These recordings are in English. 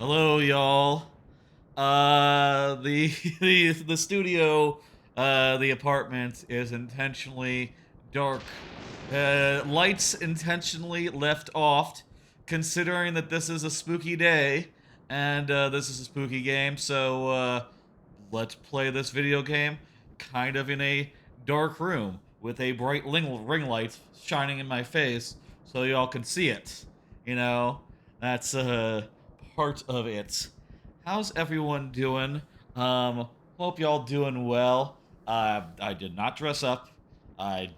Hello, y'all. The the studio, the apartment is intentionally dark. Lights intentionally left off, considering that this is a spooky day and this is a spooky game. So let's play this video game kind of in a dark room with a bright ring light shining in my face, so y'all can see it. You know, that's part of it. How's everyone doing? Hope y'all doing well. I did not dress up. I,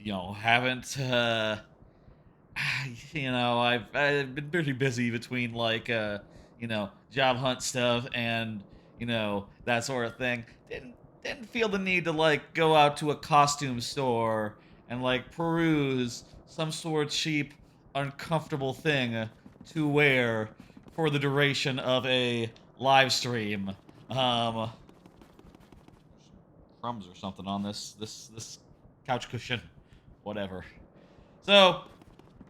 haven't. I've been pretty busy between job hunt stuff and that sort of thing. Didn't feel the need to like go out to a costume store and like peruse some sort of cheap, uncomfortable thing to wear for the duration of a live stream. Um, Crumbs or something on this couch cushion, whatever. So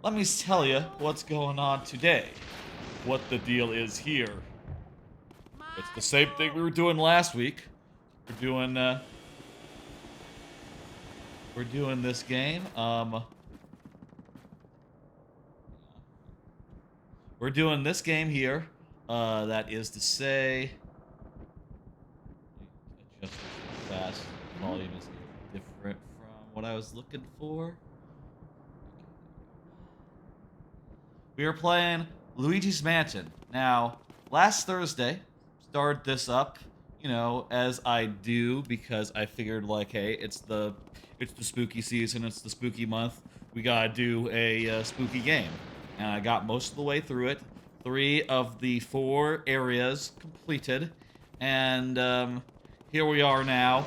let me tell you what's going on today. What the deal is here. It's the same thing we were doing last week. We're doing this game. We're doing this game here. That is to say, adjust this real fast. Volume is different from what I was looking for. We are playing Luigi's Mansion. Now, last Thursday, started this up, as I do because I figured like, hey, it's the spooky season, it's the spooky month. We gotta do a spooky game, and I got most of the way through it. 3 of the 4 areas completed, and here we are now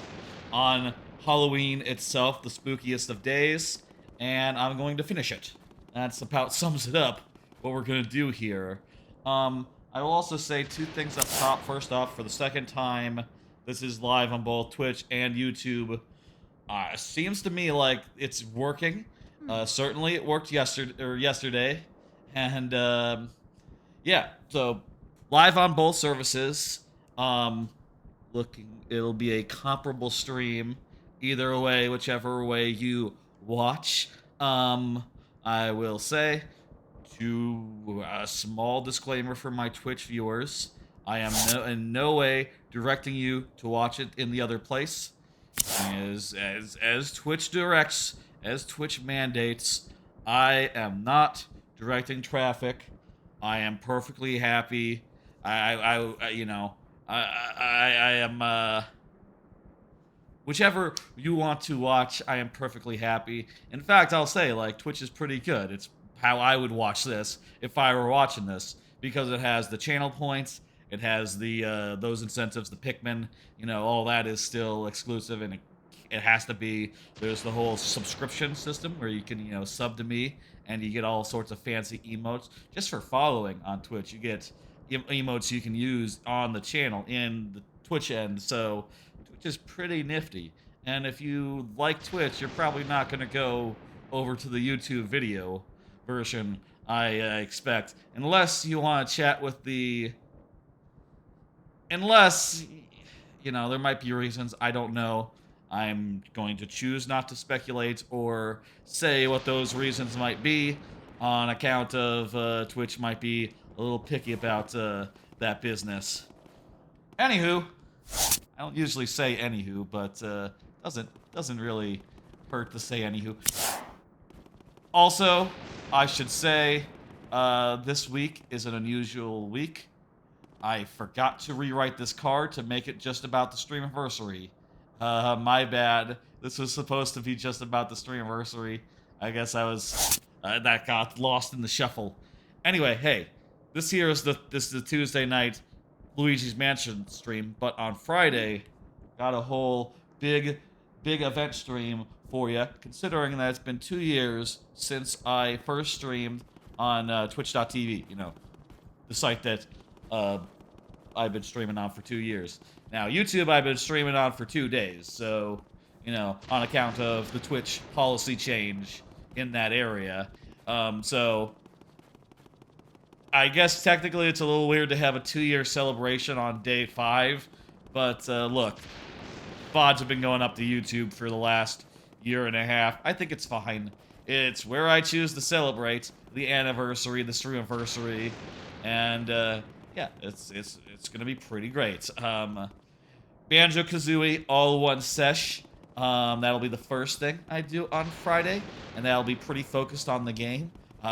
on Halloween itself, the spookiest of days, and I'm going to finish it. That's about sums it up what we're gonna do here. I will also say 2 things up top. First off, for the second time, this is live on both Twitch and YouTube. Seems to me like it's working. Certainly, it worked yesterday, and yeah. So live on both services. It'll be a comparable stream either way, whichever way you watch. I will say, to a small disclaimer for my Twitch viewers, I am in no way directing you to watch it in the other place. As Twitch directs, as Twitch mandates, I am not directing traffic. I am perfectly happy. I am whichever you want to watch, I am perfectly happy. In fact, I'll say, like, Twitch is pretty good. It's how I would watch this if I were watching this, because it has the channel points, it has the those incentives, the Pikmin, all that is still exclusive, and it has to be. There's the whole subscription system where you can, sub to me, and you get all sorts of fancy emotes just for following on Twitch. You get emotes you can use on the channel in the Twitch end, so Twitch is pretty nifty. And if you like Twitch, you're probably not going to go over to the YouTube video version, I expect, unless you want to chat with the. Unless, there might be reasons, I don't know. I'm going to choose not to speculate or say what those reasons might be, on account of Twitch might be a little picky about that business. Anywho, I don't usually say anywho, but doesn't really hurt to say anywho. Also, I should say, this week is an unusual week. I forgot to rewrite this card to make it just about the streamiversary. My bad. This was supposed to be just about the streamiversary. I guess that got lost in the shuffle. Anyway, hey, this is the Tuesday night Luigi's Mansion stream, but on Friday, got a whole big event stream for you, considering that it's been 2 years since I first streamed on twitch.tv, the site that I've been streaming on for 2 years. Now, YouTube I've been streaming on for 2 days, so, on account of the Twitch policy change in that area. So, I guess technically it's a little weird to have a 2-year celebration on day 5, but look, VODs have been going up to YouTube for the last year and a half. I think it's fine. It's where I choose to celebrate the anniversary, the streamiversary, and yeah, it's gonna be pretty great. Banjo-Kazooie all-one sesh. That'll be the first thing I do on Friday, and that'll be pretty focused on the game.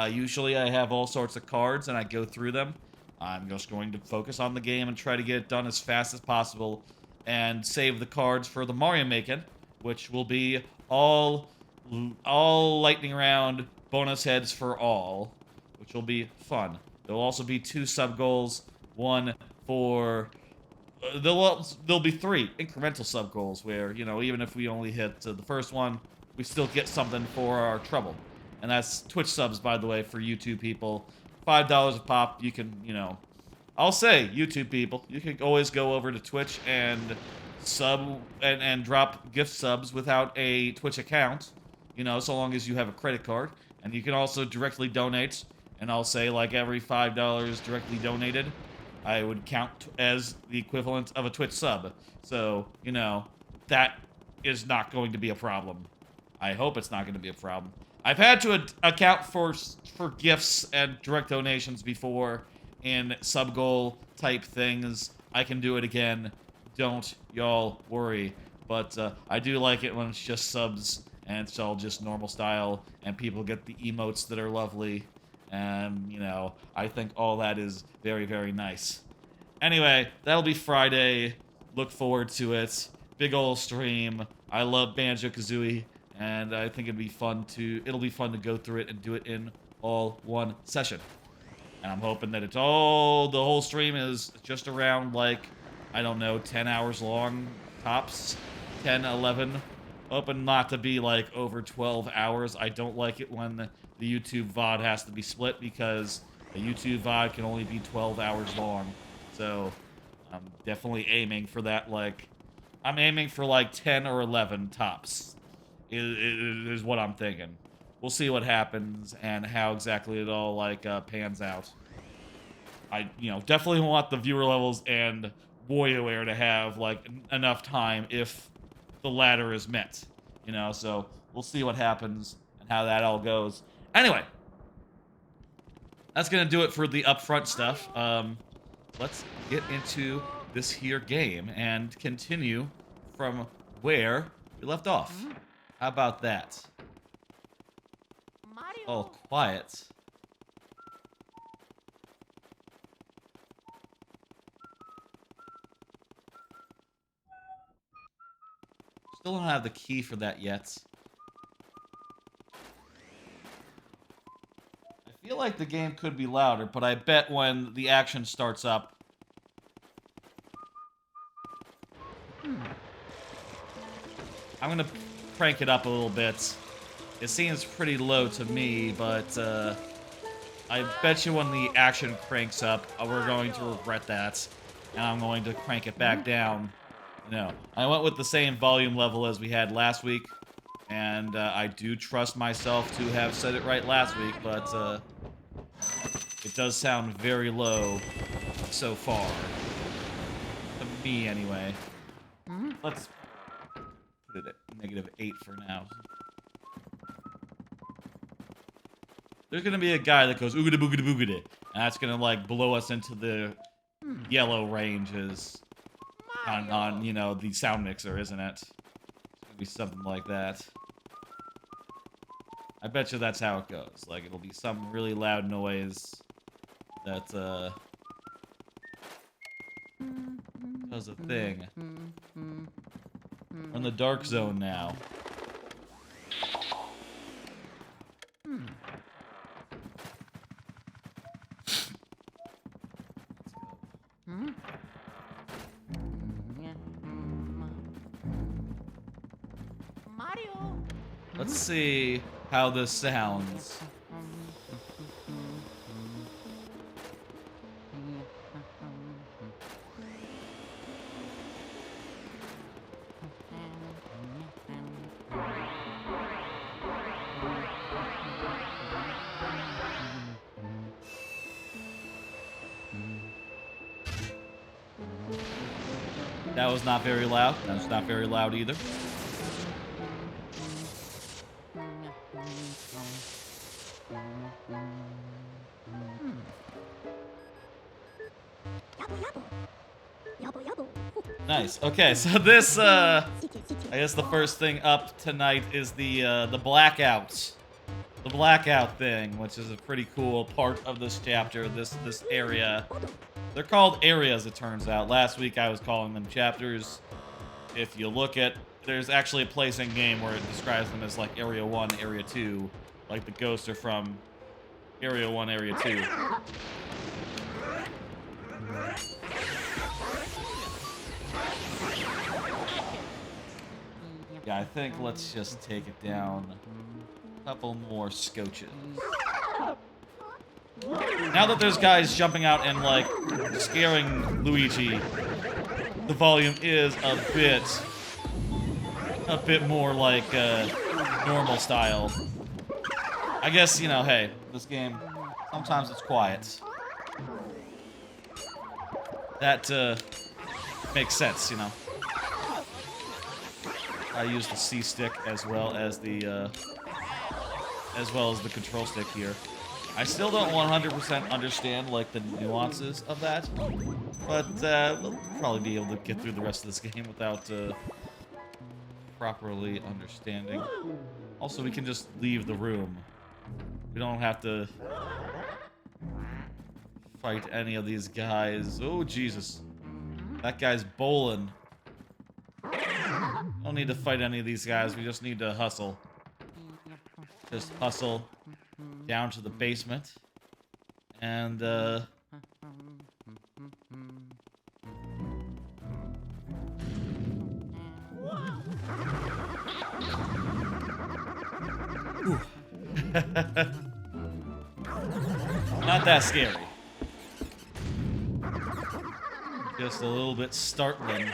Usually I have all sorts of cards, and I go through them. I'm just going to focus on the game and try to get it done as fast as possible, and save the cards for the Mario Making, which will be all lightning round bonus heads for all, which will be fun. There will also be 2 sub goals, one for there'll be 3 incremental sub goals where, you know, even if we only hit the first one, we still get something for our trouble. And that's Twitch subs, by the way, for YouTube people. $5 a pop. You can, you know, I'll say, YouTube people, you can always go over to Twitch and sub and drop gift subs without a Twitch account, you know, so long as you have a credit card. And you can also directly donate, and I'll say, like, every $5 directly donated, I would count as the equivalent of a Twitch sub. So, you know, that is not going to be a problem. I hope it's not going to be a problem. I've had to account for gifts and direct donations before in sub-goal type things. I can do it again. Don't y'all worry. But I do like it when it's just subs and it's all just normal style and people get the emotes that are lovely. And, you know, I think all that is very, very nice. Anyway, that'll be Friday. Look forward to it. Big ol' stream. I love Banjo-Kazooie, and I think it'll be fun to go through it and do it in all one session. And I'm hoping that the whole stream is just around, like, I don't know, 10 hours long, tops. 10, 11. Hoping not to be, like, over 12 hours. I don't like it when the YouTube VOD has to be split, because the YouTube VOD can only be 12 hours long. So, I'm definitely aiming for that, like, I'm aiming for, like, 10 or 11 tops, is what I'm thinking. We'll see what happens and how exactly it all, like, pans out. I, you know, definitely want the viewer levels and WarioWare to have, like, enough time if the latter is met, you know, so we'll see what happens and how that all goes. Anyway, that's gonna do it for the upfront stuff. Let's get into this here game and continue from where we left off. How about that? All quiet. Still don't have the key for that yet. I feel like the game could be louder, but I bet when the action starts up... I'm gonna crank it up a little bit. It seems pretty low to me, but I bet you when the action cranks up, we're going to regret that. And I'm going to crank it back down. No, I went with the same volume level as we had last week. And I do trust myself to have said it right last week, but it does sound very low so far. To me, anyway. Let's put it at -8 for now. There's gonna be a guy that goes oogada boogada boogada, and that's gonna, like, blow us into the yellow ranges on you know, the sound mixer, isn't it? It's gonna be something like that. I bet you that's how it goes. Like, it'll be some really loud noise that does a thing. We're in the dark zone now. Let's see how this sounds. That was not very loud. That was not very loud either. Nice. Okay, so this, I guess the first thing up tonight is the Blackout. The Blackout thing, which is a pretty cool part of this chapter, this area. They're called areas, it turns out. Last week I was calling them chapters. If you look at, there's actually a place in game where it describes them as like Area 1, Area 2. Like the ghosts are from Area 1, Area 2. Yeah, I think let's just take it down a couple more scotches. Now that there's guys jumping out and, like, scaring Luigi, the volume is a bit more like, normal style. I guess, you know, hey, this game, sometimes it's quiet. That, makes sense, you know. I use the C stick as well as the control stick here. I still don't 100% understand like the nuances of that, but we'll probably be able to get through the rest of this game without properly understanding. Also, we can just leave the room. We don't have to fight any of these guys. Oh Jesus, that guy's bowling. Don't need to fight any of these guys, we just need to hustle. Just hustle down to the basement. And, not that scary. Just a little bit startling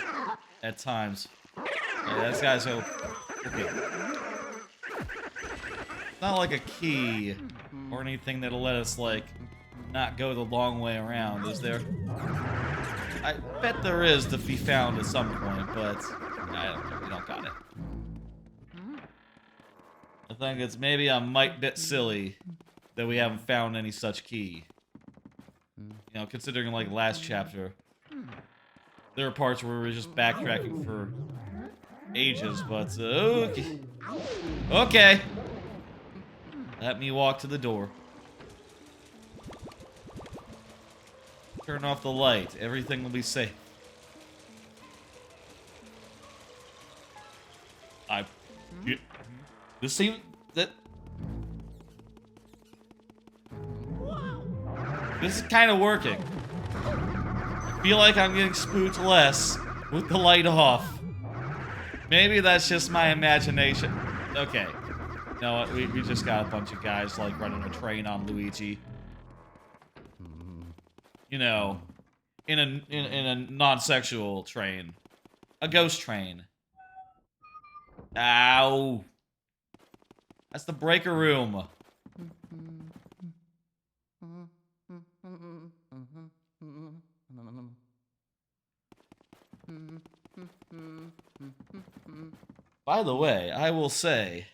at times. Yeah, this guy's so... Okay. It's not like a key or anything that'll let us, like, not go the long way around, is there? I bet there is to be found at some point, but I don't know. We don't got it. I think it's maybe a mite bit silly that we haven't found any such key. You know, considering, like, last chapter, there were parts where we were just backtracking for ages, but okay. Okay. Let me walk to the door. Turn off the light. Everything will be safe. This seems that this is kind of working. I feel like I'm getting spooked less with the light off. Maybe that's just my imagination. Okay. You know what? We just got a bunch of guys, like, running a train on Luigi. You know, in a non-sexual train. A ghost train. Ow. That's the breaker room. By the way, I will say,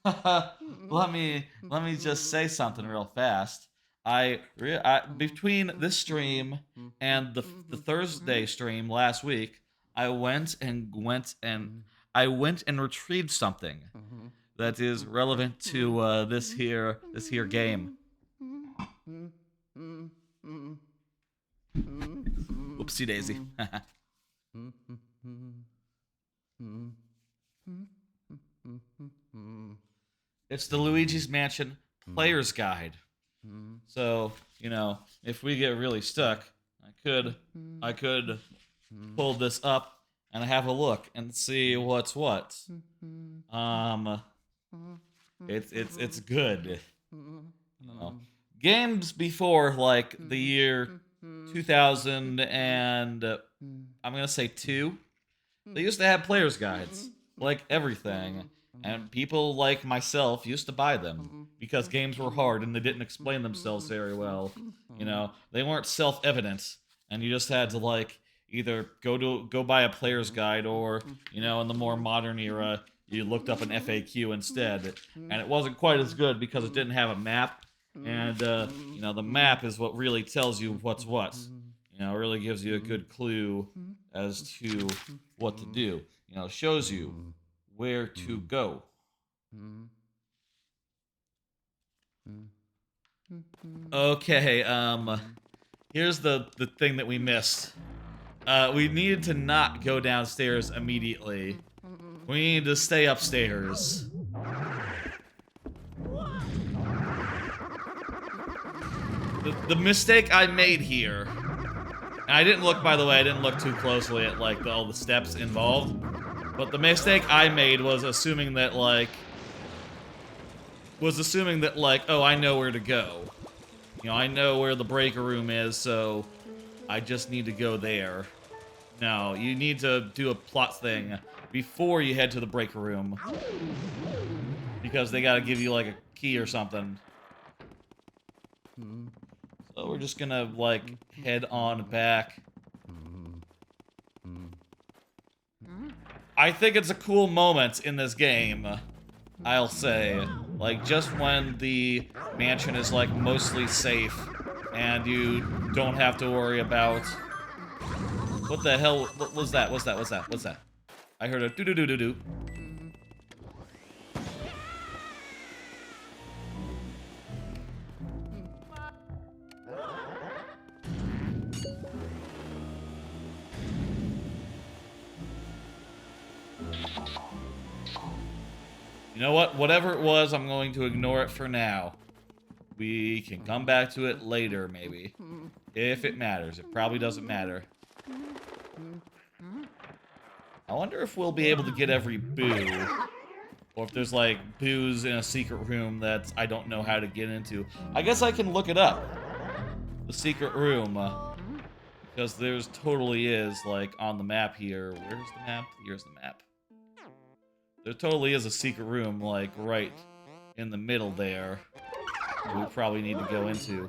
let me just say something real fast. Between this stream and the Thursday stream last week, I went and retrieved something that is relevant to this here game. Whoopsie daisy. It's the Luigi's Mansion Player's Guide. So, you know, if we get really stuck, I could pull this up and have a look and see what's what. It's good. No. Games before, like, the year 2000 and I'm gonna say 2, they used to have player's guides, like everything, and people like myself used to buy them because games were hard and they didn't explain themselves very well. You know, they weren't self-evident, and you just had to, like, either go buy a player's guide, or you know, in the more modern era, you looked up an FAQ instead, and it wasn't quite as good because it didn't have a map, and you know, the map is what really tells you what's what. You know, it really gives you a good clue as to what to do. You know, shows you where to go. Okay, here's the thing that we missed. We needed to not go downstairs immediately. We need to stay upstairs. The mistake I made here, and I didn't look, by the way, I didn't look too closely at, like, all the steps involved, but the mistake I made was assuming that, like, oh, I know where to go. You know, I know where the breaker room is, so I just need to go there. No, you need to do a plot thing before you head to the breaker room. Because they gotta give you, like, a key or something. So we're just gonna, like, head on back. I think it's a cool moment in this game, I'll say. Like, just when the mansion is, like, mostly safe, and you don't have to worry about... What the hell? What was that? What's that? What's that? What's that? I heard a doo-doo-doo-doo-doo. You know what? Whatever it was, I'm going to ignore it for now. We can come back to it later, maybe. If it matters. It probably doesn't matter. I wonder if we'll be able to get every boo. Or if there's, like, boos in a secret room that I don't know how to get into. I guess I can look it up. The secret room. Because there's totally is, like, on the map here. Where's the map? Here's the map. There totally is a secret room, like, right in the middle there. We probably need to go into.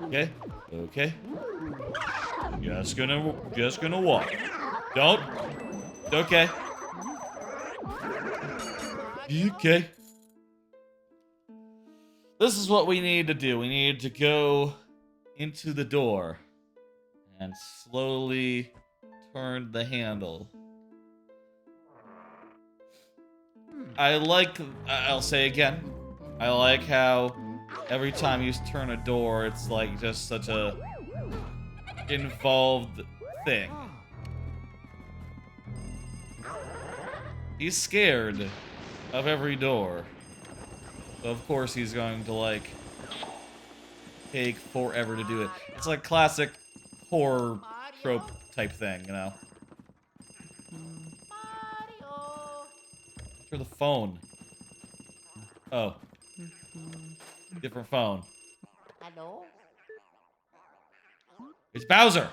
Okay. Okay. Just gonna walk. Don't. Okay. Okay. This is what we need to do. We need to go into the door and slowly turn the handle. I'll say again, I like how every time you turn a door, it's like just such a involved thing. He's scared of every door. So of course he's going to, like, take forever to do it. It's like classic horror trope type thing, you know? For the phone. Oh. Different phone. Hello? It's Bowser!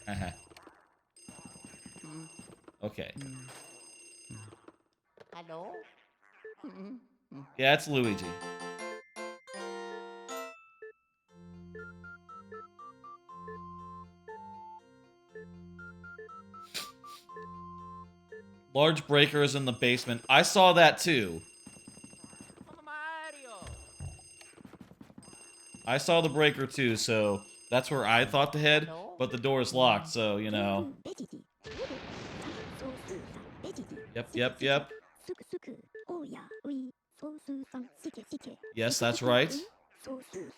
Uh-huh. Okay. Hello? Yeah, it's Luigi. Large breakers in the basement. I saw that too. Mario! I saw the breaker too, so that's where I thought to head, but the door is locked, so, you know. Yep. Yes, that's right.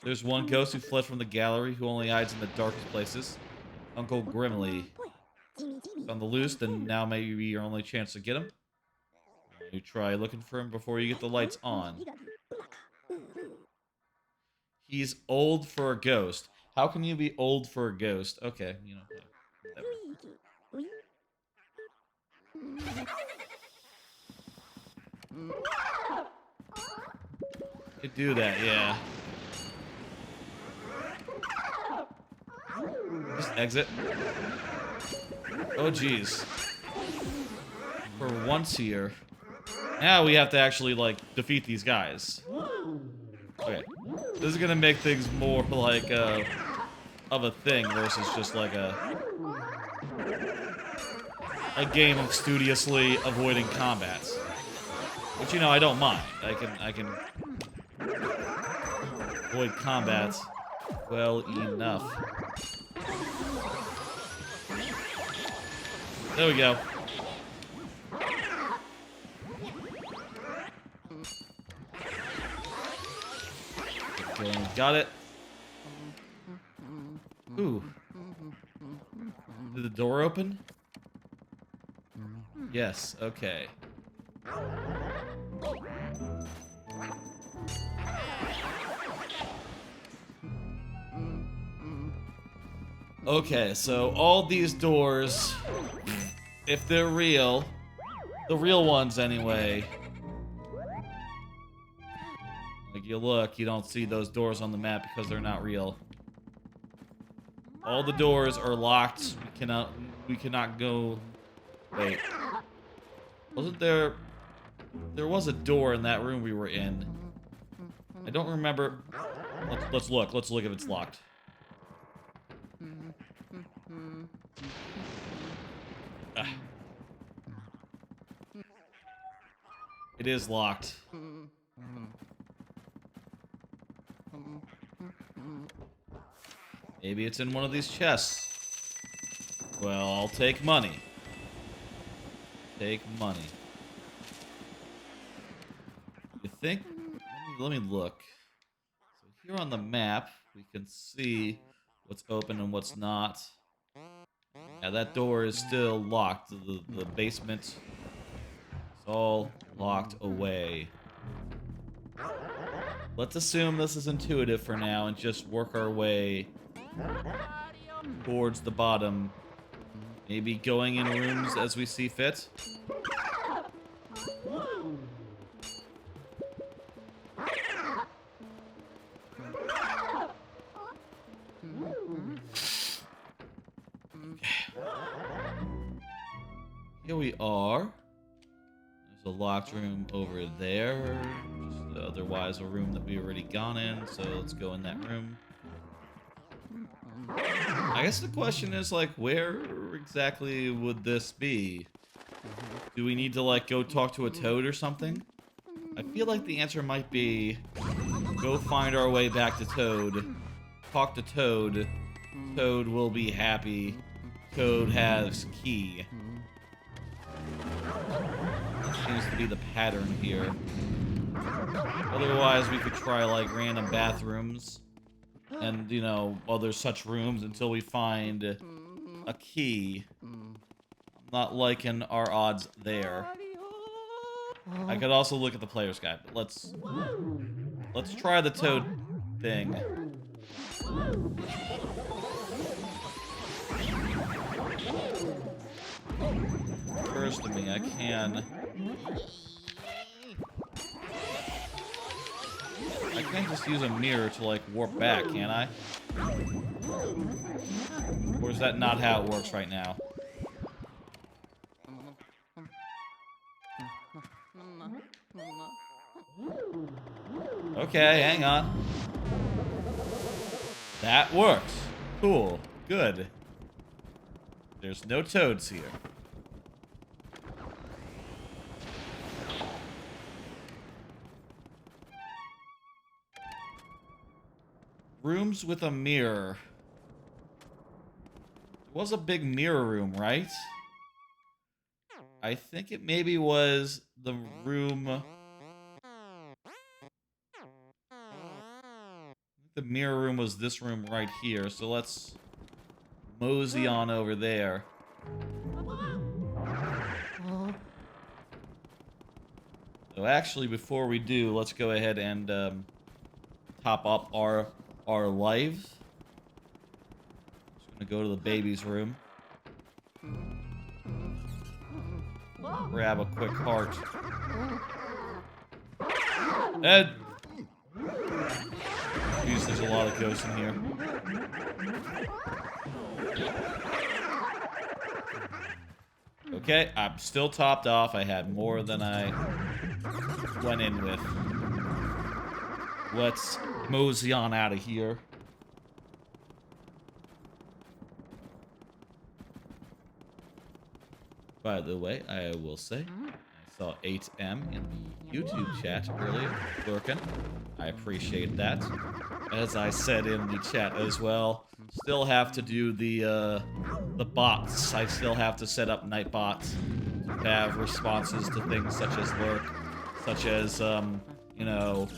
There's one ghost who fled from the gallery who only hides in the darkest places. Uncle Grimly. He's on the loose, then now may be your only chance to get him. You try looking for him before you get the lights on. He's old for a ghost. How can you be old for a ghost? Okay, you know. You do that, yeah. Just exit. Oh, jeez. For once here. Now we have to actually, like, defeat these guys. Okay. This is gonna make things more like of a thing versus just like a game of studiously avoiding combats. Which, you know, I don't mind. I can avoid combats well enough. There we go. Okay, got it. Ooh. Did the door open? Yes, okay. Okay, so all these doors, if they're real, the real ones anyway, like you look, you don't see those doors on the map because they're not real. All the doors are locked. We cannot go. Wait. Wasn't there was a door in that room we were in. I don't remember. Let's look if it's locked. Ah. It is locked. Maybe it's in one of these chests. Well, I'll take money. Take money. You think? Let me look. So here on the map, we can see what's open and what's not. Yeah, that door is still locked. The basement is all locked away. Let's assume this is intuitive for now and just work our way towards the bottom. Maybe going in rooms as we see fit. Here we are. There's a locked room over there. Just otherwise a room that we already gone in, so let's go in that room. I guess the question is, like, where exactly would this be? Do we need to, like, go talk to a toad or something? I feel like the answer might be go find our way back to Toad. Talk to Toad. Toad will be happy. Toad has key. Seems to be the pattern here. Otherwise, we could try, like, random bathrooms. And, you know, other such rooms until we find a key. I'm not liking our odds there. I could also look at the player's guide, but let's try the Toad thing. Occurs to me, I can't just use a mirror to, like, warp back, can I? Or is that not how it works right now? Okay, hang on. That works. Cool. Good. There's no toads here. Rooms with a mirror. It was a big mirror room, right? I think it maybe was the room... The mirror room was this room right here, so let's mosey on over there. So actually, before we do, let's go ahead and top up our lives. Just gonna go to the baby's room. Grab a quick heart. And... Jeez, there's a lot of ghosts in here. Okay, I'm still topped off. I had more than I went in with. let's mosey on out of here. By the way, I will say, I saw 8M in the YouTube chat earlier, lurking. I appreciate that. As I said in the chat as well, still have to do the bots. I still have to set up night bots to have responses to things such as lurk, such as, you know,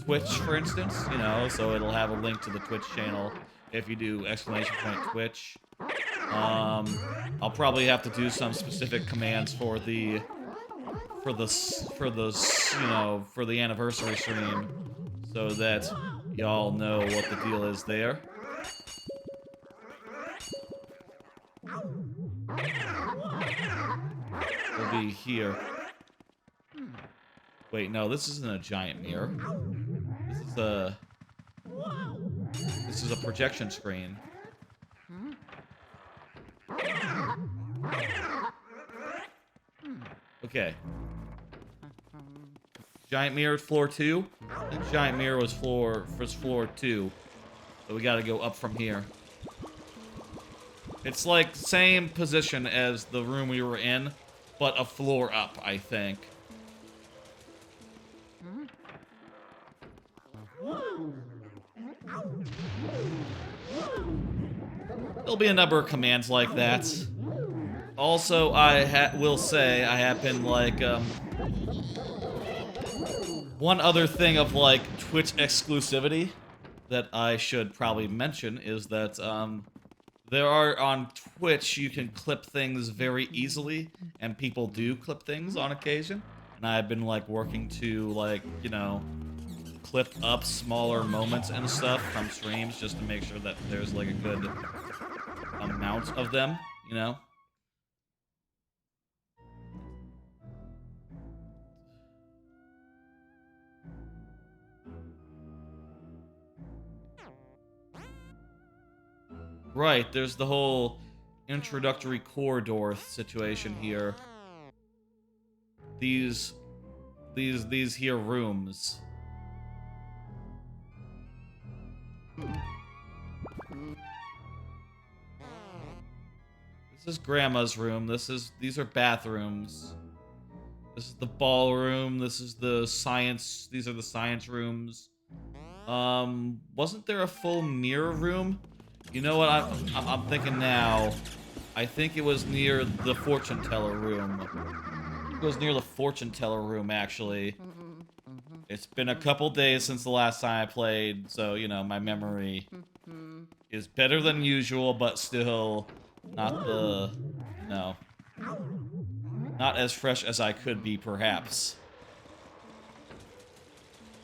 Twitch, for instance, you know, so it'll have a link to the Twitch channel if you do !Twitch. I'll probably have to do some specific commands for the anniversary stream, so that y'all know what the deal is there. We'll be here. Wait, no, this isn't a giant mirror. This is a projection screen. Okay. Giant mirror floor 2. The giant mirror was floor 2. So we gotta go up from here. It's like same position as the room we were in, but a floor up, I think. There'll be a number of commands like that. Also, I will say I have been like, one other thing of like Twitch exclusivity that I should probably mention is that there are on Twitch you can clip things very easily, and people do clip things on occasion. And I've been like working to like, you know, clip up smaller moments and stuff from streams just to make sure that there's like a good amount of them, you know. Right, there's the whole introductory corridor situation here. These here rooms. This is Grandma's room. These are bathrooms. This is the ballroom. This is the science. These are the science rooms. Wasn't there a full mirror room? You know what I'm thinking now? I think it was near the fortune teller room. It was near the fortune teller room, actually. It's been a couple days since the last time I played, so, you know, my memory is better than usual, but still not not as fresh as I could be, perhaps.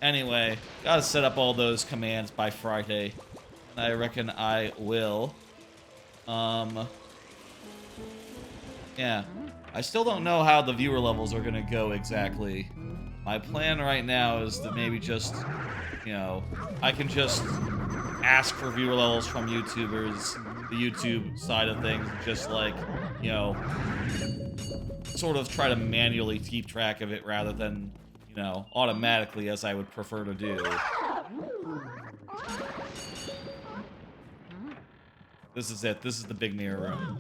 Anyway, gotta set up all those commands by Friday. And I reckon I will. Yeah. I still don't know how the viewer levels are gonna go exactly. My plan right now is to maybe just, you know, I can just ask for viewer levels from YouTubers, the YouTube side of things, just like, you know, sort of try to manually keep track of it rather than, you know, automatically as I would prefer to do. This is it. This is the big mirror room.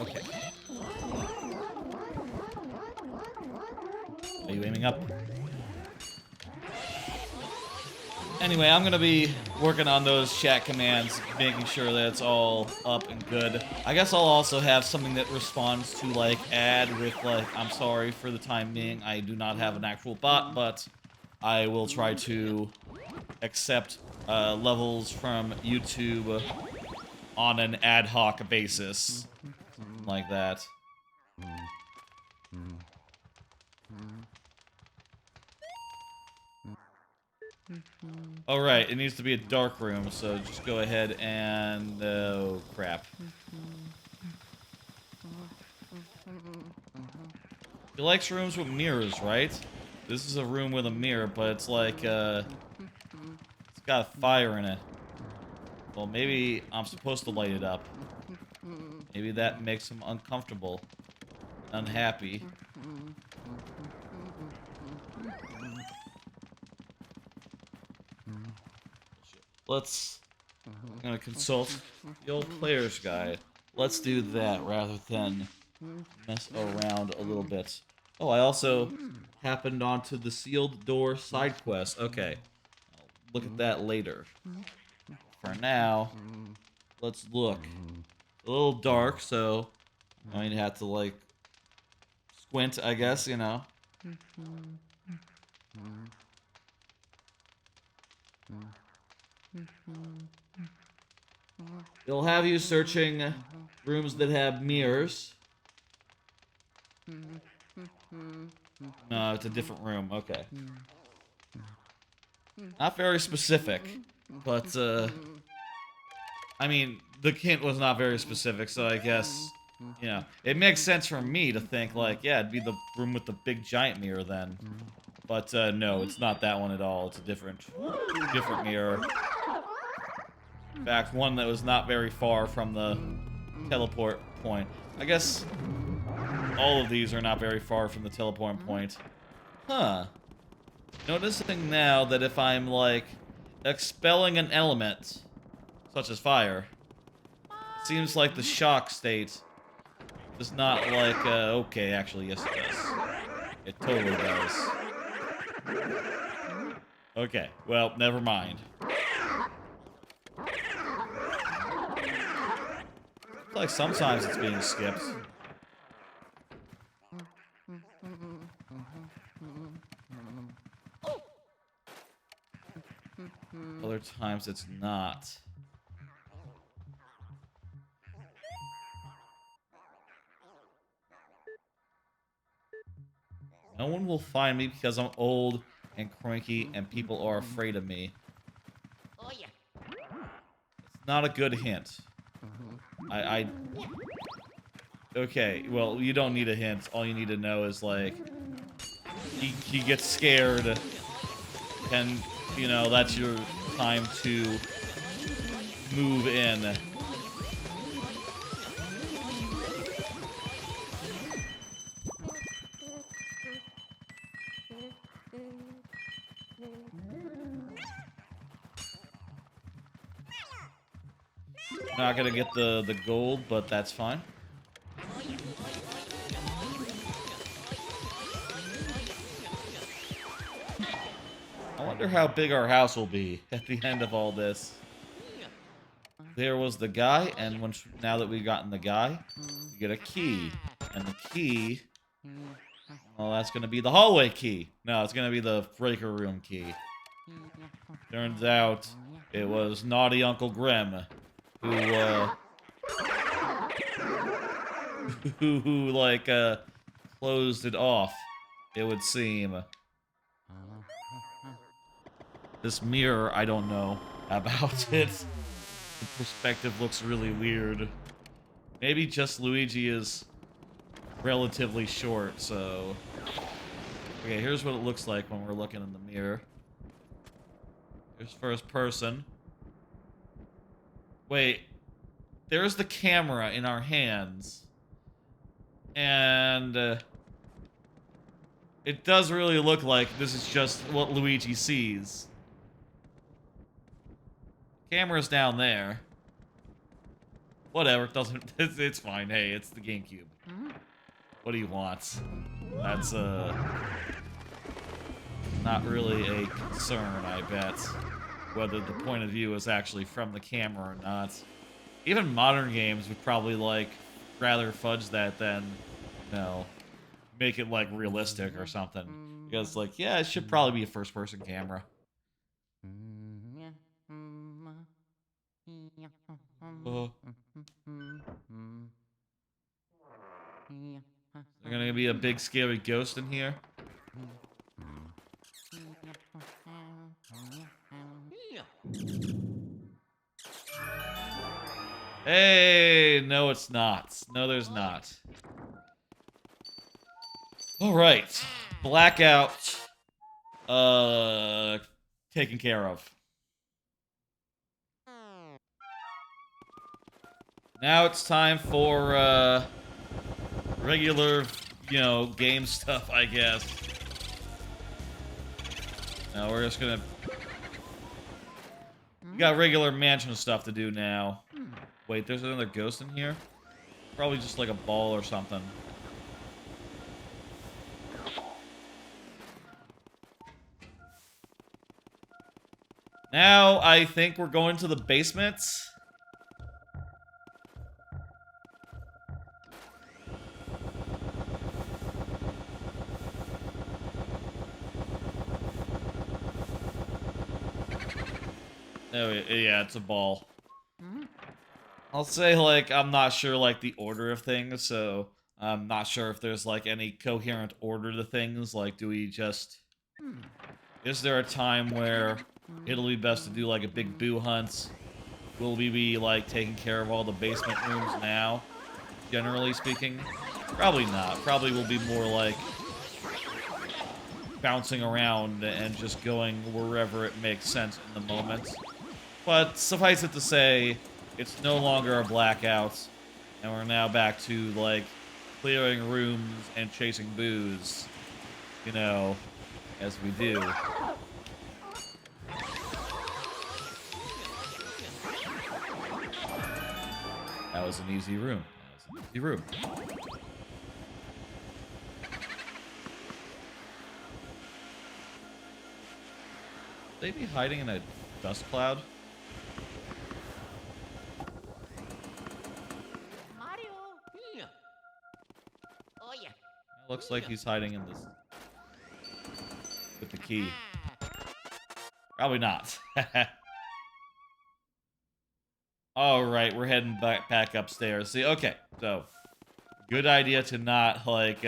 Okay. Are you aiming up? Anyway, I'm gonna be working on those chat commands, making sure that it's all up and good. I guess I'll also have something that responds to, like, add with, like, I'm sorry for the time being, I do not have an actual bot, but I will try to accept levels from YouTube on an ad hoc basis. Like that. Alright, it needs to be a dark room, so just go ahead and... oh, crap. He likes rooms with mirrors, right? This is a room with a mirror, but it's like, it's got a fire in it. Well, maybe I'm supposed to light it up. Maybe that makes him uncomfortable, unhappy. I'm gonna consult the old player's guide. Let's do that rather than mess around a little bit. Oh, I also happened onto the sealed door side quest. Okay, I'll look at that later. For now, let's look. A little dark, so I'm going to have to, like, squint, I guess, you know. It'll have you searching rooms that have mirrors. No, it's a different room. Okay. Not very specific, but, I mean, the hint was not very specific, so I guess, you know, it makes sense for me to think, like, yeah, it'd be the room with the big giant mirror then. But, no, it's not that one at all. It's a different mirror. In fact, one that was not very far from the teleport point. I guess all of these are not very far from the teleport point. Huh. Noticing now that if I'm, like, expelling an element, such as fire, it seems like the shock state does not, like, okay, actually, yes it does. It totally does. Okay, well, never mind. Like sometimes it's being skipped. Other times it's not. No one will find me because I'm old and cranky and people are afraid of me. It's not a good hint. Okay, well, you don't need a hint. All you need to know is, like, he gets scared, and, you know, that's your time to move in. Not gonna get the gold, but that's fine. I wonder how big our house will be at the end of all this. There was the guy, and now that we've gotten the guy, we get a key. And the key, well, that's gonna be the hallway key. No, it's gonna be the breaker room key. Turns out it was naughty Uncle Grim who like closed it off, it would seem. This mirror, I don't know about it. The perspective looks really weird. Maybe just Luigi is relatively short, so... Okay, here's what it looks like when we're looking in the mirror. Here's first person. Wait. There's the camera in our hands. And... it does really look like this is just what Luigi sees. Camera's down there. Whatever, it doesn't... It's fine. Hey, it's the GameCube. What do you want? That's, not really a concern, I bet. Whether the point of view is actually from the camera or not. Even modern games would probably, like, rather fudge that than, you know, make it, like, realistic or something. Because, like, yeah, it should probably be a first-person camera. Is there gonna be a big scary ghost in here? Hey, no it's not. No, there's not. All right. Blackout. Taken care of. Now it's time for, regular, game stuff, I guess. Now we're just gonna... We got regular mansion stuff to do now. Wait, there's another ghost in here? Probably just like a ball or something. Now, I think we're going to the basement. Oh, yeah, it's a ball. I'll say, like, I'm not sure, like, the order of things, so I'm not sure if there's, like, any coherent order to things. Like, do we just... Is there a time where it'll be best to do, like, a big boo hunt? Will we be, like, taking care of all the basement rooms now? Generally speaking? Probably not. Probably will be more, like, bouncing around and just going wherever it makes sense in the moment. But suffice it to say, it's no longer a blackout, and we're now back to, like, clearing rooms and chasing boos, you know, as we do. That was an easy room. That was an easy room. They be hiding in a dust cloud? It looks like he's hiding in this with the key. Probably not. All right, we're heading back upstairs. See, okay, so good idea to not like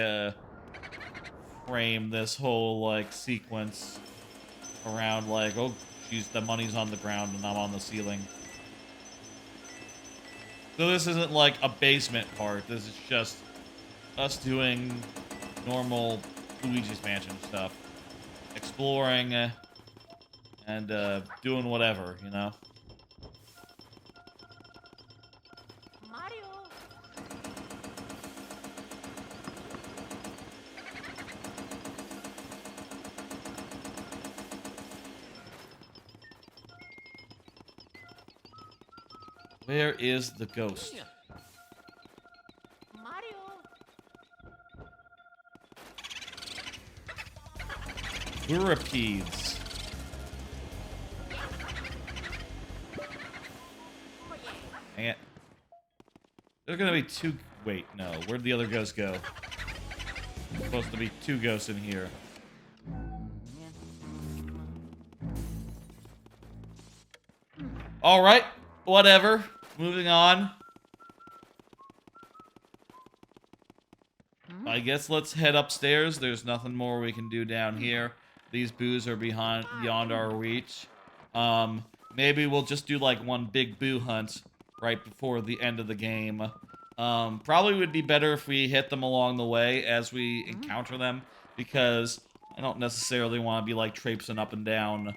frame this whole like sequence around like, oh, geez, the money's on the ground and I'm on the ceiling. So this isn't like a basement part. This is just us doing normal Luigi's Mansion stuff. Exploring and doing whatever, you know? Where is the ghost? Euripides. Dang it. There's gonna be two... Wait, no. Where'd the other ghost go? There's supposed to be two ghosts in here. Alright. Whatever. Moving on. I guess let's head upstairs. There's nothing more we can do down here. These boos are beyond our reach. Maybe we'll just do like one big boo hunt right before the end of the game. Probably would be better if we hit them along the way as we encounter them, because I don't necessarily want to be like traipsing up and down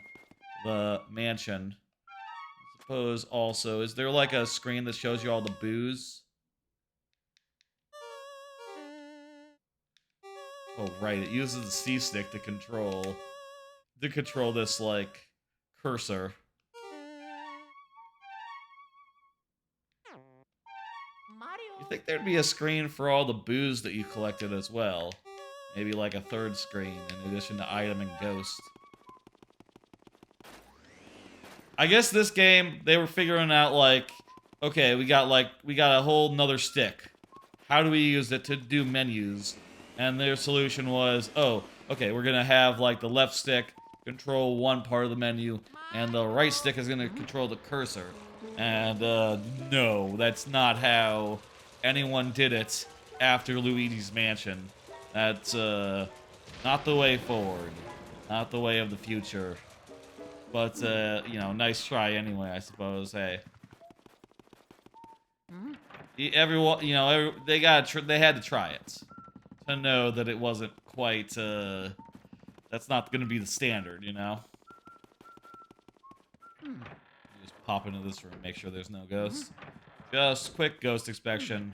the mansion. I suppose also, is there like a screen that shows you all the boos? Oh, right, it uses the C-stick to control this, like, cursor. You think there'd be a screen for all the boos that you collected as well? Maybe like a third screen in addition to item and ghost. I guess this game, they were figuring out, like, okay, we got a whole nother stick. How do we use it to do menus? And their solution was, oh, okay, we're gonna have, like, the left stick control one part of the menu, and the right stick is gonna control the cursor. And, no, that's not how anyone did it after Luigi's Mansion. That's, not the way forward. Not the way of the future. But, you know, nice try anyway, I suppose, hey. Everyone, you know, they had to try it. to know that it wasn't quite, that's not going to be the standard, you know? Just pop into this room, make sure there's no ghosts. Just quick ghost inspection.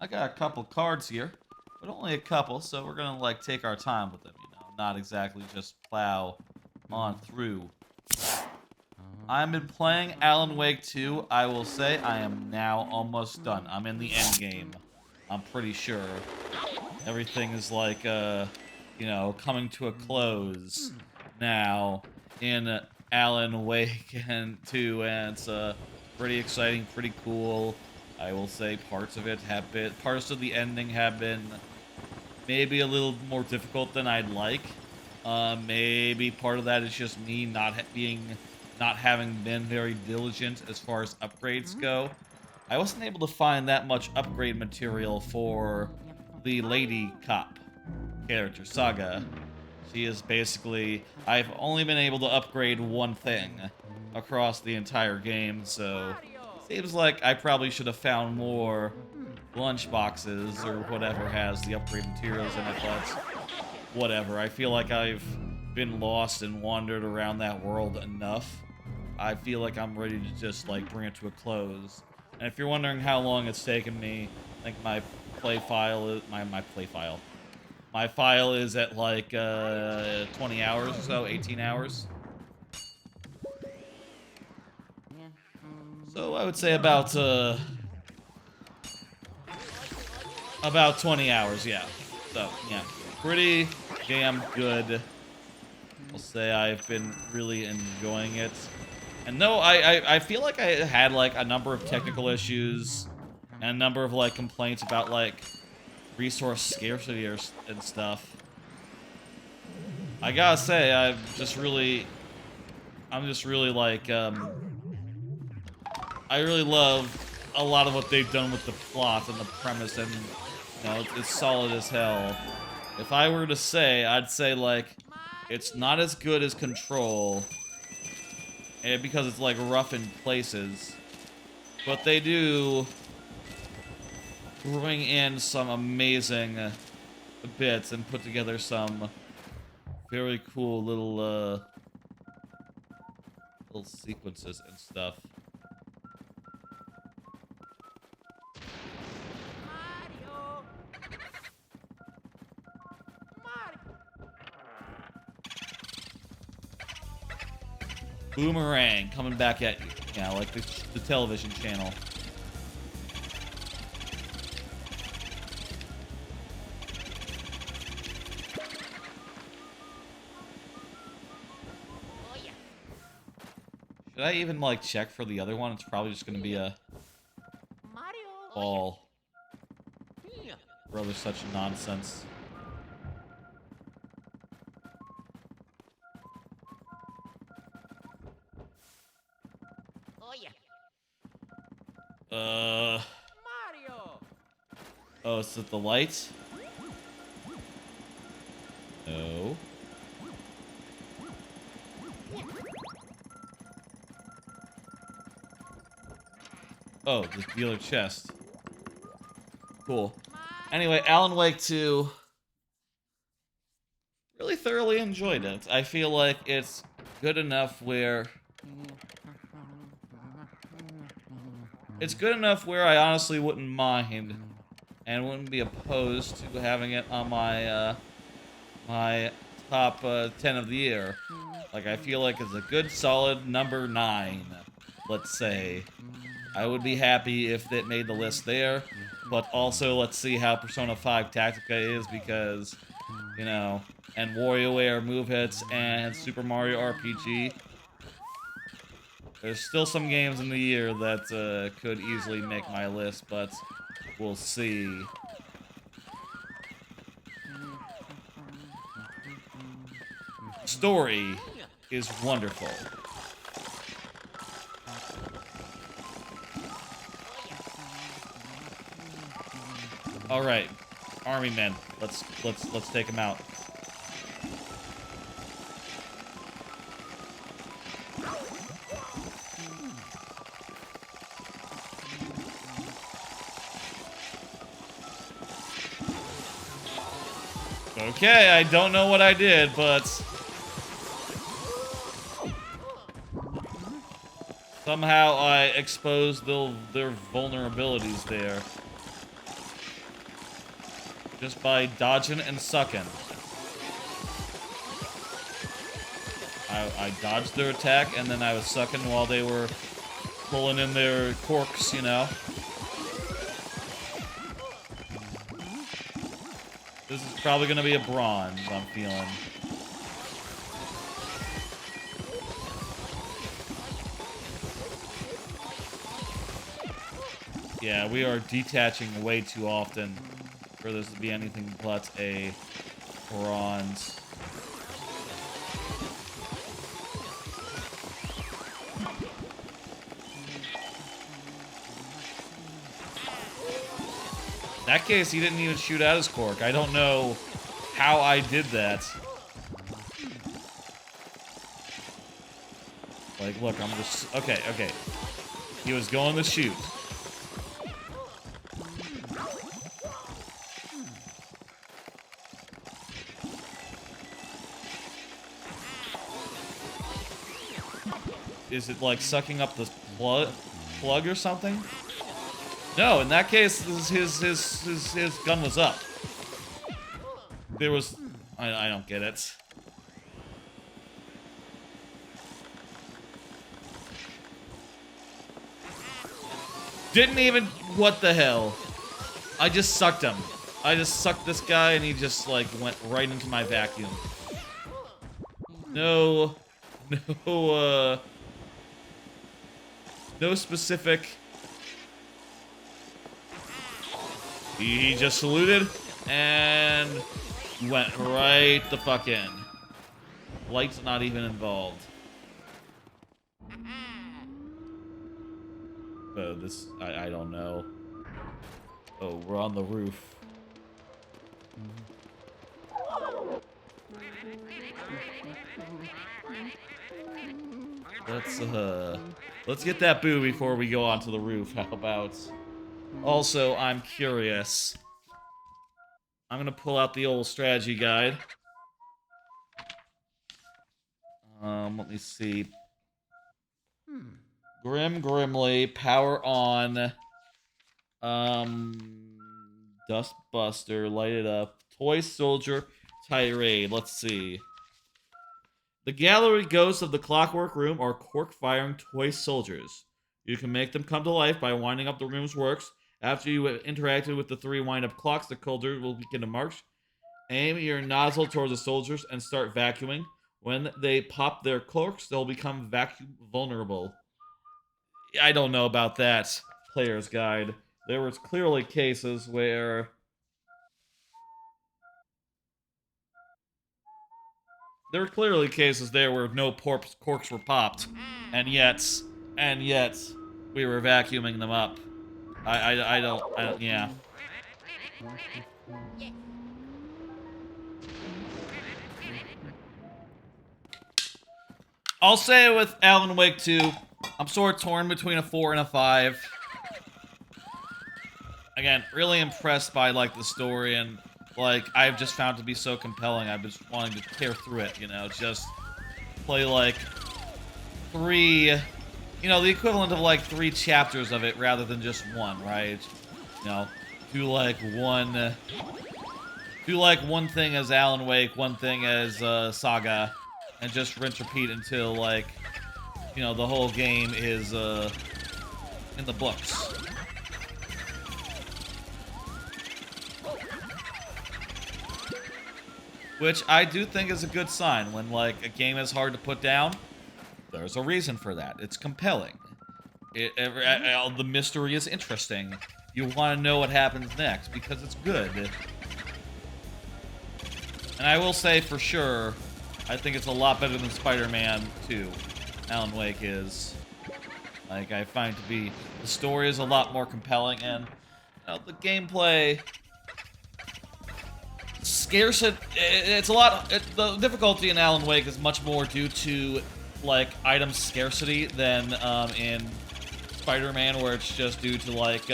I got a couple cards here, but only a couple, so we're gonna, like, take our time with them, you know? Not exactly just plow on through. I've been playing Alan Wake 2. I will say I am now almost done. I'm in the end game. I'm pretty sure. Everything is like, you know, coming to a close now in Alan Wake and 2, and it's pretty exciting, pretty cool. I will say parts of the ending have been maybe a little more difficult than I'd like. Maybe part of that is just me not having been very diligent as far as upgrades go. I wasn't able to find that much upgrade material for the lady cop character, Saga. She is basically... I've only been able to upgrade one thing across the entire game, so... Seems like I probably should have found more lunch boxes or whatever has the upgrade materials in it, but whatever. I feel like I've been lost and wandered around that world enough. I feel like I'm ready to just, like, bring it to a close. And if you're wondering how long it's taken me, I think my file is at, like, 20 hours or so, 18 hours. So I would say about 20 hours, yeah. So, yeah, pretty damn good. I'll say I've been really enjoying it. And no, I feel like I had, like, a number of technical issues and a number of, like, complaints about, like, resource scarcity and stuff. I gotta say, I'm just really, like, I really love a lot of what they've done with the plot and the premise, and, you know, it's solid as hell. If I were to say, I'd say, like, it's not as good as Control, and because it's, like, rough in places, but they do bring in some amazing bits and put together some very cool little sequences and stuff. Boomerang coming back at you. Yeah, like the television channel. Should I even, like, check for the other one? It's probably just gonna be a ball. Bro, there's such nonsense. Oh, is it the light? No. Oh, the dealer chest. Cool. Anyway, Alan Wake 2. Really thoroughly enjoyed it. I feel like it's good enough where... It's good enough where I honestly wouldn't mind and wouldn't be opposed to having it on my my top 10 of the year. Like, I feel like it's a good solid number 9, let's say. I would be happy if it made the list there, but also let's see how Persona 5 Tactica is, because, you know, and WarioWare Move Hits and Super Mario RPG. There's still some games in the year that could easily make my list, but we'll see. Story is wonderful. All right, army men, let's take them out. Okay, I don't know what I did, but somehow I exposed their vulnerabilities there. Just by dodging and sucking. I dodged their attack, and then I was sucking while they were pulling in their corks, you know? This is probably gonna be a bronze, I'm feeling. Yeah, we are detaching way too often for this to be anything but a bronze. In that case, he didn't even shoot out his cork. I don't know how I did that. Like, look, I'm just... Okay. He was going to shoot. Is it, like, sucking up the plug or something? No, in that case, his gun was up. There was... I don't get it. Didn't even... What the hell? I just sucked him. I just sucked this guy and he just, like, went right into my vacuum. No specific... He just saluted and went right the fuck in. Light's not even involved. Oh, this... I don't know. Oh, we're on the roof. Let's get that boo before we go onto the roof. How about... Also, I'm curious. I'm gonna pull out the old strategy guide. Let me see. Grimly, power on. Dustbuster, light it up. Toy soldier, tirade. Let's see. The gallery ghosts of the clockwork room are cork-firing toy soldiers. You can make them come to life by winding up the room's works. After you have interacted with the 3 wind-up clocks, the soldier will begin to march. Aim your nozzle towards the soldiers and start vacuuming. When they pop their corks, they'll become vacuum vulnerable. I don't know about that, player's guide. There was clearly cases where... There were clearly cases there where no corks were popped. And yet, we were vacuuming them up. I don't, yeah. I'll say with Alan Wake 2, I'm sort of torn between a 4 and a 5. Again, really impressed by, like, the story, and, like, I've just found it to be so compelling. I've been wanting to tear through it, you know, just play, like, 3... You know, the equivalent of, like, 3 chapters of it rather than just 1, right? You know, do, like, one thing as Alan Wake, one thing as, Saga, and just rinse repeat until, like, you know, the whole game is, in the books. Which I do think is a good sign. When, like, a game is hard to put down, there's a reason for that. It's compelling. The mystery is interesting. You want to know what happens next, because it's good. And I will say, for sure, I think it's a lot better than Spider-Man 2. Alan Wake is. Like, I find to be... The story is a lot more compelling, and, you know, the gameplay... It's a lot... the difficulty in Alan Wake is much more due to, like, item scarcity than, in Spider-Man, where it's just due to, like,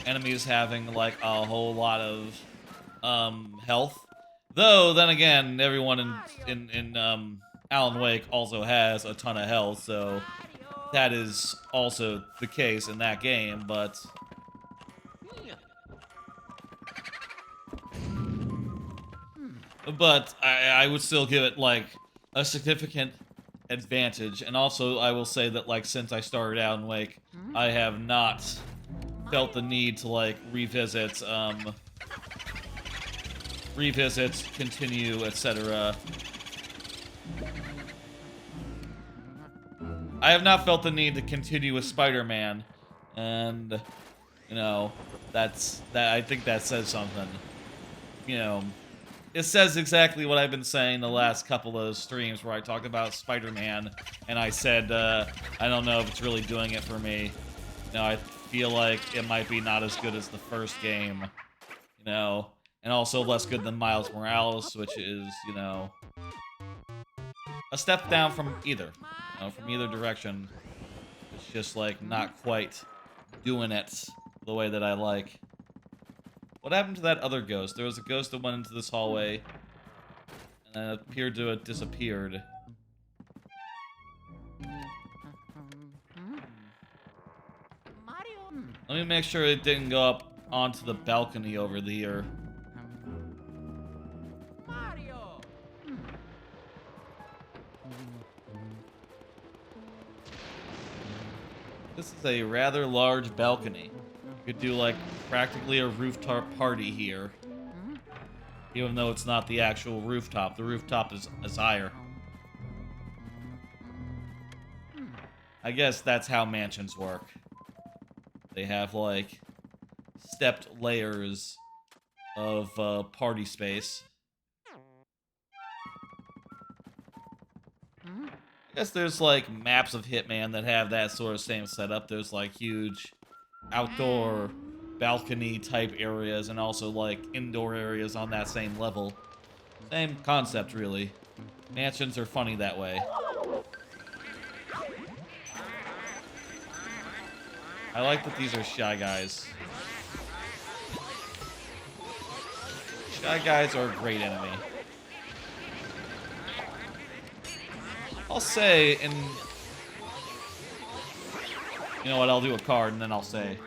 enemies having, like, a whole lot of, health. Though, then again, everyone in Alan Wake also has a ton of health, so that is also the case in that game, but I would still give it, like, a significant advantage. And also, I will say that, like, since I started Alan Wake, I have not felt the need to, like, revisit, continue, etc. I have not felt the need to continue with Spider-Man, and, you know, I think that says something. You know, it says exactly what I've been saying the last couple of streams where I talked about Spider-Man, and I said, I don't know if it's really doing it for me. You know, I feel like it might be not as good as the first game, you know, and also less good than Miles Morales, which is, you know, a step down from either, you know, from either direction. It's just, like, not quite doing it the way that I like. What happened to that other ghost? There was a ghost that went into this hallway, and then appeared to have disappeared. Let me make sure it didn't go up onto the balcony over here. This is a rather large balcony. You could do, like, practically a rooftop party here. Even though it's not the actual rooftop. The rooftop is higher. I guess that's how mansions work. They have, like, stepped layers of party space. I guess there's, like, maps of Hitman that have that sort of same setup. There's, like, huge outdoor balcony type areas and also, like, indoor areas on that same level. Same concept, really. Mansions are funny that way. I like that these are Shy Guys. Shy Guys are a great enemy. I'll say in... You know what, I'll do a card and then I'll say...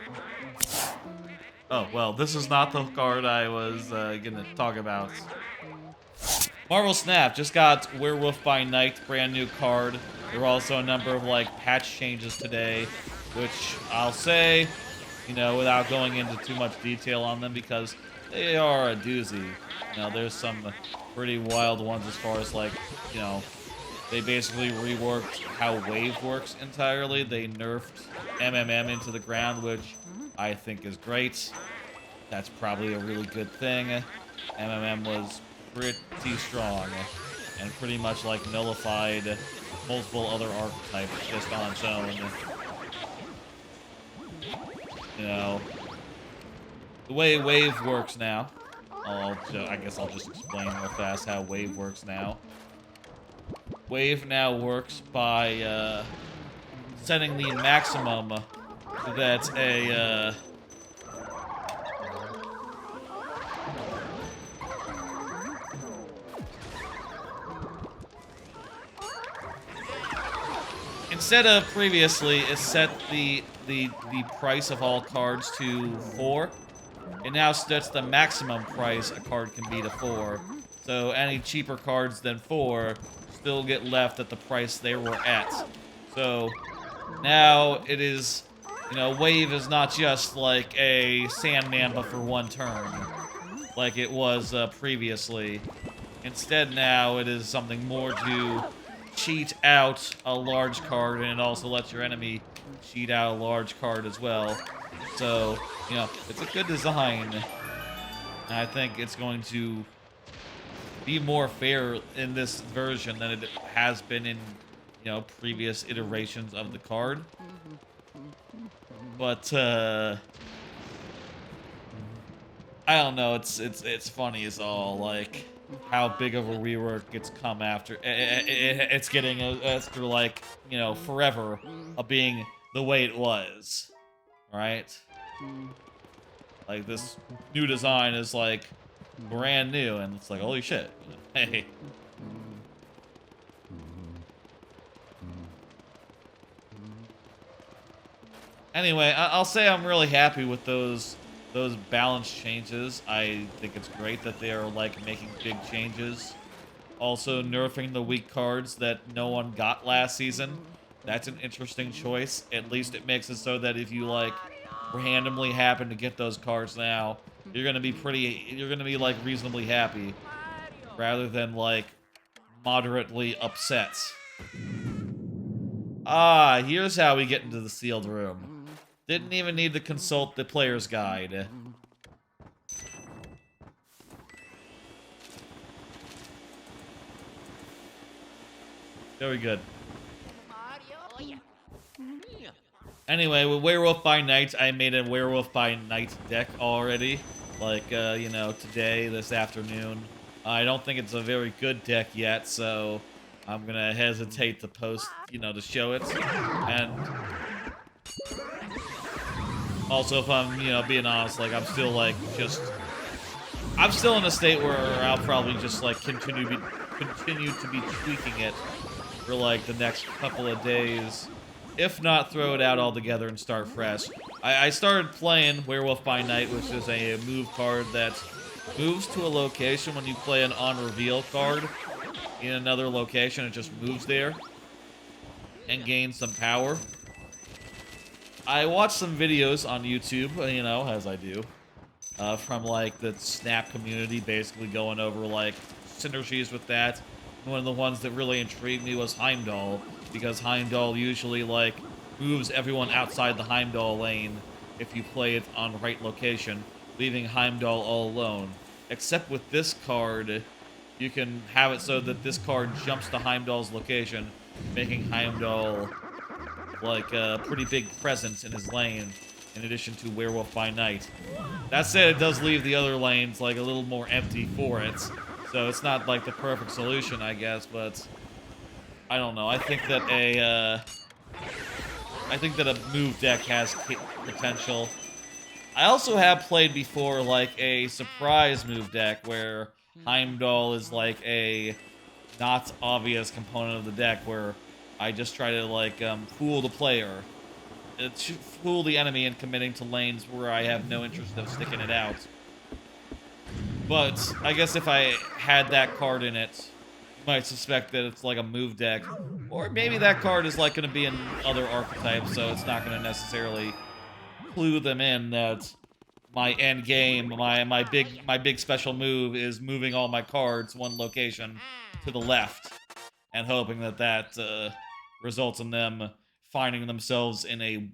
Oh, well, this is not the card I was gonna talk about. Marvel Snap just got Werewolf by Night, brand new card. There were also a number of, like, patch changes today, which I'll say, you know, without going into too much detail on them because they are a doozy. You know, there's some pretty wild ones as far as, like, you know, they basically reworked how Wave works entirely. They nerfed MMM into the ground, which I think is great. That's probably a really good thing. MMM was pretty strong and pretty much, like, nullified multiple other archetypes just on its own. You know, the way Wave works now, I guess I'll just explain real fast how Wave works now. Wave now works by setting the maximum that a instead of previously, it set the price of all cards to 4. It now sets the maximum price a card can be to 4. So any cheaper cards than 4 still get left at the price they were at. So now it is, you know, Wave is not just like a Sandman but for one turn, like it was previously. Instead now it is something more to cheat out a large card, and it also lets your enemy cheat out a large card as well. So, you know, it's a good design. And I think it's going to be more fair in this version than it has been in, you know, previous iterations of the card. But I don't know, it's funny as all, like how big of a rework it's come after. It's getting after, like, you know, forever of being the way it was, right? Like, this new design is, like, brand new, and it's like, holy shit. Hey. Anyway, I'll say I'm really happy with those balance changes. I think it's great that they are like making big changes. Also nerfing the weak cards that no one got last season. That's an interesting choice. At least it makes it so that if you like randomly happen to get those cards now, you're gonna be like reasonably happy rather than like moderately upset. Ah, here's how we get into the sealed room. Didn't even need to consult the player's guide. Very good. Anyway, with Werewolf by Night, I made a Werewolf by Night deck already. Like, you know, today, this afternoon. I don't think it's a very good deck yet, so I'm gonna hesitate to post, you know, to show it. And also, if I'm, you know, being honest, like, I'm still, like, I'm still in a state where I'll probably just, like, continue to be tweaking it for, like, the next couple of days. If not, throw it out altogether and start fresh. I started playing Werewolf by Night, which is a move card that moves to a location when you play an on-reveal card in another location. It just moves there and gains some power. I watched some videos on YouTube, you know, as I do, from, like, the Snap community, basically going over, like, synergies with that. One of the ones that really intrigued me was Heimdall, because Heimdall usually, like, moves everyone outside the Heimdall lane if you play it on the right location, leaving Heimdall all alone. Except with this card, you can have it so that this card jumps to Heimdall's location, making Heimdall, like, a pretty big presence in his lane, in addition to Werewolf by Night. That said, it does leave the other lanes, like, a little more empty for it, so it's not, like, the perfect solution, I guess, but I don't know. I think that a move deck has potential. I also have played before, like, a surprise move deck where Heimdall is, like, a not obvious component of the deck where I just try to, like, fool the player. Fool the enemy in committing to lanes where I have no interest of sticking it out. But I guess if I had that card in it, you might suspect that it's like a move deck. Or maybe that card is like going to be in other archetypes, so it's not going to necessarily clue them in that my end game, my big special move is moving all my cards one location to the left and hoping that results in them finding themselves in a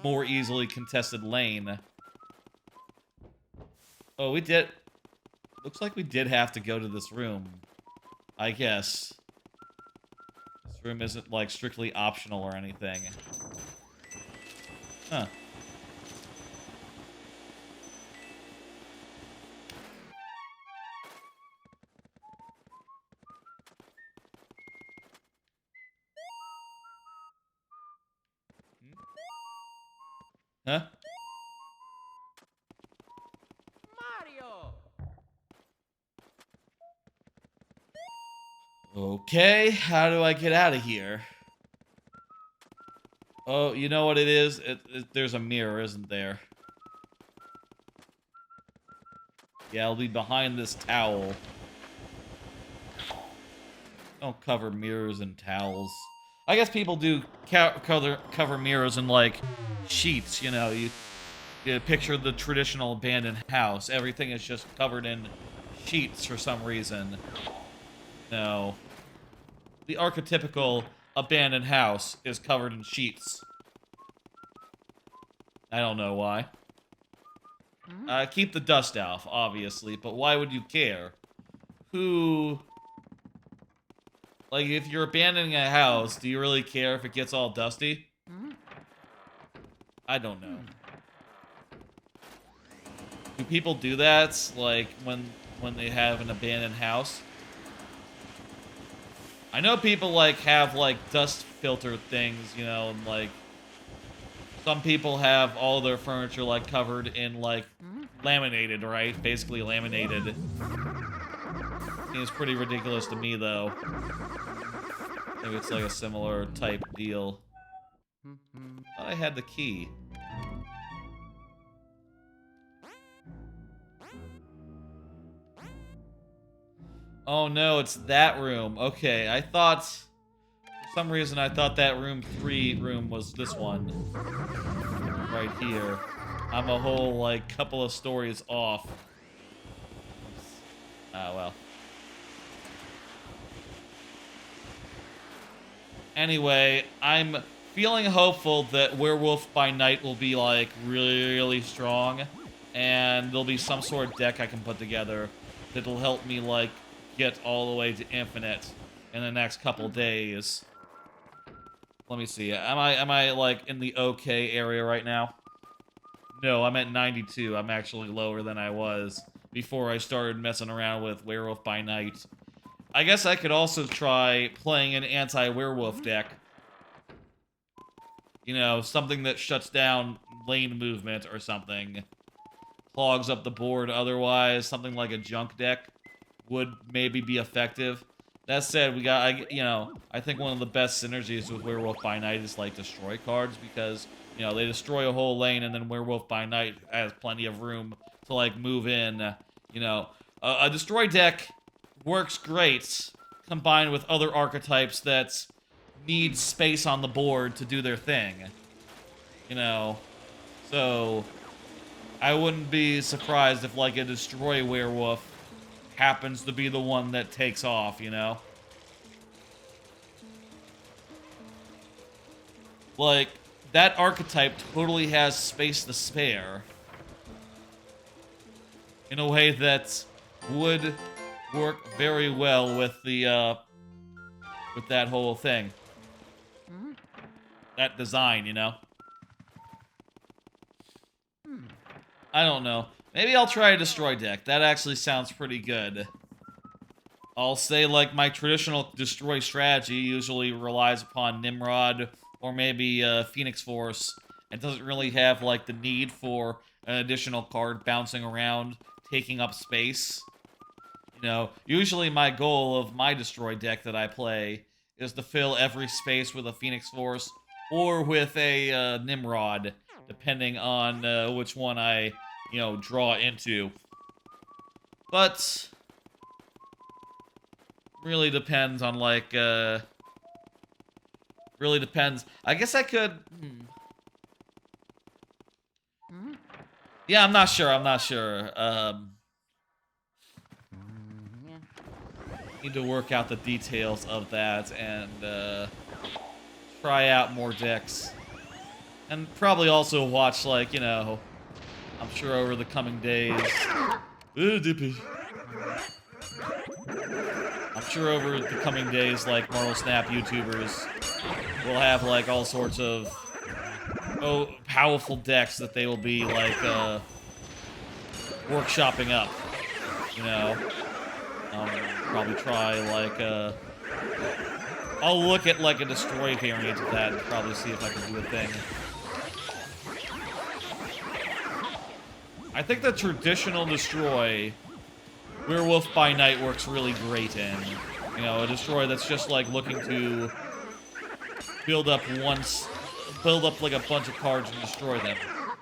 more easily contested lane. Oh, we did. Looks like we did have to go to this room. I guess. This room isn't, like, strictly optional or anything. Huh. Huh? Okay, how do I get out of here? Oh, you know what it is? There's a mirror, isn't there? Yeah, I'll be behind this towel. Don't cover mirrors and towels. I guess people do cover mirrors in, like, sheets, you know. You picture the traditional abandoned house. Everything is just covered in sheets for some reason. No. The archetypical abandoned house is covered in sheets. I don't know why. Keep the dust off, obviously, but why would you care? Who... Like, if you're abandoning a house, do you really care if it gets all dusty? I don't know. Do people do that, like, when they have an abandoned house? I know people, like, have, like, dust filter things, you know, and, like, some people have all their furniture, like, covered in, like, laminated, right? Basically laminated. Seems pretty ridiculous to me, though. Maybe it's like a similar type deal. Thought I had the key. Oh no, it's that room. Okay, I thought... For some reason, I thought that room 3 room was this one. Right here. I'm a whole, like, couple of stories off. Ah, well. Anyway, I'm feeling hopeful that Werewolf by Night will be, like, really strong. And there'll be some sort of deck I can put together that'll help me, like, get all the way to Infinite in the next couple days. Let me see. Am I like, in the okay area right now? No, I'm at 92. I'm actually lower than I was before I started messing around with Werewolf by Night. I guess I could also try playing an anti-werewolf deck. You know, something that shuts down lane movement or something. Clogs up the board otherwise. Something like a junk deck would maybe be effective. That said, we got, you know, I think one of the best synergies with Werewolf by Night is, like, destroy cards, because, you know, they destroy a whole lane, and then Werewolf by Night has plenty of room to, like, move in, you know. A destroy deck works great, combined with other archetypes that need space on the board to do their thing. You know, so I wouldn't be surprised if, like, a destroy werewolf happens to be the one that takes off, you know? Like, that archetype totally has space to spare. In a way that would work very well with the, with that whole thing. That design, you know? I don't know. Maybe I'll try a destroy deck. That actually sounds pretty good. I'll say, like, my traditional destroy strategy usually relies upon Nimrod or maybe Phoenix Force. It doesn't really have, like, the need for an additional card bouncing around, taking up space. You know, usually my goal of my destroy deck that I play is to fill every space with a Phoenix Force or with a Nimrod, depending on which one I, you know, draw into. But really depends on, like, really depends. I guess I could... Yeah, I'm not sure, Need to work out the details of that and, try out more decks. And probably also watch, like, you know, I'm sure over the coming days... Ooh, Dippy. I'm sure over the coming days, like, Marvel Snap YouTubers will have, like, all sorts of powerful decks that they will be, like, workshopping up, you know? Probably try, like, I'll look at, like, a destroy variant of that and probably see if I can do a thing. I think the traditional destroy, Werewolf by Night works really great in. You know, a destroy that's just, like, looking to build up like a bunch of cards and destroy them.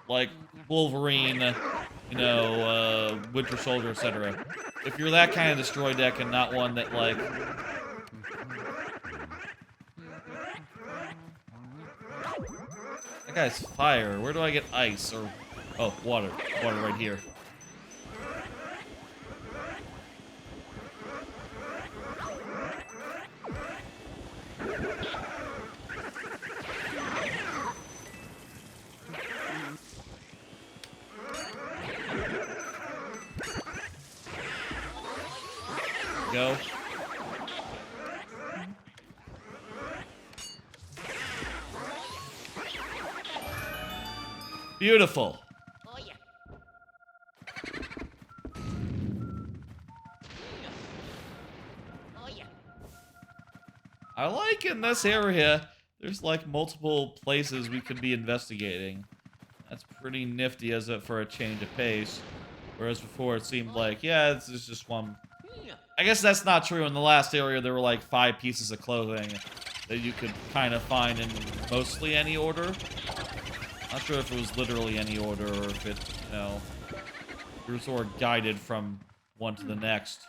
Like Wolverine, you know, Winter Soldier, etc. If you're that kind of destroy deck and not one that, like... That guy's fire. Where do I get ice? Or... Oh, water. Water right here. Go. Beautiful. Oh, yeah. Oh, yeah. I like in this area, there's like multiple places we could be investigating. That's pretty nifty as for a change of pace. Whereas before it seemed like, yeah, it's just one. I guess that's not true. In the last area, there were like 5 pieces of clothing that you could kind of find in mostly any order. Not sure if it was literally any order or if it, you know, you were sort of guided from one to the next.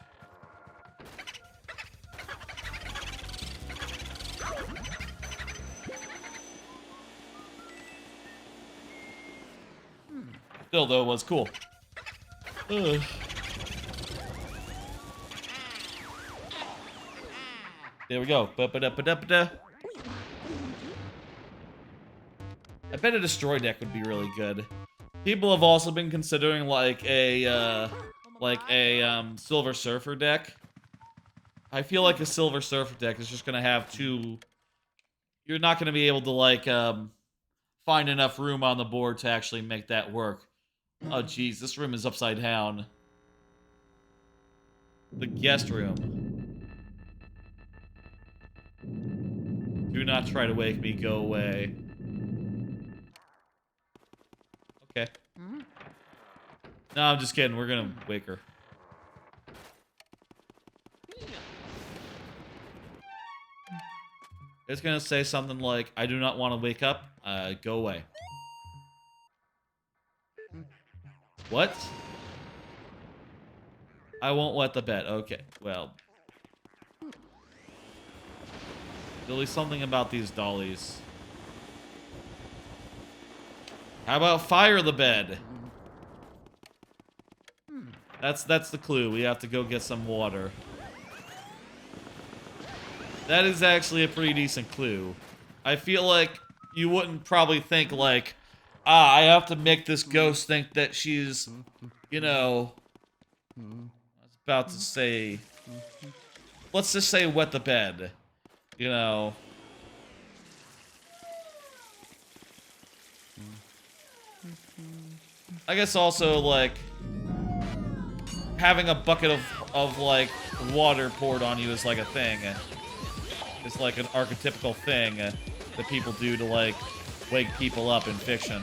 Still, though, it was cool. Ugh. There we go. Ba-ba-da-ba-da-ba-da. I bet a destroy deck would be really good. People have also been considering like a Silver Surfer deck. I feel like a Silver Surfer deck is just gonna have two. You're not gonna be able to like find enough room on the board to actually make that work. Oh geez, this room is upside down. The guest room. Do not try to wake me. Go away. Okay. No, I'm just kidding. We're gonna wake her. It's gonna say something like, I do not want to wake up. Go away. What? I won't wet the bed. Okay, well. At least something about these dollies. How about fire the bed? That's the clue. We have to go get some water. That is actually a pretty decent clue. I feel like you wouldn't probably think like, I have to make this ghost think that she's, you know, I was about to say, let's just say wet the bed, you know. I guess also like having a bucket of like water poured on you is like a thing. It's like an archetypical thing that people do to like wake people up in fiction.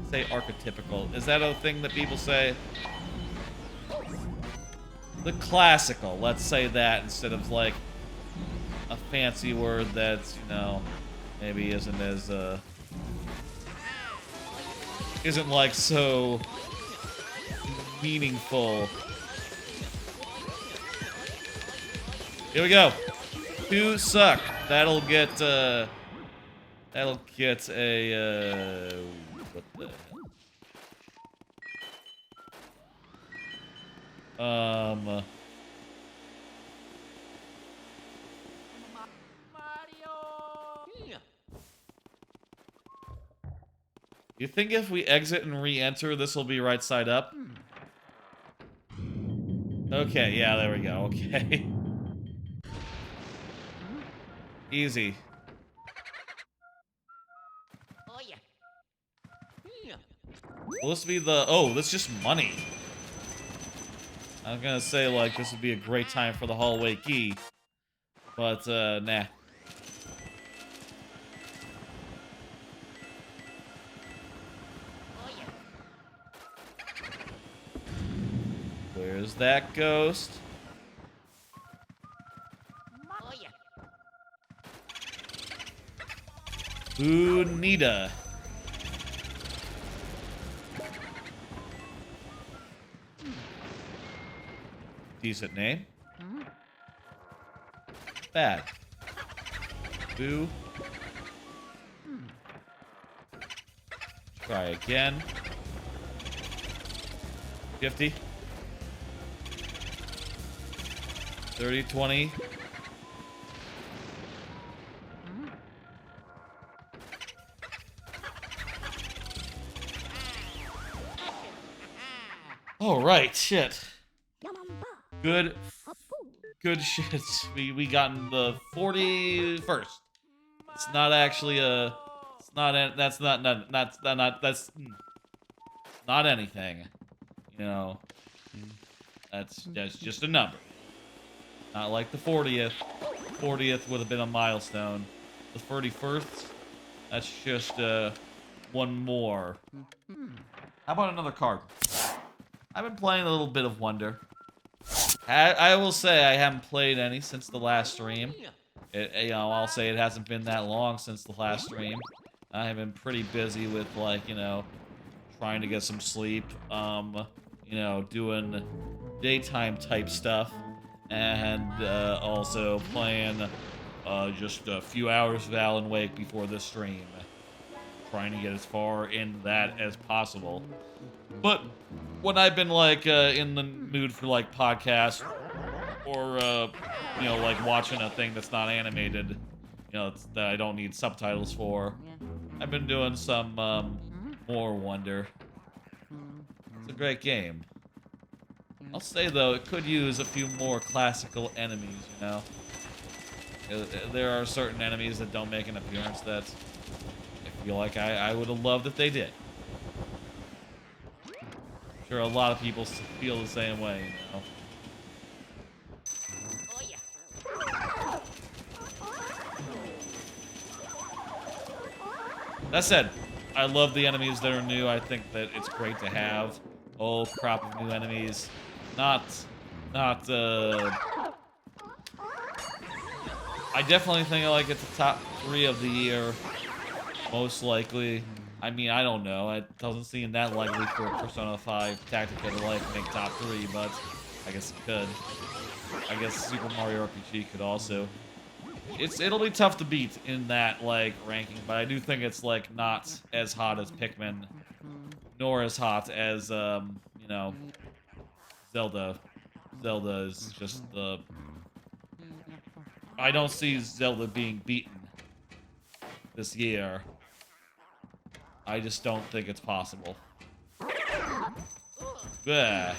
Say archetypical. Is that a thing that people say? The classical. Let's say that instead of like a fancy word that's, you know, maybe isn't as isn't like so meaningful. Here we go. 2 suck. That'll get a what the You think if we exit and re-enter, this will be right side up? Okay, yeah, there we go. Okay. Easy. Will this be the... Oh, that's just money. I was gonna say, like, this would be a great time for the hallway key. But, nah. Where's that ghost? Bonita. Decent name. Bad. Boo. Try again. 50. 30, 20. All right, shit. Good shit. We gotten the 41st. It's not actually a. It's not. That's that's not anything. You know. That's just a number. Not like the 40th. 40th would have been a milestone. The 31st. That's just one more. How about another card? I've been playing a little bit of Wonder. I will say I haven't played any since the last stream. I'll say it hasn't been that long since the last stream. I have been pretty busy with, like, trying to get some sleep, doing daytime type stuff, and also playing just a few hours of Alan Wake before this stream. Trying to get as far in that as possible. But when I've been, like, in the mood for, like, podcasts, or, like, watching a thing that's not animated, that I don't need subtitles for, I've been doing some, more Wonder. It's a great game. I'll say, though, it could use a few more classical enemies, There are certain enemies that don't make an appearance that I feel like I would have loved if they did. I'm sure a lot of people feel the same way, That said, I love the enemies that are new. I think that it's great to have a whole crop of new enemies. I definitely think like it's the top 3 of the year, most likely. I mean, I don't know. It doesn't seem that likely for Persona 5 Tactica to like make top 3, but I guess it could. I guess Super Mario RPG could also. It'll be tough to beat in that like ranking, but I do think it's like not as hot as Pikmin, nor as hot as Zelda. Zelda is just the. I don't see Zelda being beaten this year. I just don't think it's possible. Yeah.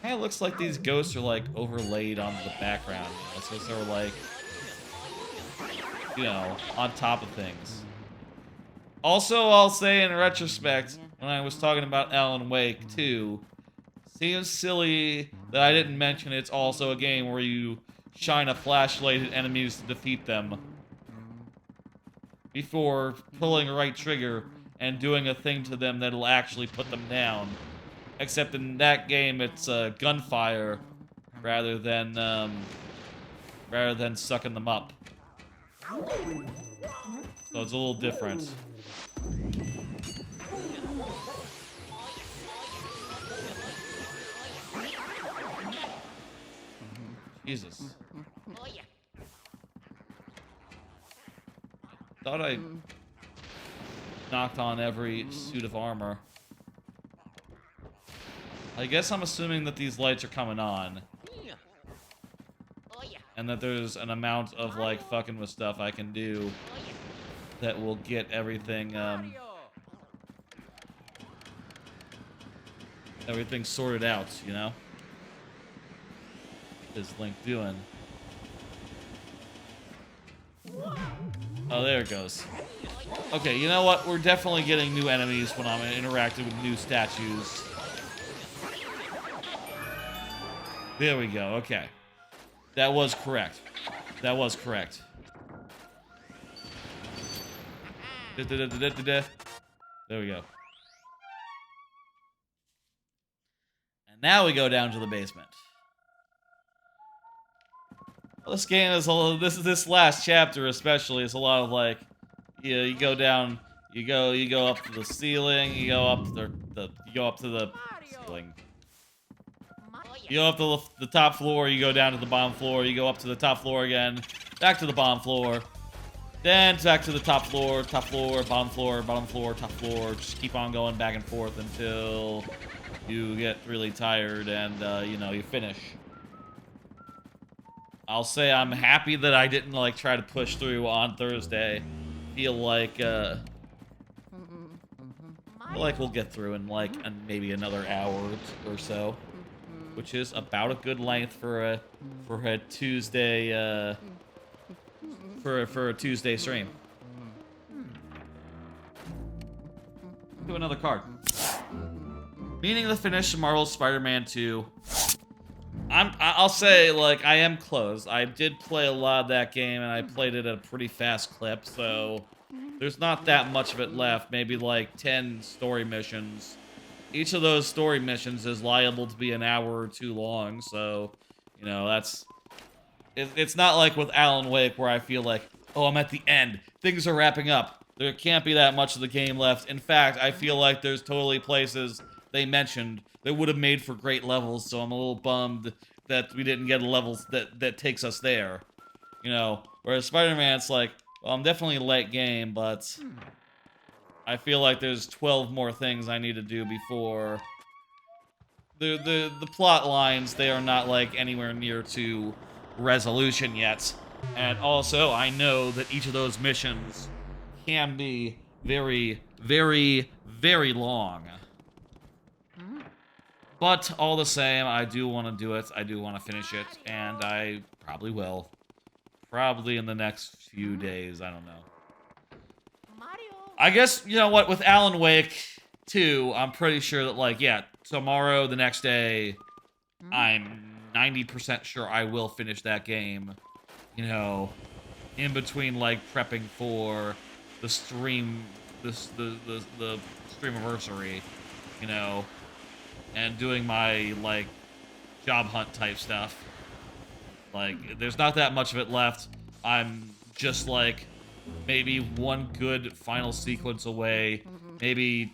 It looks like these ghosts are like overlaid on the background, so they're like, on top of things. Also, I'll say in retrospect, when I was talking about Alan Wake 2, seems silly that I didn't mention it's also a game where you shine a flashlight at enemies to defeat them before pulling the right trigger and doing a thing to them that'll actually put them down. Except in that game, it's gunfire rather than sucking them up. So it's a little different. Jesus. Thought I knocked on every suit of armor. I guess I'm assuming that these lights are coming on. And that there's an amount of, like, fucking with stuff I can do that will get everything, everything sorted out, What is Link doing? Oh, there it goes. Okay, you know what? We're definitely getting new enemies when I'm interacting with new statues. There we go, okay. That was correct. That was correct. There we go. And now we go down to the basement. Well, this game is this last chapter especially is a lot of like, you go down, you go up to the ceiling, you go up to the ceiling. You go up to the top floor, you go down to the bottom floor, you go up to the top floor again, back to the bottom floor, then back to the top floor, bottom floor, top floor. Just keep on going back and forth until you get really tired and, you finish. I'll say I'm happy that I didn't, like, try to push through on Thursday. Feel like we'll get through in, like, maybe another hour or so. Which is about a good length for a Tuesday for a Tuesday stream. To another card. Meaning to finish Marvel's Spider-Man 2. I'll say, like, I am close. I did play a lot of that game, and I played it at a pretty fast clip, so there's not that much of it left. Maybe, like, 10 story missions. Each of those story missions is liable to be an hour or two long, so, you know, that's... It's not like with Alan Wake, where I feel like, oh, I'm at the end. Things are wrapping up. There can't be that much of the game left. In fact, I feel like there's totally places they mentioned that would have made for great levels, so I'm a little bummed that we didn't get a level that takes us there. You know, whereas Spider-Man, it's like, well, I'm definitely late game, but I feel like there's 12 more things I need to do before... The plot lines, they are not, like, anywhere near to resolution yet. And also, I know that each of those missions can be very, very, very long. But all the same, I do want to do it. I do want to finish it, and I probably will. Probably in the next few days, I don't know. I guess, you know what, with Alan Wake 2, I'm pretty sure that, like, yeah, tomorrow, the next day, I'm 90% sure I will finish that game. You know, in between, like, prepping for the stream, the streamiversary, you know, and doing my, like, job hunt type stuff. Like, there's not that much of it left. I'm just, like, maybe one good final sequence away, maybe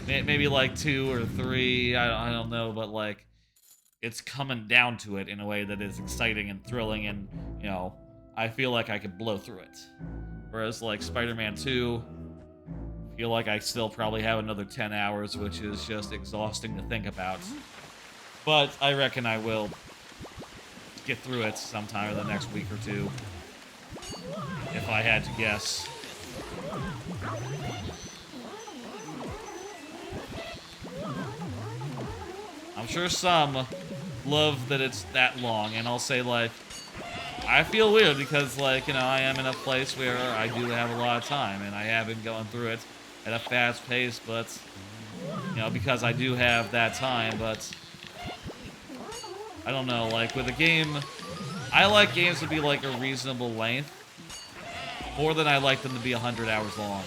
maybe like 2 or 3, I don't know, but, like, it's coming down to it in a way that is exciting and thrilling, and, you know, I feel like I could blow through it. Whereas, like, Spider-Man 2, I feel like I still probably have another 10 hours, which is just exhausting to think about. But I reckon I will get through it sometime in the next week or two, if I had to guess. I'm sure some love that it's that long, and I'll say, like, I feel weird because, like, you know, I am in a place where I do have a lot of time, and I have been going through it at a fast pace, but, you know, because I do have that time, but I don't know, like, with a game, I like games to be, like, a reasonable length, more than I like them to be 100 hours long.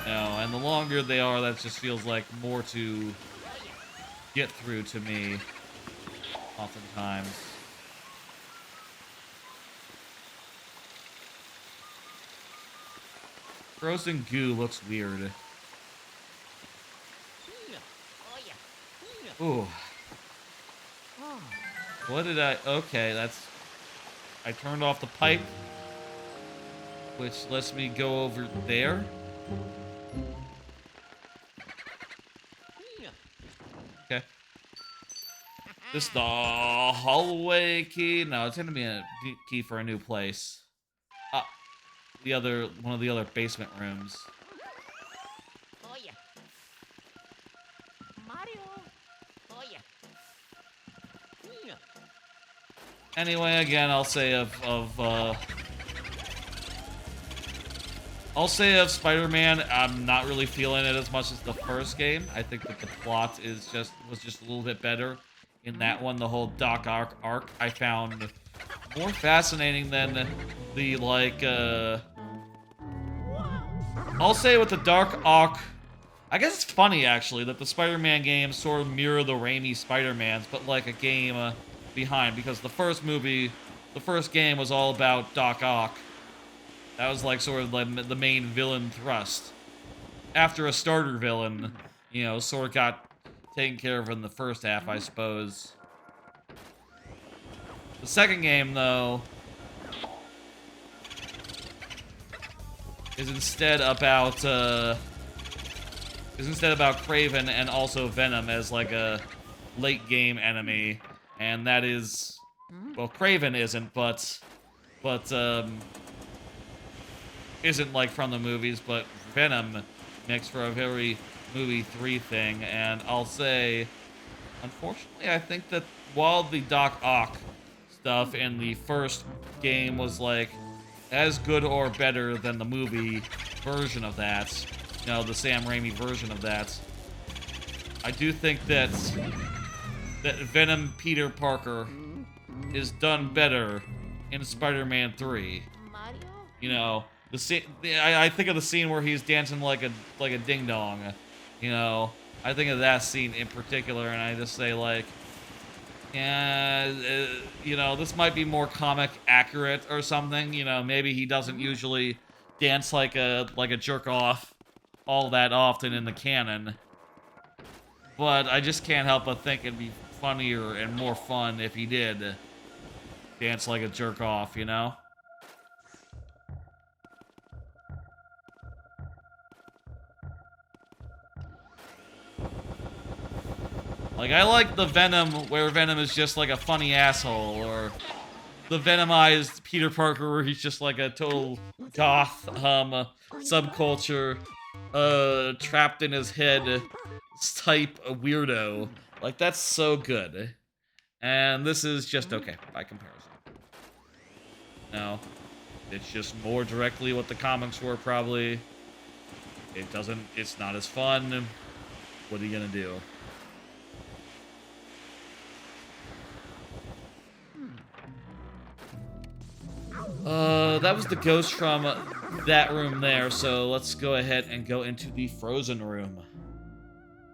You know, and the longer they are, that just feels like more to get through to me, oftentimes. Frozen goo looks weird. Ooh. What did I... Okay, that's... I turned off the pipe, which lets me go over there. Okay. This the hallway key? No, it's gonna be a key for a new place. One of the other basement rooms. Oh yeah. Mario. Oh yeah. Anyway, again, I'll say of Spider-Man, I'm not really feeling it as much as the first game. I think that the plot was just a little bit better in that one. The whole Doc Ock arc I found more fascinating than the, like, I'll say with the Doc Ock, I guess it's funny, actually, that the Spider-Man games sort of mirror the Raimi Spider-Mans, but, like, a game behind, because the first game was all about Doc Ock. That was, like, sort of like the main villain thrust. After a starter villain, you know, sort of got taken care of in the first half, I suppose. The second game, though, is instead about Kraven and also Venom as, like, a late game enemy, and that is, well, Kraven isn't, but isn't, like, from the movies, but Venom makes for a very movie 3 thing, and I'll say, unfortunately, I think that while the Doc Ock stuff in the first game was, like, as good or better than the movie version of that, you know, the Sam Raimi version of that. I do think that Venom Peter Parker is done better in Spider-Man 3. You know, the scene. I think of the scene where he's dancing like a ding dong. You know, I think of that scene in particular, and I just say like, yeah, you know, this might be more comic accurate or something. You know, maybe he doesn't usually dance like a jerk off all that often in the canon. But I just can't help but think it'd be funnier and more fun if he did dance like a jerk off, you know? Like, I like the Venom where Venom is just like a funny asshole, or the Venomized Peter Parker where he's just like a total goth, subculture, trapped in his head type of weirdo. Like, that's so good. And this is just okay, by comparison. No. It's just more directly what the comics were, probably. It's not as fun. What are you gonna do? That was the ghost from that room there, so let's go ahead and go into the Frozen room.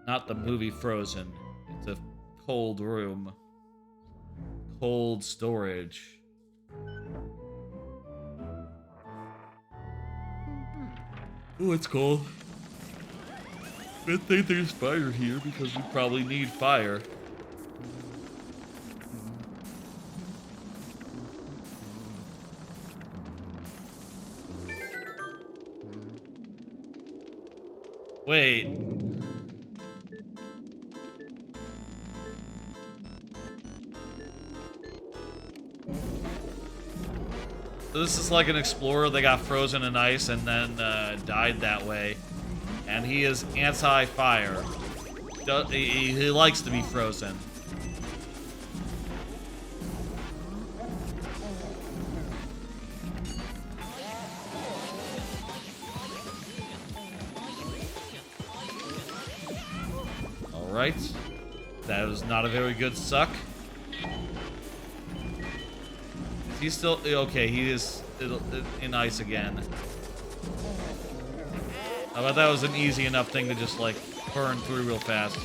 Not the movie Frozen. It's a cold room. Cold storage. Oh, it's cold. Good thing there's fire here, because we probably need fire. Wait. So this is like an explorer that got frozen in ice and then died that way. And he is anti-fire. He likes to be frozen. Alright. That was not a very good suck. He's still... Okay, he is in ice again. I bet that was an easy enough thing to just, like, burn through real fast.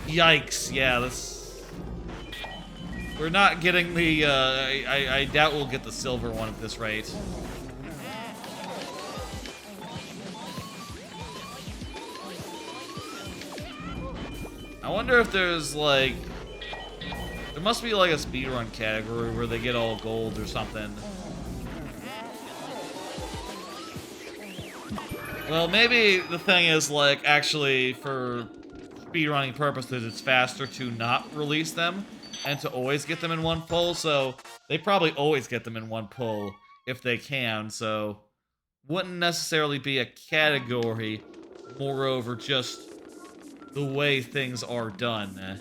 Yikes. Yeah, that's... We're not getting the, I doubt we'll get the silver one at this rate. I wonder if there's, like... There must be, like, a speedrun category where they get all gold or something. Well, maybe the thing is, like, actually, for speedrunning purposes, it's faster to not release them and to always get them in one pull, so they probably always get them in one pull if they can, so wouldn't necessarily be a category, moreover, just the way things are done.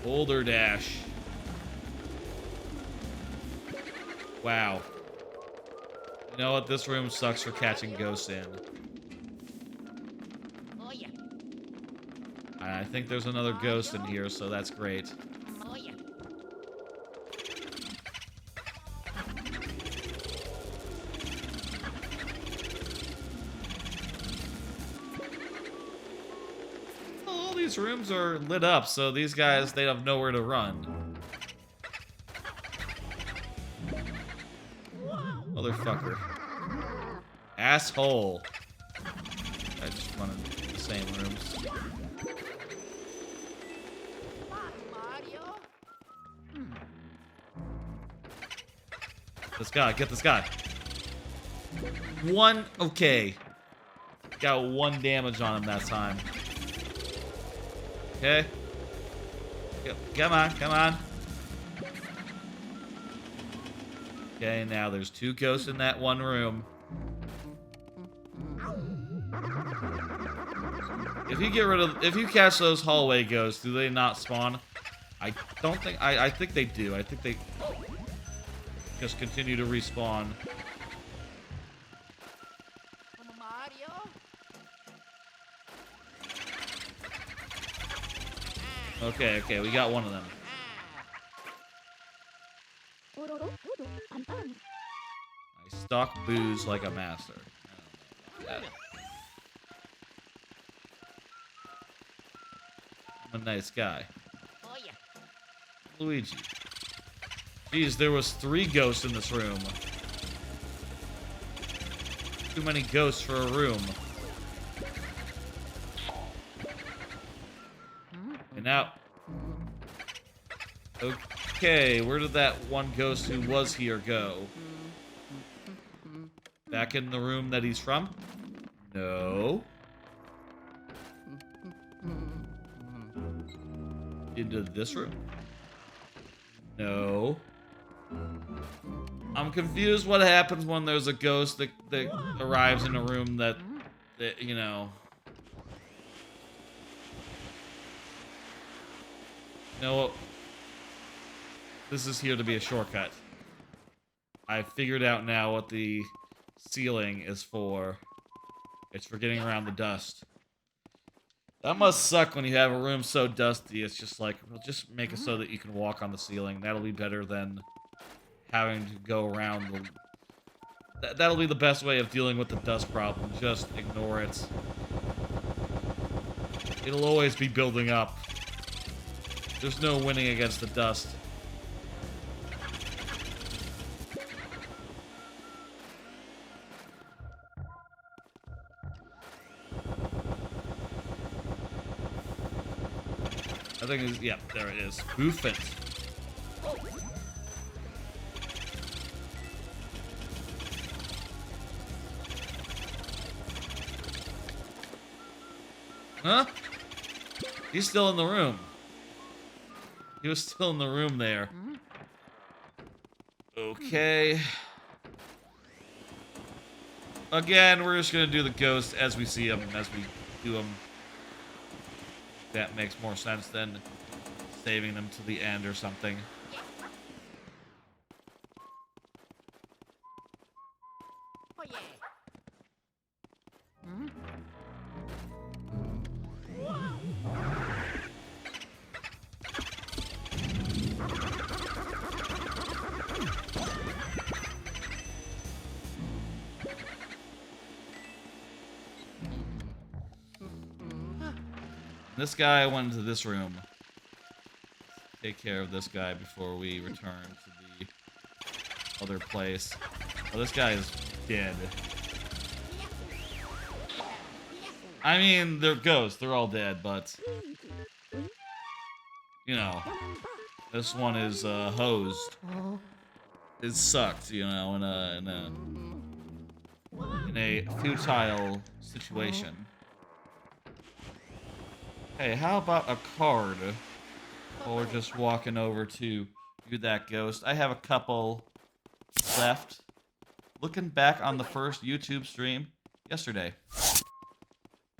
Boulder Dash. Wow. You know what? This room sucks for catching ghosts in. Oh yeah. I think there's another ghost in here, so that's great. Oh yeah. All these rooms are lit up, so these guys, they have nowhere to run. Motherfucker. Asshole. I just run in the same rooms. Mario. This guy, get this guy. One, okay. Got 1 damage on him that time. Okay. Come on, come on. Okay, now there's 2 ghosts in that one room. If you catch those hallway ghosts, do they not spawn? I don't think, I think they do. I think they just continue to respawn. Okay, okay, we got one of them. I stalk booze like a master. I don't know about that. I'm a nice guy. Luigi. Jeez, there was 3 ghosts in this room. Too many ghosts for a room. And now... Okay, where did that one ghost who was here go? Back in the room that he's from? No. Into this room? No. I'm confused what happens when there's a ghost that arrives in a room that, you know... You know what? This is here to be a shortcut. I figured out now what the ceiling is for. It's for getting around the dust. That must suck when you have a room so dusty, it's just like, well, just make it so that you can walk on the ceiling. That'll be better than having to go around the... That'll be the best way of dealing with the dust problem. Just ignore it. It'll always be building up. There's no winning against the dust. I think it's, yeah, there it is. Boof it. Huh? He's still in the room. He was still in the room there. Okay. Again, we're just gonna do the ghost as we see him, as we do them. That makes more sense than saving them to the end or something. Oh yeah. This guy went into this room. Take care of this guy before we return to the other place. Oh, this guy is dead. I mean, they're ghosts. They're all dead, but... You know. This one is, hosed. It sucked, you know, in a futile situation. Hey, how about a card? Or just walking over to do that ghost. I have a couple left. Looking back on the first YouTube stream yesterday,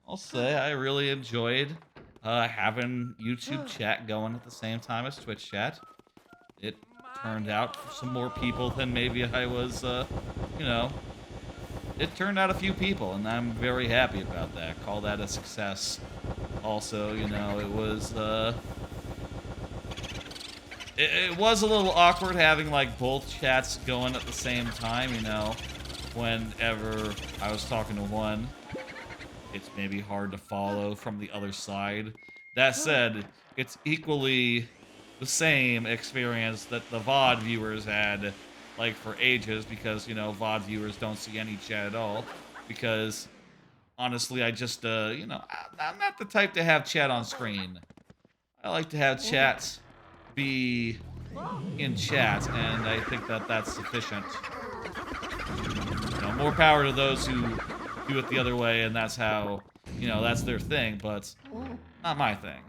I'll say I really enjoyed having YouTube chat going at the same time as Twitch chat. It turned out for some more people than maybe I was, you know. It turned out a few people, and I'm very happy about that. Call that a success. Also, you know, it was, it was a little awkward having, like, both chats going at the same time, you know. Whenever I was talking to one, it's maybe hard to follow from the other side. That said, it's equally the same experience that the VOD viewers had, like, for ages, because, you know, VOD viewers don't see any chat at all, because... Honestly, I just, you know, I'm not the type to have chat on screen. I like to have chats be in chat, and I think that that's sufficient. You know, more power to those who do it the other way, and that's how, you know, that's their thing, but not my thing.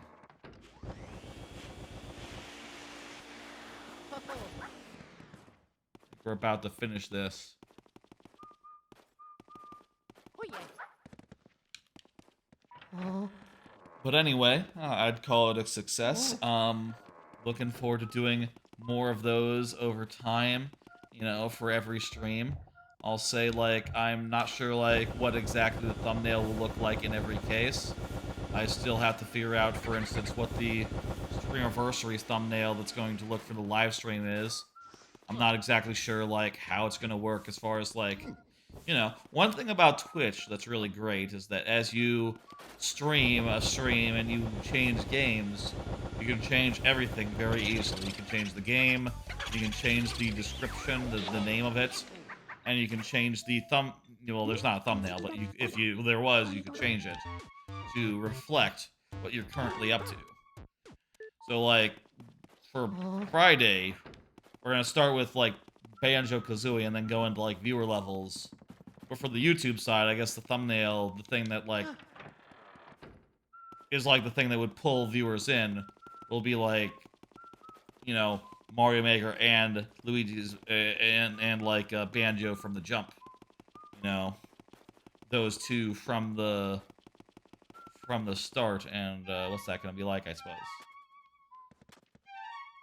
We're about to finish this. Oh yeah. But anyway, I'd call it a success. Looking forward to doing more of those over time, you know, for every stream. I'll say, like, I'm not sure, like, what exactly the thumbnail will look like in every case. I still have to figure out, for instance, what the Streamiversary thumbnail that's going to look for the live stream is. I'm not exactly sure, like, how it's going to work as far as, like, you know, one thing about Twitch that's really great is that as you stream a stream and you change games, you can change everything very easily. You can change the game, you can change the description, the name of it, and you can change the well, there's not a thumbnail, but if there was, you could change it to reflect what you're currently up to. So, like, for Friday, we're gonna start with, like, Banjo-Kazooie and then go into, like, viewer levels. But for the YouTube side, I guess the thumbnail, the thing that, like, is, like, the thing that would pull viewers in, will be, like, you know, Mario Maker and Luigi's, and like, Banjo from the jump. You know, those two from the start, and, what's that gonna be like, I suppose?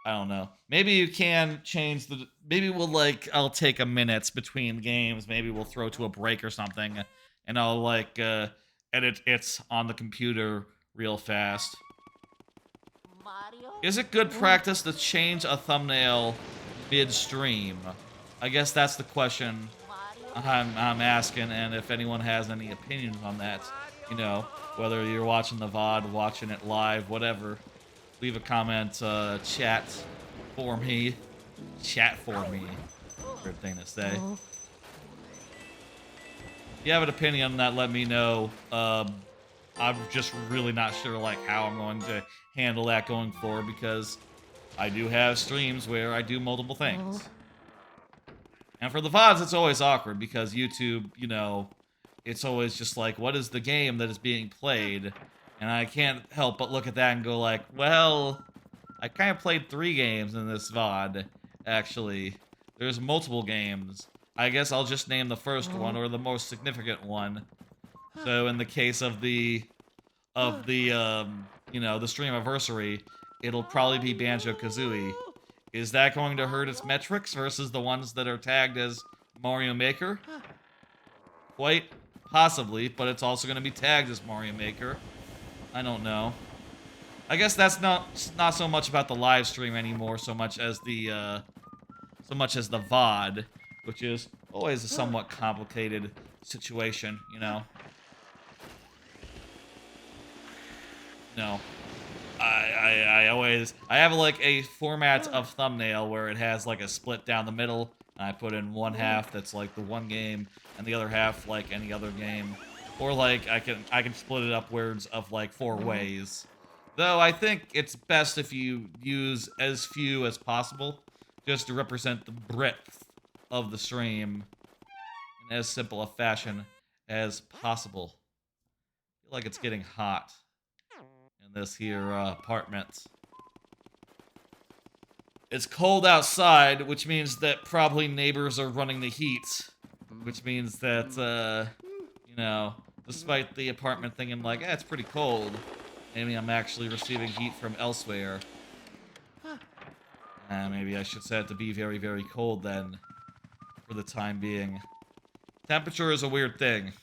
I don't know. Maybe you can change the... Maybe we'll, like... I'll take a minute between games. Maybe we'll throw to a break or something. And I'll, like, edit it on the computer real fast. Mario? Is it good practice to change a thumbnail midstream? I guess that's the question I'm asking. And if anyone has any opinions on that, you know, whether you're watching the VOD, watching it live, whatever... Leave a comment, chat for me. Chat for me. Weird thing to say. If you have an opinion on that, let me know. I'm just really not sure, like, how I'm going to handle that going forward, because I do have streams where I do multiple things. And for the VODs, it's always awkward, because YouTube, you know, it's always just like, what is the game that is being played? And I can't help but look at that and go like, well, I kind of played 3 games in this VOD, actually. There's multiple games. I guess I'll just name the first one, or the most significant one. So in the case of the you know, the Streamiversary, it'll probably be Banjo-Kazooie. Is that going to hurt its metrics versus the ones that are tagged as Mario Maker? Quite possibly, but it's also going to be tagged as Mario Maker. I don't know. I guess that's not so much about the live stream anymore, so much as the VOD, which is always a somewhat complicated situation, you know. No, I have like a format of thumbnail where it has like a split down the middle, and I put in one half that's like the one game, and the other half like any other game. Or, like, I can split it upwards of, like, 4 ways. Though, I think it's best if you use as few as possible, just to represent the breadth of the stream in as simple a fashion as possible. I feel like it's getting hot in this here, apartment. It's cold outside, which means that probably neighbors are running the heat. Which means that, you know... Despite the apartment thinking like, it's pretty cold. Maybe I'm actually receiving heat from elsewhere. Maybe I should set it to be very, very cold then. For the time being. Temperature is a weird thing.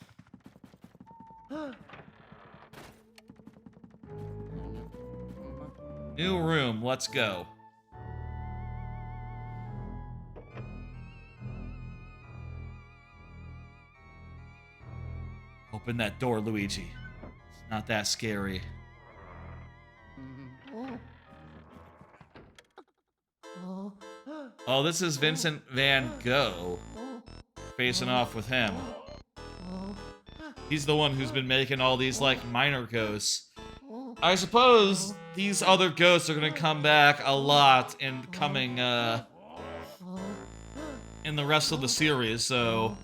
New room, let's go. Open that door, Luigi. It's not that scary. Oh, this is Vincent van Gogh. Facing off with him. He's the one who's been making all these, like, minor ghosts. I suppose these other ghosts are gonna come back a lot in coming, in the rest of the series, so...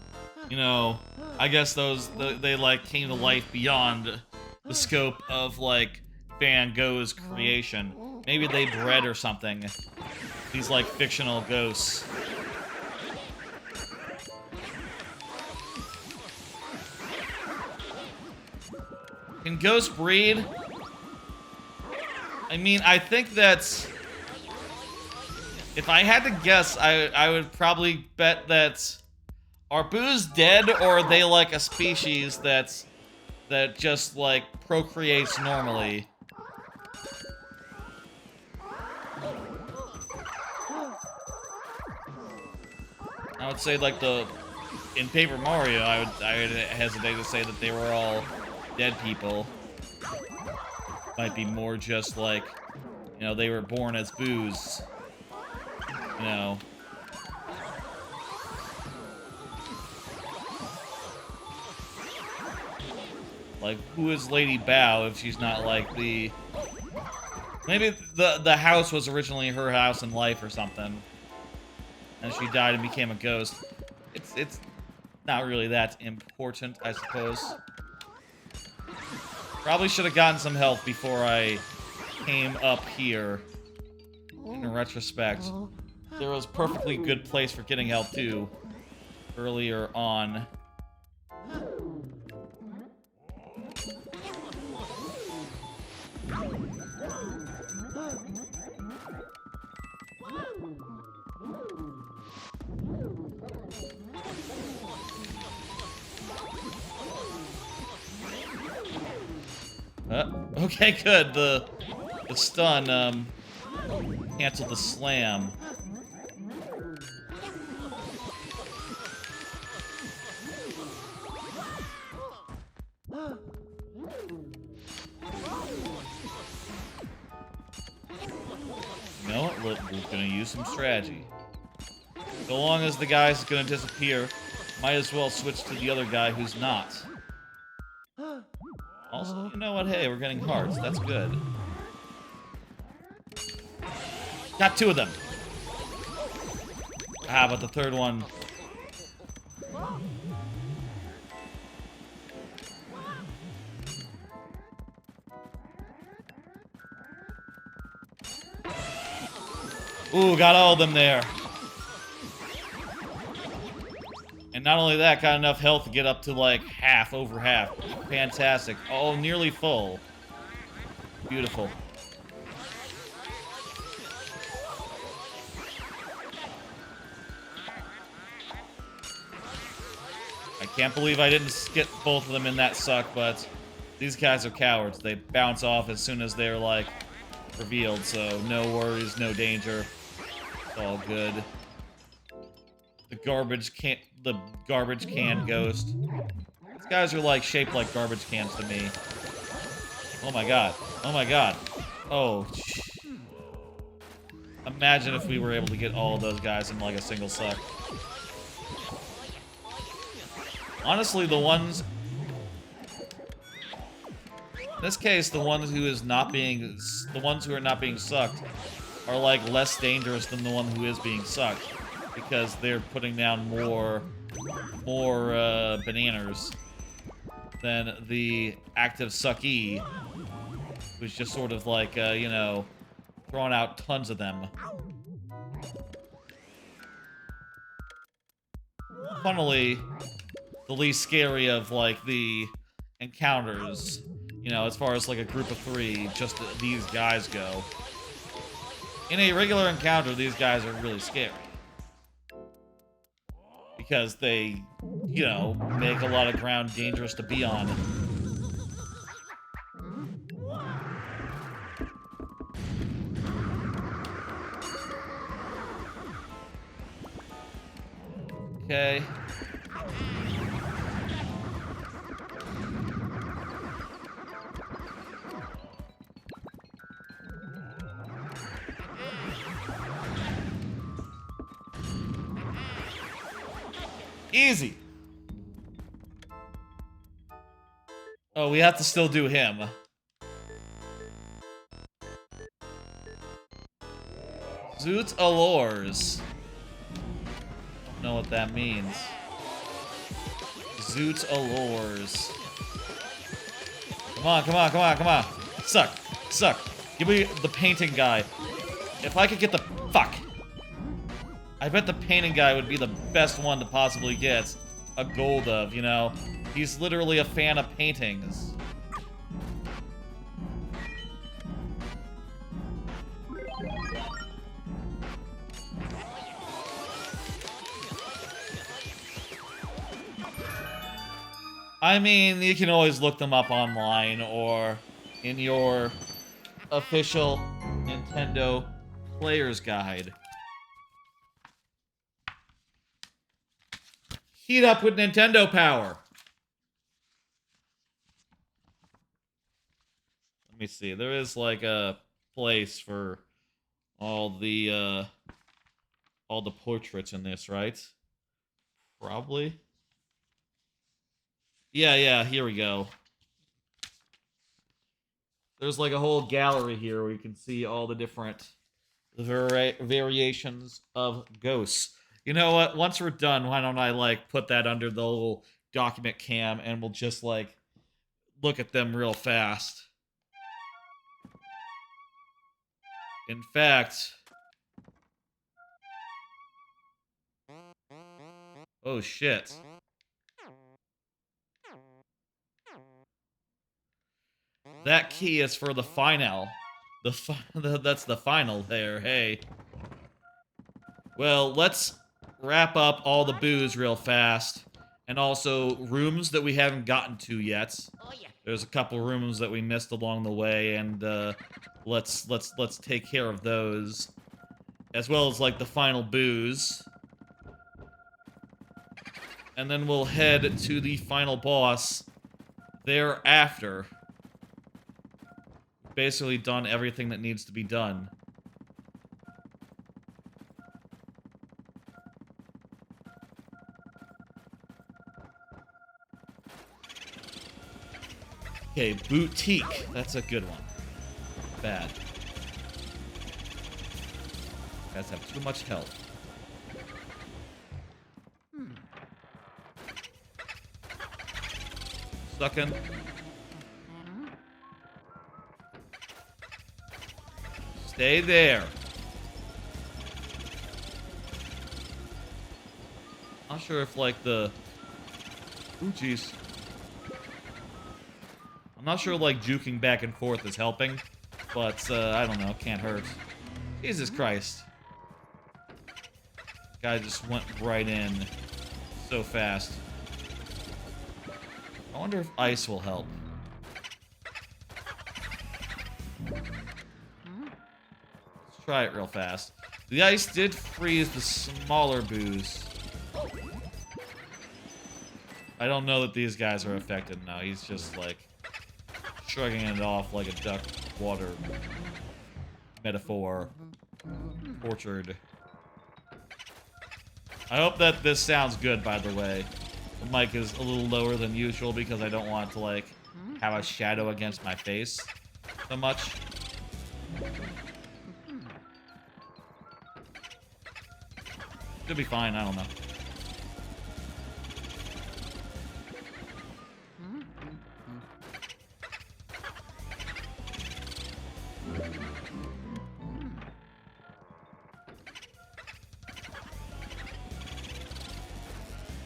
You know, I guess they like came to life beyond the scope of like Van Gogh's creation. Maybe they bred or something. These like fictional ghosts. Can ghosts breed? I mean, I think that's... If I had to guess, I would probably bet that... Are boos dead, or are they like a species that just, like, procreates normally? I would say, like, in Paper Mario, I would hesitate to say that they were all dead people. Might be more just like, you know, they were born as boos. You know. Like, who is Lady Bow if she's not like the... Maybe the house was originally her house in life or something. And she died and became a ghost. It's not really that important, I suppose. Probably should have gotten some health before I came up here. In retrospect. There was a perfectly good place for getting health, too. Earlier on. Okay, good. The stun canceled the slam. You know what? We're gonna use some strategy. So long as the guy's gonna disappear, might as well switch to the other guy who's not. Also, you know what? Hey, we're getting hearts. That's good. Got 2 of them. Ah, but the third one... Ooh, got all of them there. And not only that, got enough health to get up to like half, over half. Fantastic. Oh, nearly full. Beautiful. I can't believe I didn't get both of them in that suck, but these guys are cowards. They bounce off as soon as they're like revealed, so no worries, no danger. It's all good. The garbage can ghost. These guys are like shaped like garbage cans to me. Oh my god. Oh my god. Oh. Imagine if we were able to get all of those guys in like a single suck. Honestly, the ones... In this case, the ones who are not being sucked are like less dangerous than the one who is being sucked. Because they're putting down more bananas than the active suckee, who's just sort of like, you know, throwing out tons of them. Funnily, the least scary of, like, the encounters, you know, as far as, like, a group of 3, just these guys go. In a regular encounter, these guys are really scary. Because they, you know, make a lot of ground dangerous to be on. Okay. Easy. Oh, we have to still do him. Zoot allures. Don't know what that means. Zoot allures. Come on, come on, come on, come on. Suck. Suck. Give me the painting guy. If I could get the... Fuck. I bet the painting guy would be the best one to possibly get a gold of, you know? He's literally a fan of paintings. I mean, you can always look them up online or in your official Nintendo Player's Guide. Heat up with Nintendo power. Let me see. There is like a place for all the portraits in this, right? Probably. Yeah, here we go. There's like a whole gallery here where you can see all the different variations of ghosts. You know what? Once we're done, why don't I like put that under the little document cam and we'll just like look at them real fast. In fact, oh shit. That key is for the final. That's the final there, hey. Well, let's wrap up all the booze real fast. And also rooms that we haven't gotten to yet. Oh yeah. There's a couple rooms that we missed along the way, and let's take care of those. As well as like the final booze. And then we'll head to the final boss thereafter. Basically done everything that needs to be done. Okay, boutique. That's a good one. Bad. Guys have too much health. Sucking. Stay there. Not sure if like the... Ooh, jeez. I'm not sure like juking back and forth is helping, but I don't know, can't hurt. Jesus Christ. Guy just went right in so fast. I wonder if ice will help. Let's try it real fast. The ice did freeze the smaller boos. I don't know that these guys are affected now. He's just like shrugging it off like a duck water metaphor. Orchard. I hope that this sounds good, by the way. The mic is a little lower than usual because I don't want to, like, have a shadow against my face so much. Should be fine, I don't know.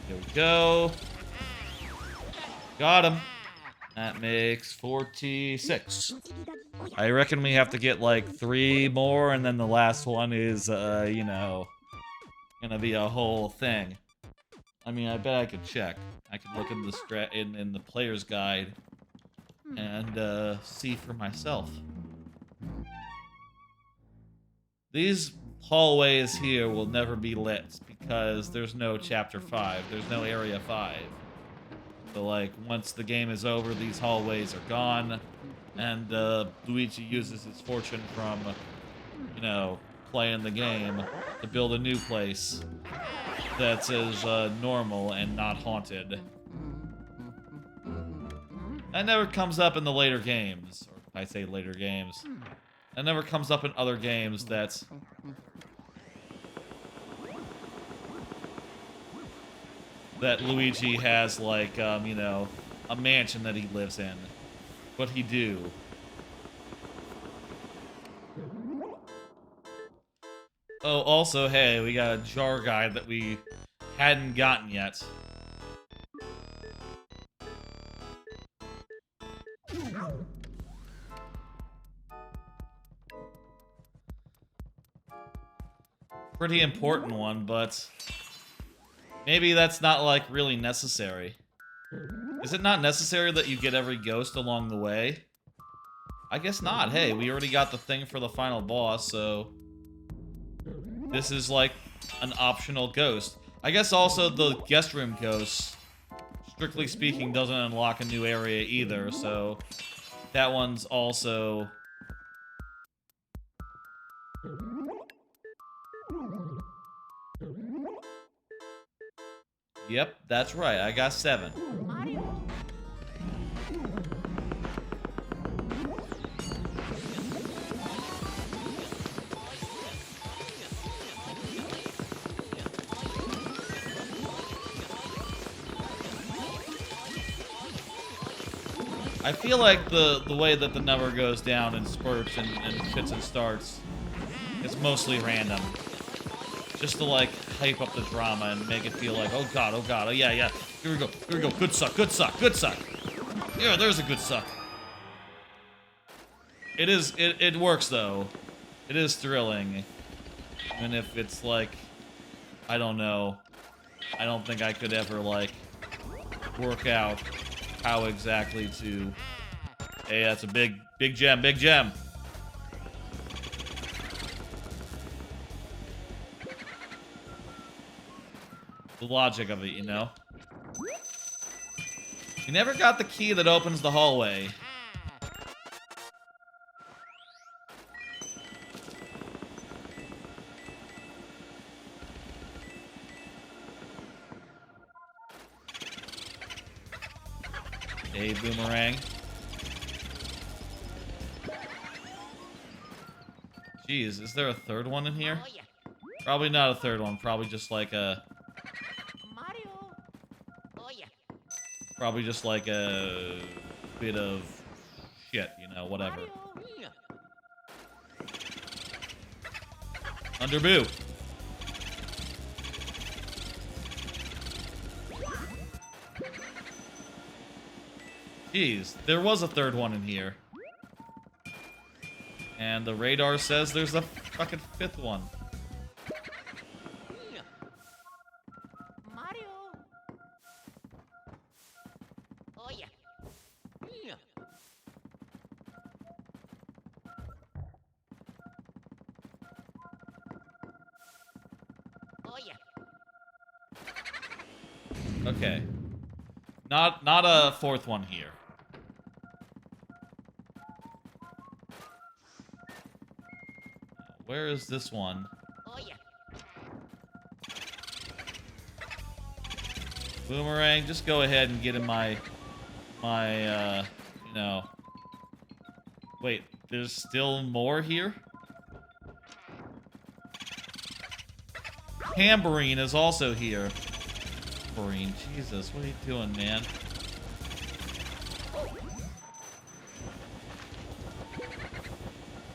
Here we go. Got him. That makes 46. I reckon we have to get like 3 more, and then the last one is, you know, gonna be a whole thing. I mean, I bet I could check. I could look in the in the player's guide and see for myself. These hallways here will never be lit because there's no Chapter 5. There's no Area 5. So, like, once the game is over, these hallways are gone, and Luigi uses his fortune from, you know, playing the game to build a new place that's as normal and not haunted. That never comes up in the later games. Or I say later games. That never comes up in other games that Luigi has, like, you know, a mansion that he lives in. But he do. Oh, also, hey, we got a jar guide that we hadn't gotten yet. Pretty important one, but maybe that's not, like, really necessary. Is it not necessary that you get every ghost along the way? I guess not. Hey, we already got the thing for the final boss, so... This is like an optional ghost. I guess also the guest room ghost, strictly speaking, doesn't unlock a new area either, so... That one's also... Yep, that's right. I got 7. Mario. I feel like the way that the number goes down in spurts and fits and starts is mostly random. Just to, like, hype up the drama and make it feel like, oh god, oh yeah, yeah. Here we go, good suck, good suck, good suck. Yeah, there's a good suck. It works, though. It is thrilling. Even if it's, like, I don't know. I don't think I could ever, like, work out how exactly to... Hey, that's a big gem, big gem. The logic of it, you know? You never got the key that opens the hallway. Hey, boomerang. Jeez, is there a third one in here? Oh, yeah. Probably not a third one. Probably just like a... Mario. Oh, yeah. Probably just like a bit of shit, you know, whatever. Mario. Under boo. Jeez, there was a third one in here. And the radar says there's a fucking 5th one. Mario. Oh, yeah. Oh, yeah. Okay. Not a 4th one here. Where is this one? Oh, yeah. Boomerang, just go ahead and get in my, you know. Wait, there's still more here? Tambourine is also here. Tambourine, Jesus, what are you doing, man?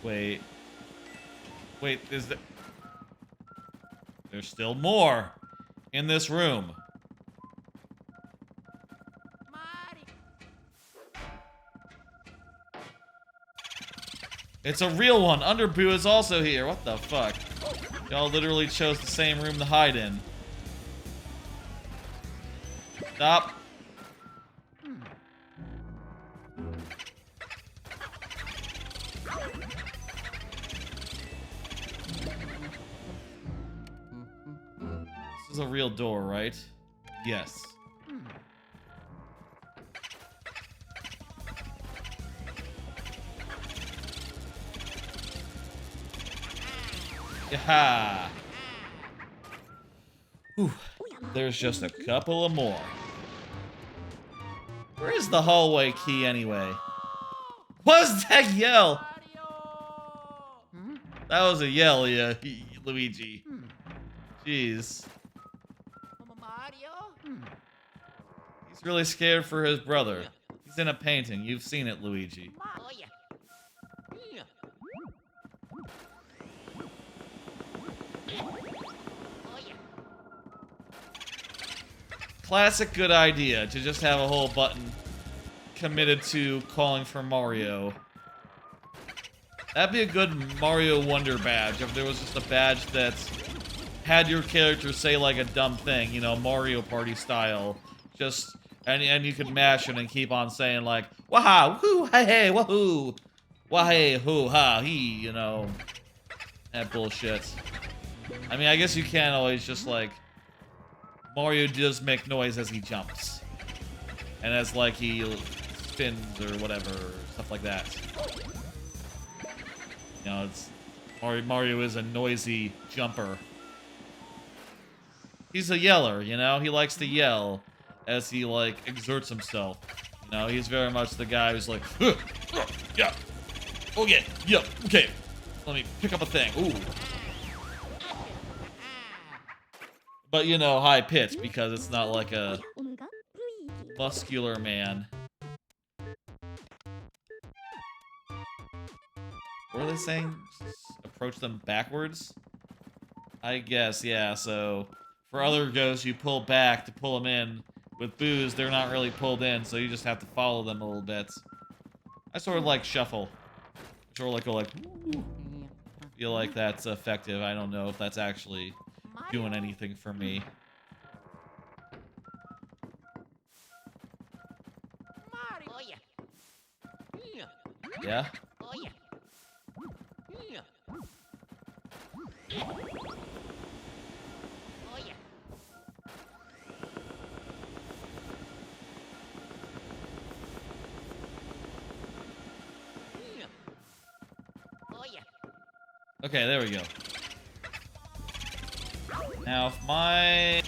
Wait. Wait, is there... There's still more in this room. Mario. It's a real one. Underboo is also here. What the fuck? Y'all literally chose the same room to hide in. Stop. This is a real door, right? Yes. Yaha! Whew. There's just a couple of more. Where is the hallway key anyway? What was that yell? Mario. That was a yell, yeah, Luigi. Jeez. Mario. He's really scared for his brother. He's in a painting. You've seen it, Luigi. Oh, yeah. Oh, yeah. Classic good idea to just have a whole button committed to calling for Mario. That'd be a good Mario Wonder badge if there was just a badge that had your character say like a dumb thing, you know, Mario Party style. Just and you can mash it and keep on saying like waha whoo hey hey wahoo wahey hoo ha he, you know, that bullshit. I mean, I guess you can't always just like Mario does make noise as he jumps and as like he spins or whatever, stuff like that. You know, it's Mario is a noisy jumper. He's a yeller, you know? He likes to yell as he, like, exerts himself. You know, he's very much the guy who's like, yeah, okay, yeah, okay. Let me pick up a thing. Ooh. But, you know, high pitch because it's not like a muscular man. What are they saying? Approach them backwards? I guess, yeah, so for other ghosts, you pull back to pull them in. With boos, they're not really pulled in, so you just have to follow them a little bit. I sort of like shuffle. Sort of like go like, ooh. Feel like that's effective. I don't know if that's actually doing anything for me. Oh yeah. Yeah? Oh yeah. Oh yeah. Oh yeah. Okay, there we go. Now, if my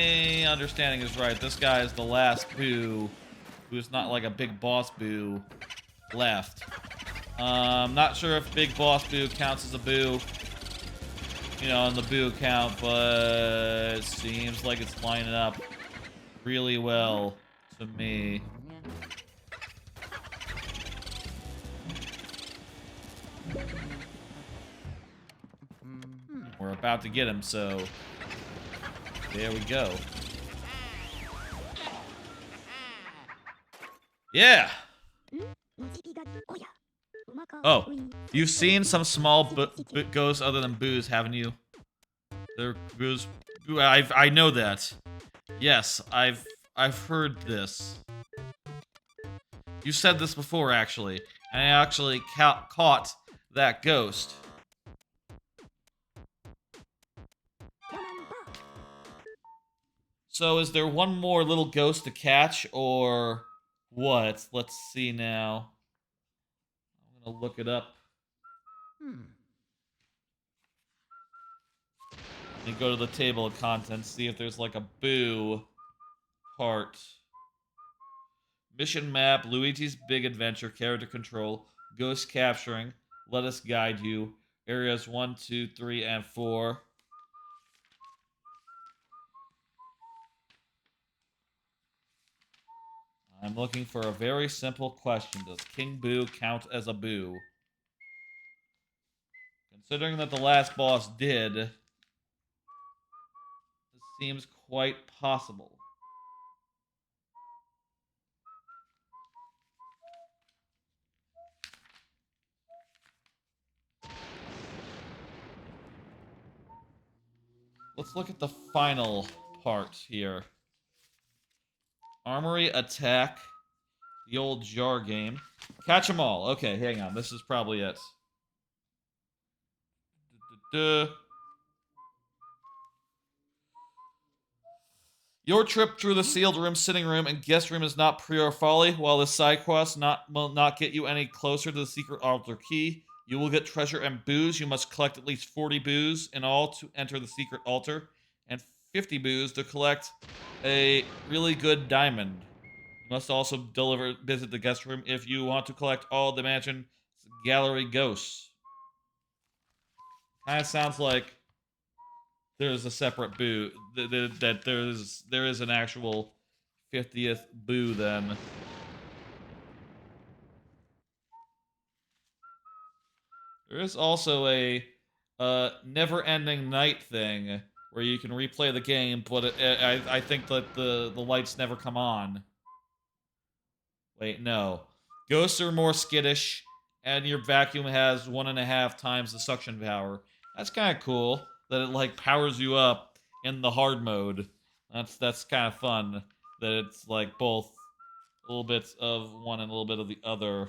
understanding is right, this guy is the last boo who's not like a big boss boo left. Not sure if big boss boo counts as a boo, you know, in the boo count, but it seems like it's lining up really well to me. We're about to get him, so there we go. Yeah! Oh, you've seen some small ghosts other than boos, haven't you? They're boos. I know that. Yes, I've heard this. You said this before, actually, and I actually caught that ghost. So is there one more little ghost to catch, or what? Let's see now. I'm gonna look it up. Let me go to the table of contents, see if there's like a boo part. Mission map, Luigi's Big Adventure, character control, ghost capturing, let us guide you, areas 1, 2, 3, and 4. I'm looking for a very simple question. Does King Boo count as a boo? Considering that the last boss did, this seems quite possible. Let's look at the final part here. Armory attack. The old jar game. Catch 'em all. Okay, hang on. This is probably it. Your trip through the sealed room, sitting room, and guest room is not pure folly. While the side quests will not get you any closer to the secret altar key, you will get treasure and boos. You must collect at least 40 boos in all to enter the secret altar, and 50 boos to collect a really good diamond. You must also visit the guest room if you want to collect all the mansion gallery ghosts. Kind of sounds like there's a separate boo. That there is an actual 50th boo then. There is also a never-ending night thing where you can replay the game, but I think that the lights never come on. Wait, no. Ghosts are more skittish, and your vacuum has 1.5 times the suction power. That's kind of cool that it like powers you up in the hard mode. That's kind of fun. that it's like both a little bits of one and a little bit of the other.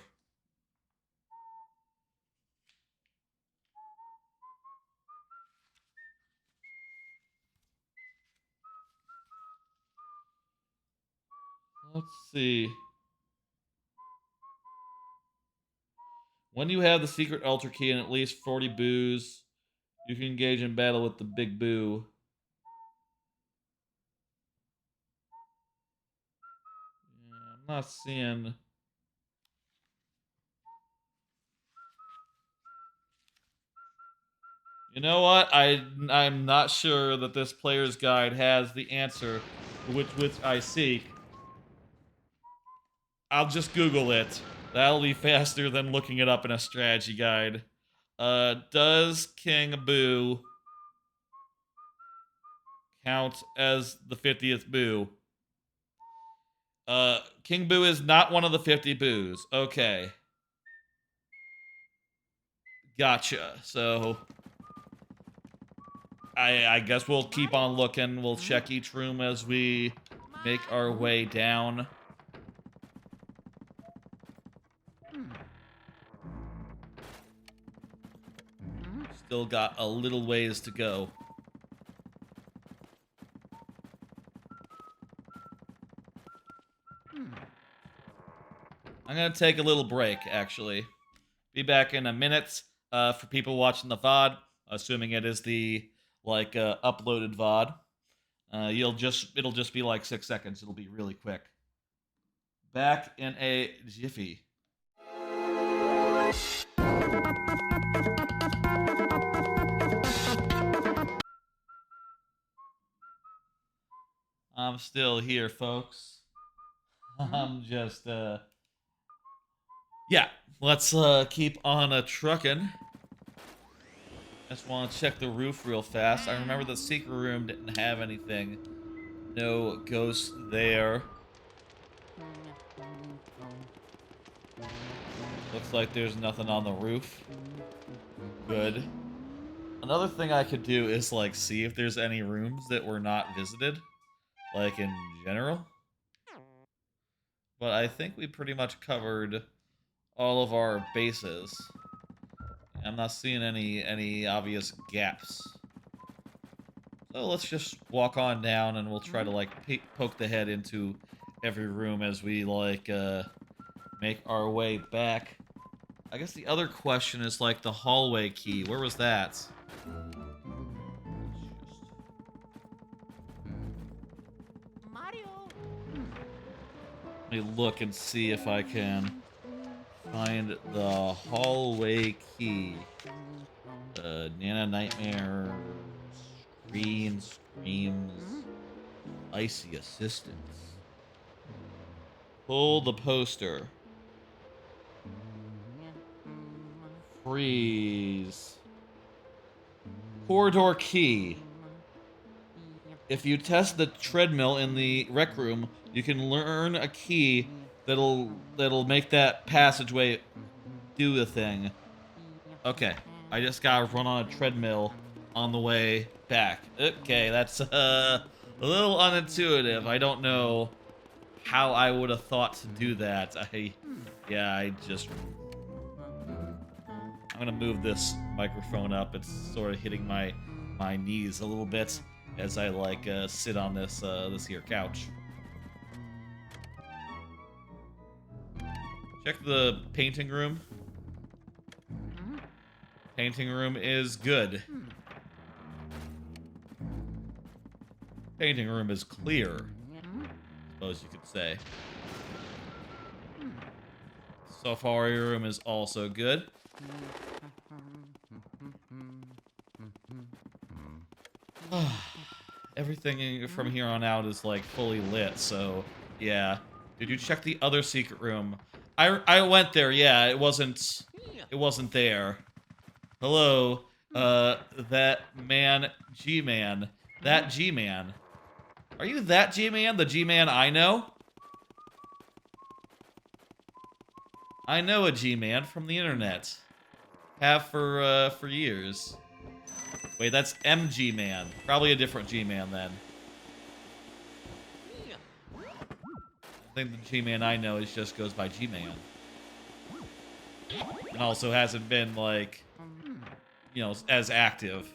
Let's see. When you have the secret altar key and at least 40 boos, you can engage in battle with the big boo. Yeah, I'm not seeing... You know what? I'm not sure that this player's guide has the answer which I seek. I'll just Google it. That'll be faster than looking it up in a strategy guide. Does King Boo count as the 50th Boo? King Boo is not one of the 50 Boos. Okay. Gotcha. So, I guess we'll keep on looking. We'll check each room as we make our way down. Still got a little ways to go. I'm gonna take a little break, actually. Be back in a minute. For people watching the VOD, assuming it is the uploaded VOD, it'll just be like 6 seconds. It'll be really quick. Back in a jiffy. I'm still here, folks. I'm just yeah, let's keep on trucking. Just want to check the roof real fast. I remember the secret room didn't have anything. No ghosts there. Looks like there's nothing on the roof. Good. Another thing I could do is like see if there's any rooms that were not visited, like in general. But I think we pretty much covered all of our bases. I'm not seeing any obvious gaps. So let's just walk on down and we'll try to like poke the head into every room as we like make our way back. I guess the other question is like the hallway key. Where was that? Mario. Let me look and see if I can find the hallway key. Nana Nightmare, Screams, Icy Assistance. Pull the poster. Freeze. Corridor key. If you test the treadmill in the rec room, you can learn a key that'll make that passageway do the thing. Okay, I just gotta run on a treadmill on the way back. Okay, that's a little unintuitive. I don't know how I would have thought to do that. I'm gonna move this microphone up. It's sort of hitting my knees a little bit as I like sit on this here couch. Check the painting room. Painting room is good. Painting room is clear, I suppose you could say. Safari room is also good. Everything from here on out is like fully lit, so yeah. Did you check the other secret room? I went there, yeah, it wasn't there. Hello, that man, G-Man. That G-Man. Are you that G-Man? The G-Man I know? I know a G-Man from the internet. Have for years. Wait, that's MG-Man. Probably a different G-Man then. I think the G-Man I know is just goes by G-Man. And also hasn't been, like, you know, as active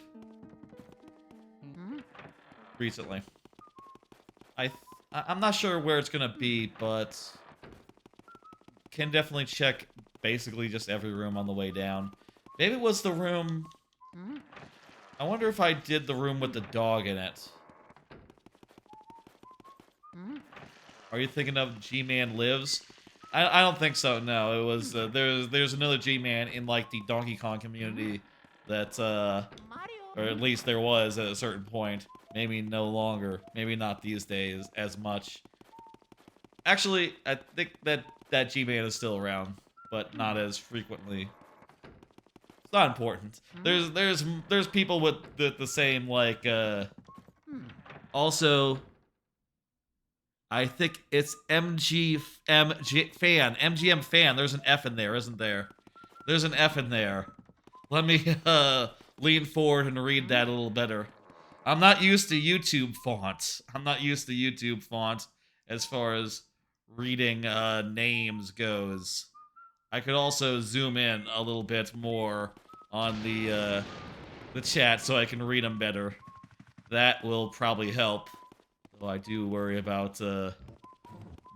recently. I'm not sure where it's gonna be, but can definitely check basically just every room on the way down. Maybe it was the room... I wonder if I did the room with the dog in it. Are you thinking of G-Man Lives? I don't think so, no. It was, there's another G-Man in, like, the Donkey Kong community that, or at least there was at a certain point. Maybe no longer. Maybe not these days as much. Actually, I think that G-Man is still around, but not as frequently. It's not important. There's people with the same, like, also, I think it's MGM fan. There's an F in there, isn't there? There's an F in there. Let me, lean forward and read that a little better. I'm not used to YouTube fonts. I'm not used to YouTube fonts as far as reading, names goes. I could also zoom in a little bit more on the chat so I can read them better. That will probably help. Though I do worry about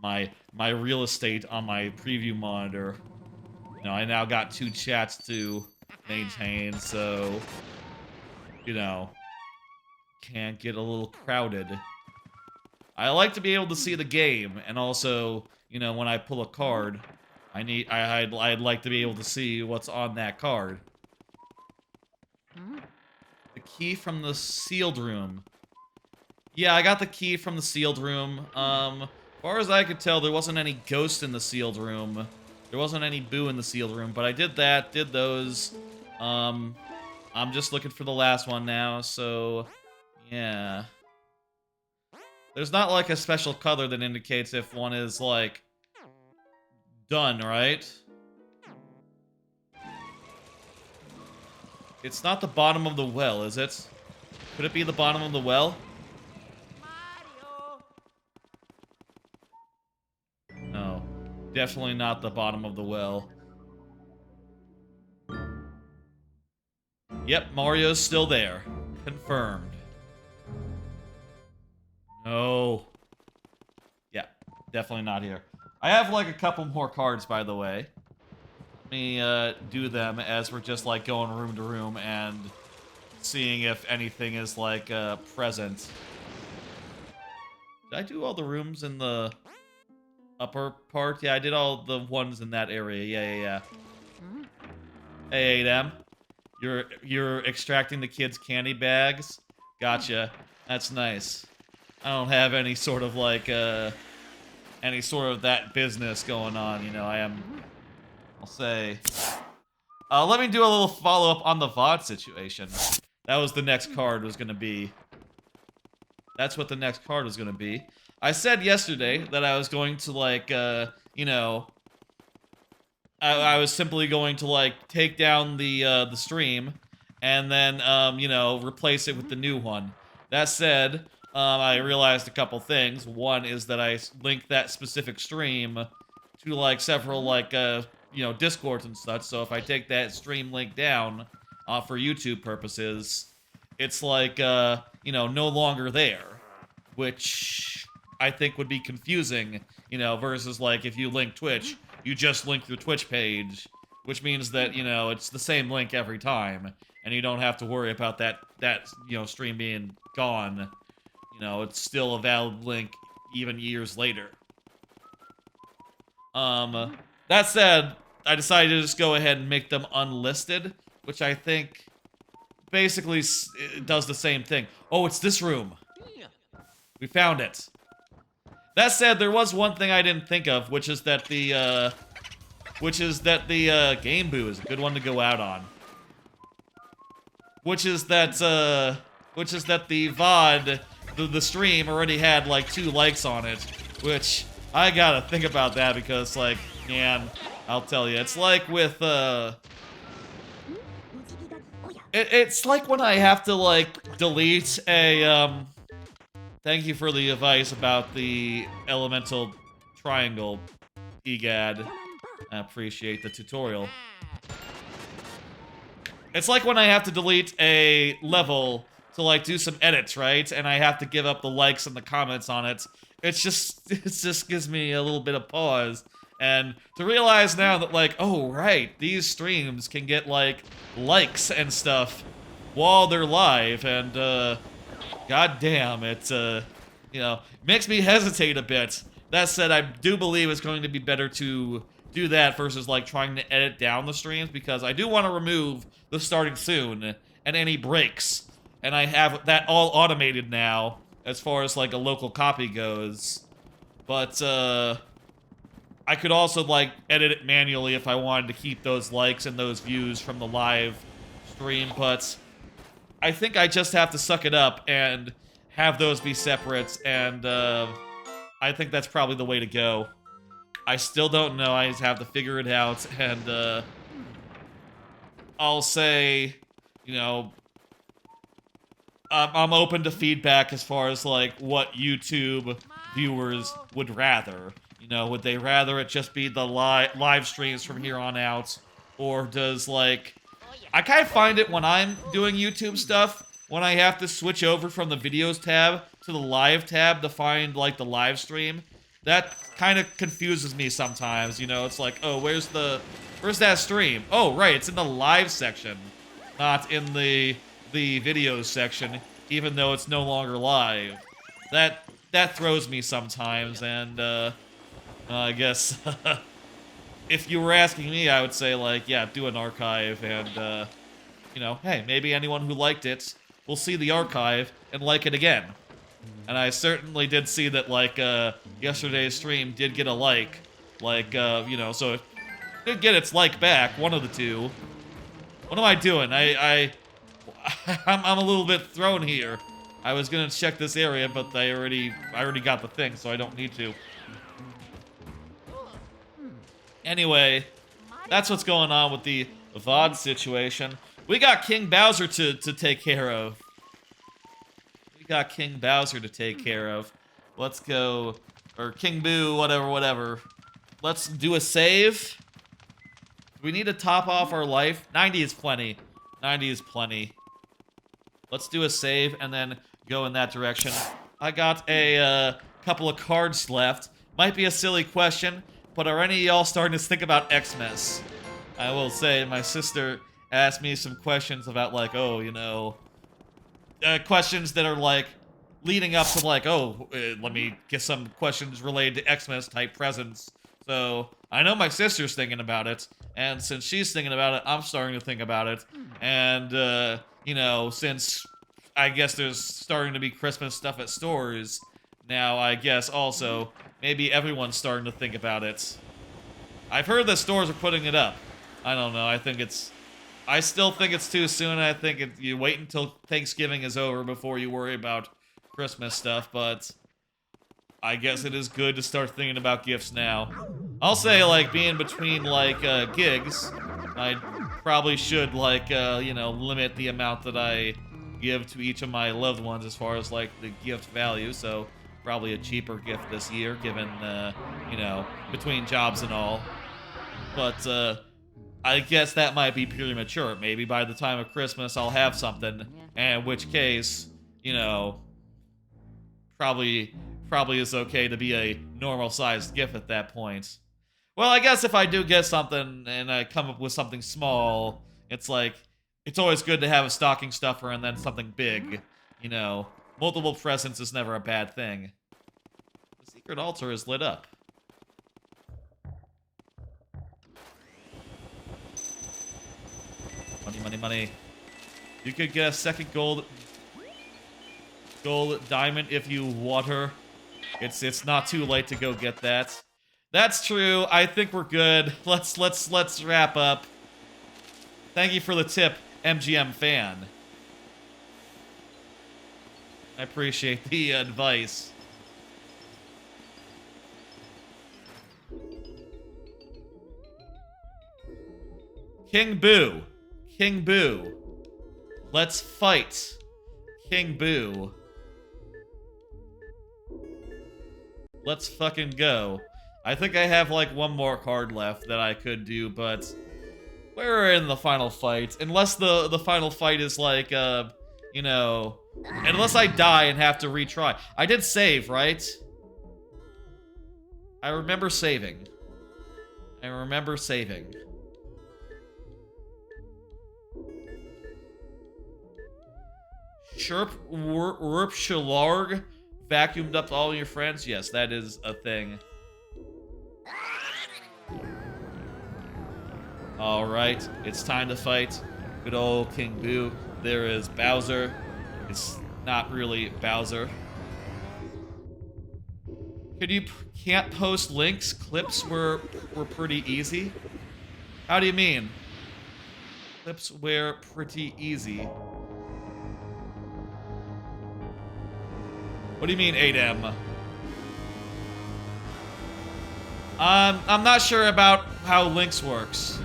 my real estate on my preview monitor. You know, I now got 2 chats to maintain, so you know, can get a little crowded. I like to be able to see the game, and also, you know, when I pull a card, I'd like to be able to see what's on that card. The key from the sealed room. Yeah, I got the key from the sealed room. As far as I could tell, there wasn't any ghost in the sealed room. There wasn't any boo in the sealed room, but I did that, did those. I'm just looking for the last one now, so yeah. There's not like a special color that indicates if one is like done, right? It's not the bottom of the well, is it? Could it be the bottom of the well? No, definitely not the bottom of the well. Yep, Mario's still there. Confirmed. No. Yeah, definitely not here. I have like a couple more cards, by the way. Let me do them as we're just like going room to room and seeing if anything is like present. Did I do all the rooms in the upper part? Yeah, I did all the ones in that area. Yeah. Hey, 8M. You're extracting the kids' candy bags? Gotcha. That's nice. I don't have any sort of like any sort of that business going on, you know. I'll say, let me do a little follow-up on the VOD situation. That was the next card was gonna be. That's what the next card was gonna be. I said yesterday that I was going to like, you know, I was simply going to like take down the stream and then, you know, replace it with the new one. That said, I realized a couple things. One is that I linked that specific stream to like several like, you know, Discords and such. So if I take that stream link down for YouTube purposes, it's like, you know, no longer there, which I think would be confusing, you know, versus like if you link Twitch, you just link your Twitch page, which means that, you know, it's the same link every time, and you don't have to worry about that you know, stream being gone. You know, it's still a valid link even years later. That said, I decided to just go ahead and make them unlisted, which I think basically does the same thing. Oh, it's this room. We found it. That said, there was one thing I didn't think of, which is that the Game Boo is a good one to go out on. Which is that the VOD, the stream already had like 2 likes on it, which I gotta think about that because, like, man, I'll tell you, it's like with, it's like when I have to, like, delete a, thank you for the advice about the elemental triangle, egad. I appreciate the tutorial. It's like when I have to delete a level to, like, do some edits, right? And I have to give up the likes and the comments on it. It just gives me a little bit of pause. And to realize now that, like, oh, right, these streams can get, like, likes and stuff while they're live. And, goddamn, it, you know, makes me hesitate a bit. That said, I do believe it's going to be better to do that versus, like, trying to edit down the streams, because I do want to remove the starting soon and any breaks. And I have that all automated now, as far as, like, a local copy goes. But, I could also, like, edit it manually if I wanted to keep those likes and those views from the live stream, but I think I just have to suck it up and have those be separate, and, I think that's probably the way to go. I still don't know, I just have to figure it out, and, I'll say, you know, I'm open to feedback as far as, like, what YouTube viewers would rather. You know, would they rather it just be the live streams from here on out? Or does, like... I kind of find it when I'm doing YouTube stuff, when I have to switch over from the videos tab to the live tab to find, like, the live stream. That kind of confuses me sometimes, you know? It's like, oh, where's that stream? Oh, right, it's in the live section, not in the videos section, even though it's no longer live. That throws me sometimes, and, I guess, if you were asking me, I would say, like, yeah, do an archive, and, you know, hey, maybe anyone who liked it will see the archive and like it again. And I certainly did see that, like, yesterday's stream did get a like, you know, so it did get its like back, one of the two. What am I doing? I'm a little bit thrown here. I was gonna check this area, but I already got the thing, so I don't need to. Anyway, that's what's going on with the VOD situation. We got King Bowser to take care of. Let's go, or King Boo, whatever. Let's do a save. We need to top off our life. 90 is plenty. 90 is plenty. Let's do a save and then go in that direction. I got a couple of cards left. Might be a silly question, but are any of y'all starting to think about Xmas? I will say, my sister asked me some questions about, like, oh, you know, questions that are, like, leading up to, like, oh, let me get some questions related to Xmas type presents. So, I know my sister's thinking about it, and since she's thinking about it, I'm starting to think about it. And, you know, since I guess there's starting to be Christmas stuff at stores, now I guess also maybe everyone's starting to think about it. I've heard that stores are putting it up. I don't know, I still think it's too soon. I think you wait until Thanksgiving is over before you worry about Christmas stuff, but I guess it is good to start thinking about gifts now. I'll say, like, being between, like, gigs, I probably should, like, you know, limit the amount that I give to each of my loved ones as far as, like, the gift value, so probably a cheaper gift this year, given, you know, between jobs and all. But, I guess that might be premature. Maybe by the time of Christmas I'll have something, and in which case, you know, probably is okay to be a normal-sized gift at that point. Well, I guess if I do get something and I come up with something small, it's like, it's always good to have a stocking stuffer and then something big. You know, multiple presents is never a bad thing. The secret altar is lit up. Money. You could get a second gold diamond if you water. It's not too late to go get that. That's true. I think we're good. Let's wrap up. Thank you for the tip, MGM fan. I appreciate the advice. King Boo. King Boo. Let's fight. King Boo. Let's fucking go. I think I have like one more card left that I could do, but we're in the final fight. Unless the final fight is like, you know, unless I die and have to retry. I did save, right? I remember saving. I remember saving. Chirp Warp Shalarg vacuumed up all your friends? Yes, that is a thing. Alright, it's time to fight. Good old King Boo. There is Bowser. It's not really Bowser. Can't post links? Clips were pretty easy? How do you mean? Clips were pretty easy. What do you mean, 8M? I'm not sure about how links works.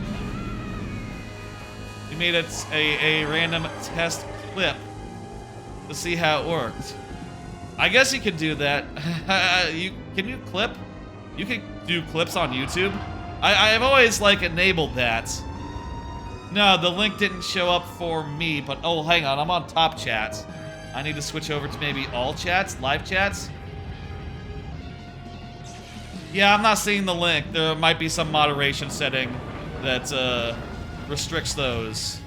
We made it a random test clip to see how it worked. I guess you could do that. Can you clip? You can do clips on YouTube? I've always, like, enabled that. No, the link didn't show up for me, but oh, hang on, I'm on top chat. I need to switch over to maybe all chats, live chats. Yeah, I'm not seeing the link. There might be some moderation setting that restricts those.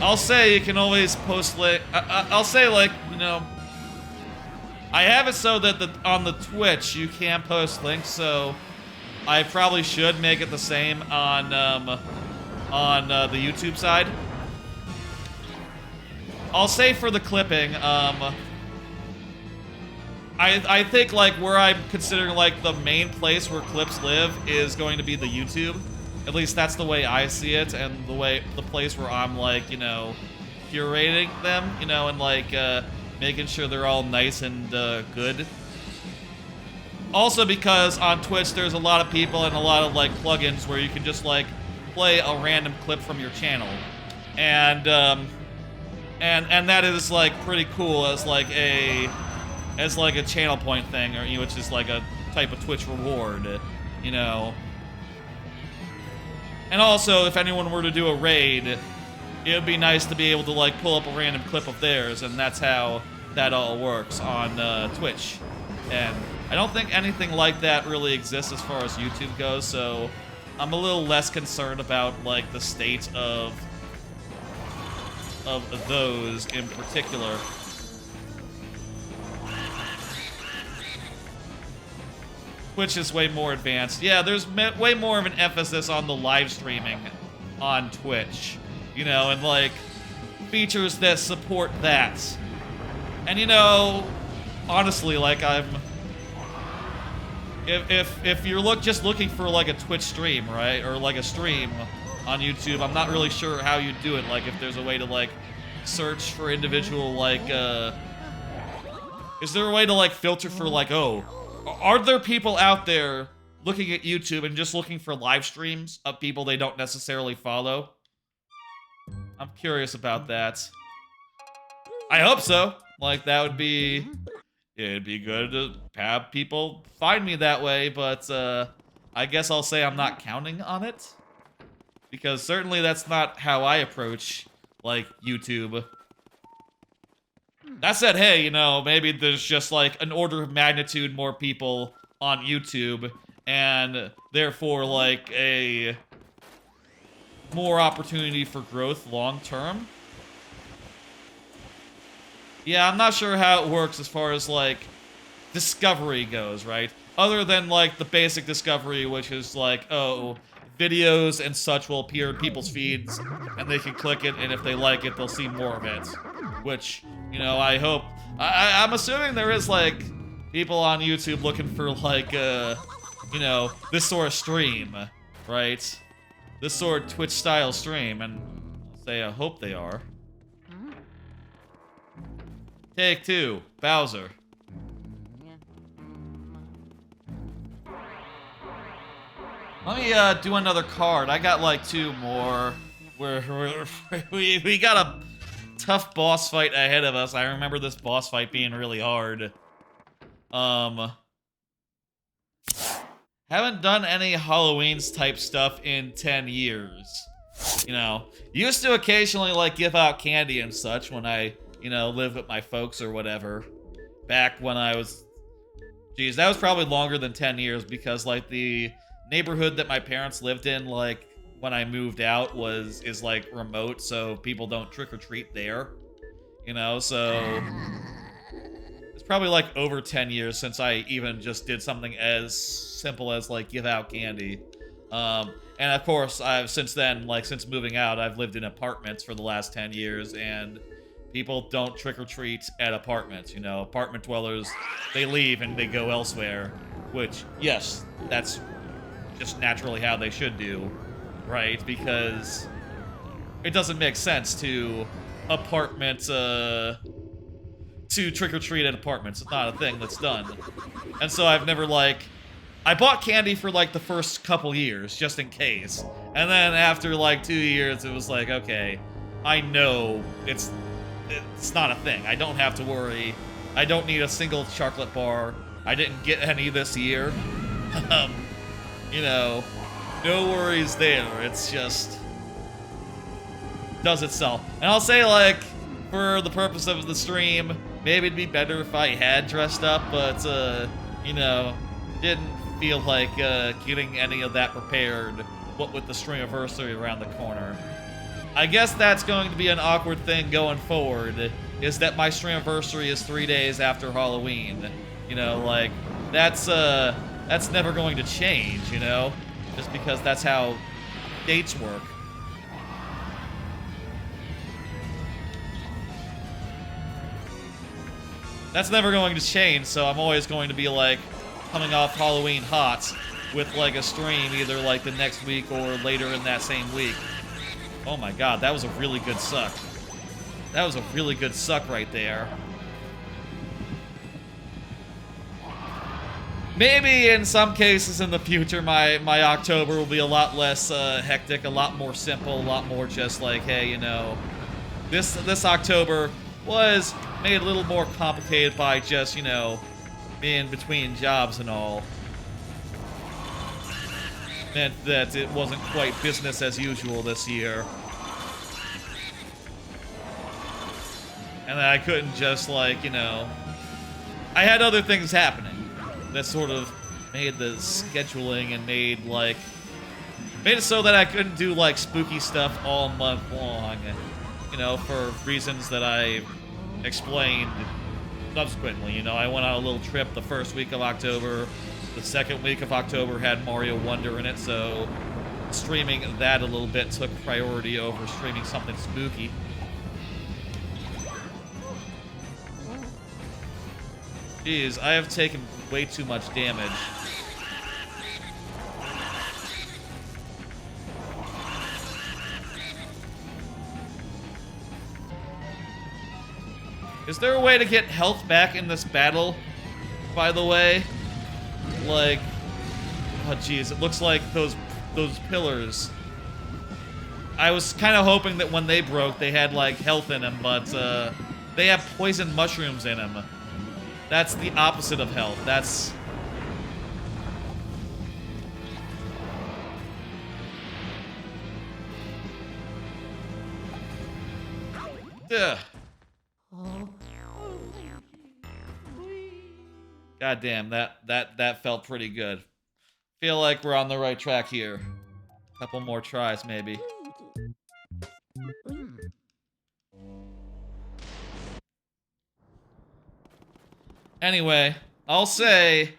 I'll say you can always post link. I'll say, like, you know, I have it so that on the Twitch you can post links, so I probably should make it the same on the YouTube side. I'll say for the clipping, I think, like, where I'm considering, like, the main place where clips live is going to be the YouTube. At least that's the way I see it, and the place where I'm, like, you know, curating them, you know, and, like, making sure they're all nice and good. Also because on Twitch there's a lot of people and a lot of, like, plugins where you can just, like, play a random clip from your channel. And that is, like, pretty cool as like a channel point thing, or, you know, which is like a type of Twitch reward, you know. And also, if anyone were to do a raid, it would be nice to be able to, like, pull up a random clip of theirs, and that's how that all works on Twitch. And I don't think anything like that really exists as far as YouTube goes, so I'm a little less concerned about, like, the state of those in particular. Twitch is way more advanced. Yeah, there's way more of an emphasis on the live streaming on Twitch, you know, and, like, features that support that. And, you know, honestly, like, if you're just looking for, like, a Twitch stream, right, or like a stream on YouTube, I'm not really sure how you do it. Like, if there's a way to, like, search for individual, like, is there a way to, like, filter for, like, oh, are there people out there looking at YouTube and just looking for live streams of people they don't necessarily follow? I'm curious about that. I hope so. Like, that would be... It'd be good to have people find me that way, but I guess I'll say I'm not counting on it. Because certainly that's not how I approach, like, YouTube. That said, hey, you know, maybe there's just, like, an order of magnitude more people on YouTube, and therefore, like, a more opportunity for growth long-term. Yeah, I'm not sure how it works as far as, like, discovery goes, right? Other than, like, the basic discovery, which is, like, oh, videos and such will appear in people's feeds, and they can click it, and if they like it, they'll see more of it. Which, you know, I hope... I'm assuming there is, like, people on YouTube looking for, like, you know, this sort of stream, right? This sort of Twitch-style stream, and I'll say I hope they are. Take two, Bowser. Let me do another card. I got like two more. We got a tough boss fight ahead of us. I remember this boss fight being really hard. Haven't done any Halloween's type stuff in 10 years. You know, used to occasionally, like, give out candy and such when I, you know, lived with my folks or whatever. Back when I was... Geez, that was probably longer than 10 years because, like, the neighborhood that my parents lived in, like, when I moved out is, like, remote, so people don't trick-or-treat there. You know, so... It's probably, like, over 10 years since I even just did something as simple as, like, give out candy. And of course, since then, like, since moving out, I've lived in apartments for the last 10 years, and people don't trick-or-treat at apartments, you know? Apartment dwellers, they leave and they go elsewhere, which, yes, that's just naturally how they should do, right? Because it doesn't make sense to trick-or-treat at apartments. It's not a thing that's done. And so I've never, like... I bought candy for, like, the first couple years, just in case. And then after, like, 2 years, it was like, okay, I know it's not a thing. I don't have to worry. I don't need a single chocolate bar. I didn't get any this year. You know, no worries there. It's just... does itself. And I'll say, like, for the purpose of the stream, maybe it'd be better if I had dressed up, but, you know, didn't feel like getting any of that prepared, what with the streamiversary around the corner. I guess that's going to be an awkward thing going forward, is that my streamiversary is 3 days after Halloween. You know, like, that's never going to change, you know? Just because that's how dates work. That's never going to change, so I'm always going to be, like, coming off Halloween hot with, like, a stream either, like, the next week or later in that same week. Oh my god, that was a really good suck. That was a really good suck right there. Maybe in some cases in the future, my October will be a lot less hectic, a lot more simple, a lot more just like, hey, you know, this October was made a little more complicated by just, you know, being between jobs and all. Meant that it wasn't quite business as usual this year. And I couldn't just, like, you know... I had other things happening that sort of made the scheduling and made, like... made it so that I couldn't do, like, spooky stuff all month long. You know, for reasons that I explained subsequently. You know, I went on a little trip the first week of October. The second week of October had Mario Wonder in it, so streaming that a little bit took priority over streaming something spooky. Jeez, I have taken way too much damage. Is there a way to get health back in this battle, by the way? Like, oh jeez, it looks like those pillars. I was kind of hoping that when they broke, they had, like, health in them, but they have poison mushrooms in them. That's the opposite of health. That's... Ugh. God damn, that felt pretty good. Feel like we're on the right track here. Couple more tries, maybe. Anyway, I'll say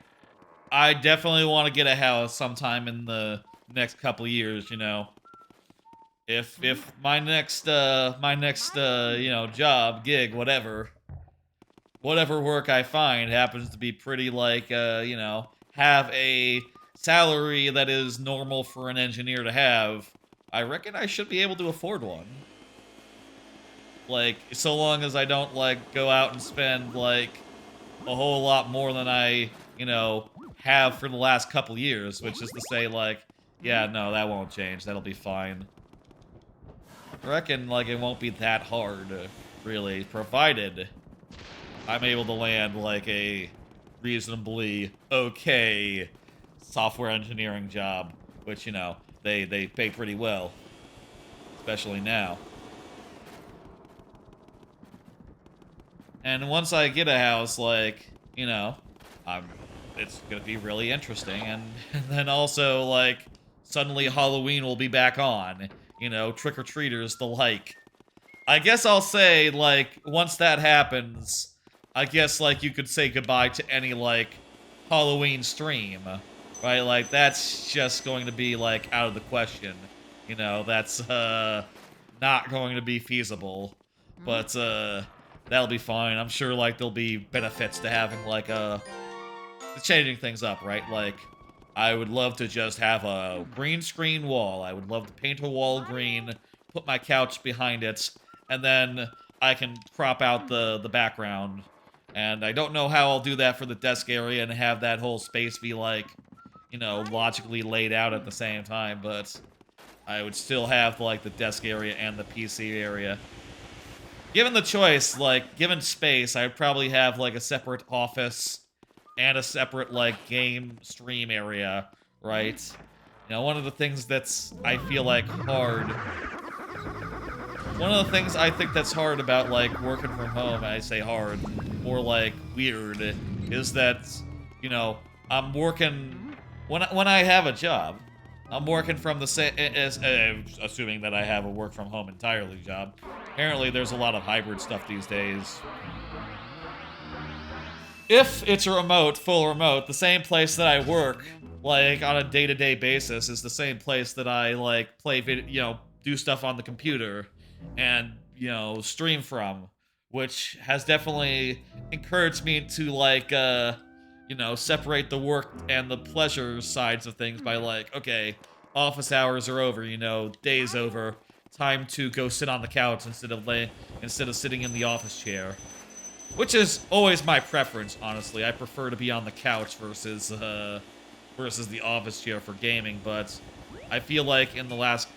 I definitely want to get a house sometime in the next couple years, you know. If my next you know, job, gig, whatever work I find happens to be pretty, like, you know, have a salary that is normal for an engineer to have, I reckon I should be able to afford one. Like, so long as I don't, like, go out and spend, like, a whole lot more than I, you know, have for the last couple years, which is to say, like, yeah, no, that won't change. That'll be fine. I reckon, like, it won't be that hard. really, provided I'm able to land like a reasonably okay software engineering job, which, you know, they pay pretty well, especially now. And once I get a house, like, you know, it's gonna be really interesting, and then also, like, suddenly Halloween will be back on, you know, trick-or-treaters, the like. I guess I'll say, like, once that happens, I guess, like, you could say goodbye to any, like, Halloween stream, right? Like, that's just going to be, like, out of the question. You know, that's, not going to be feasible. But, that'll be fine. I'm sure, like, there'll be benefits to having, like, changing things up, right? Like, I would love to just have a green screen wall. I would love to paint a wall green, put my couch behind it, and then I can crop out the background. And I don't know how I'll do that for the desk area and have that whole space be, like, you know, logically laid out at the same time, but I would still have, like, the desk area and the PC area. Given the choice, like, given space, I'd probably have, like, a separate office and a separate, like, game stream area, right? You know, one of the things that's, I feel like, hard... One of the things I think that's hard about, like, working from home, I say hard, or, like, weird, is that, you know, I'm working... When I have a job, I'm working from the same... assuming that I have a work-from-home entirely job. Apparently, there's a lot of hybrid stuff these days. If it's a remote, full remote, the same place that I work, like, on a day-to-day basis is the same place that I, like, play video, you know, do stuff on the computer and, you know, stream from, which has definitely encouraged me to, like, you know, separate the work and the pleasure sides of things by, like, okay, office hours are over, you know, day's over, time to go sit on the couch instead of sitting in the office chair. Which is always my preference, honestly. I prefer to be on the couch versus the office chair for gaming, but I feel like in the last...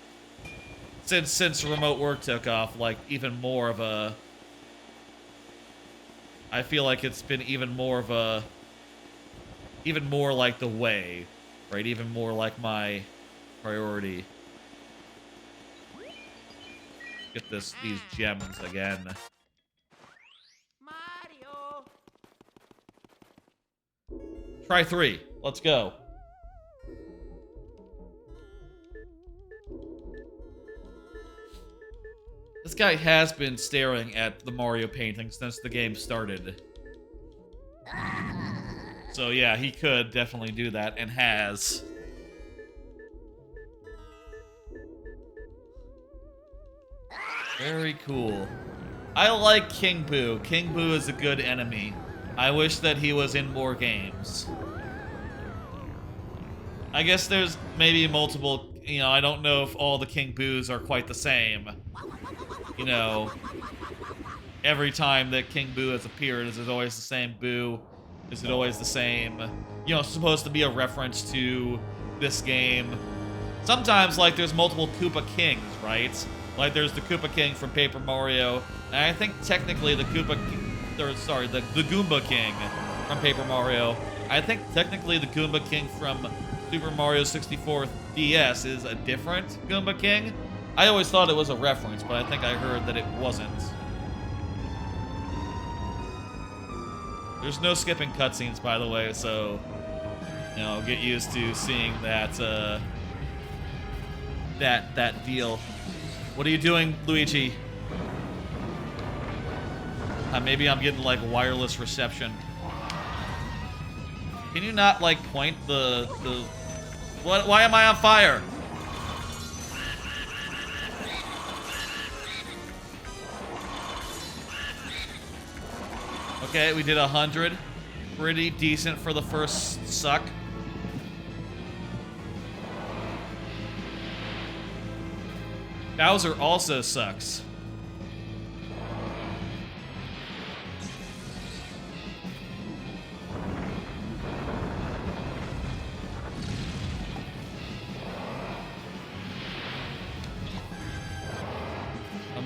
Since remote work took off, like, even more of a... I feel like it's been even more of a... Even more like the way, right? Even more like my priority. Get these gems again. Mario. Try 3. Let's go. This guy has been staring at the Mario painting since the game started. So yeah, he could definitely do that, and has. Very cool. I like King Boo. King Boo is a good enemy. I wish that he was in more games. I guess there's maybe multiple, you know, I don't know if all the King Boos are quite the same. You know, every time that King Boo has appeared, is it always the same Boo? Is it always the same? You know, it's supposed to be a reference to this game. Sometimes, like, there's multiple Koopa Kings, right? Like, there's the Koopa King from Paper Mario, and I think technically the the Goomba King from Paper Mario. I think technically the Goomba King from Super Mario 64 DS is a different Goomba King. I always thought it was a reference, but I think I heard that it wasn't. There's no skipping cutscenes, by the way, so, you know, get used to seeing that, that deal. What are you doing, Luigi? Maybe I'm getting, like, wireless reception. Can you not, like, point the... What? Why am I on fire? Okay, we did 100. Pretty decent for the first suck. Bowser also sucks.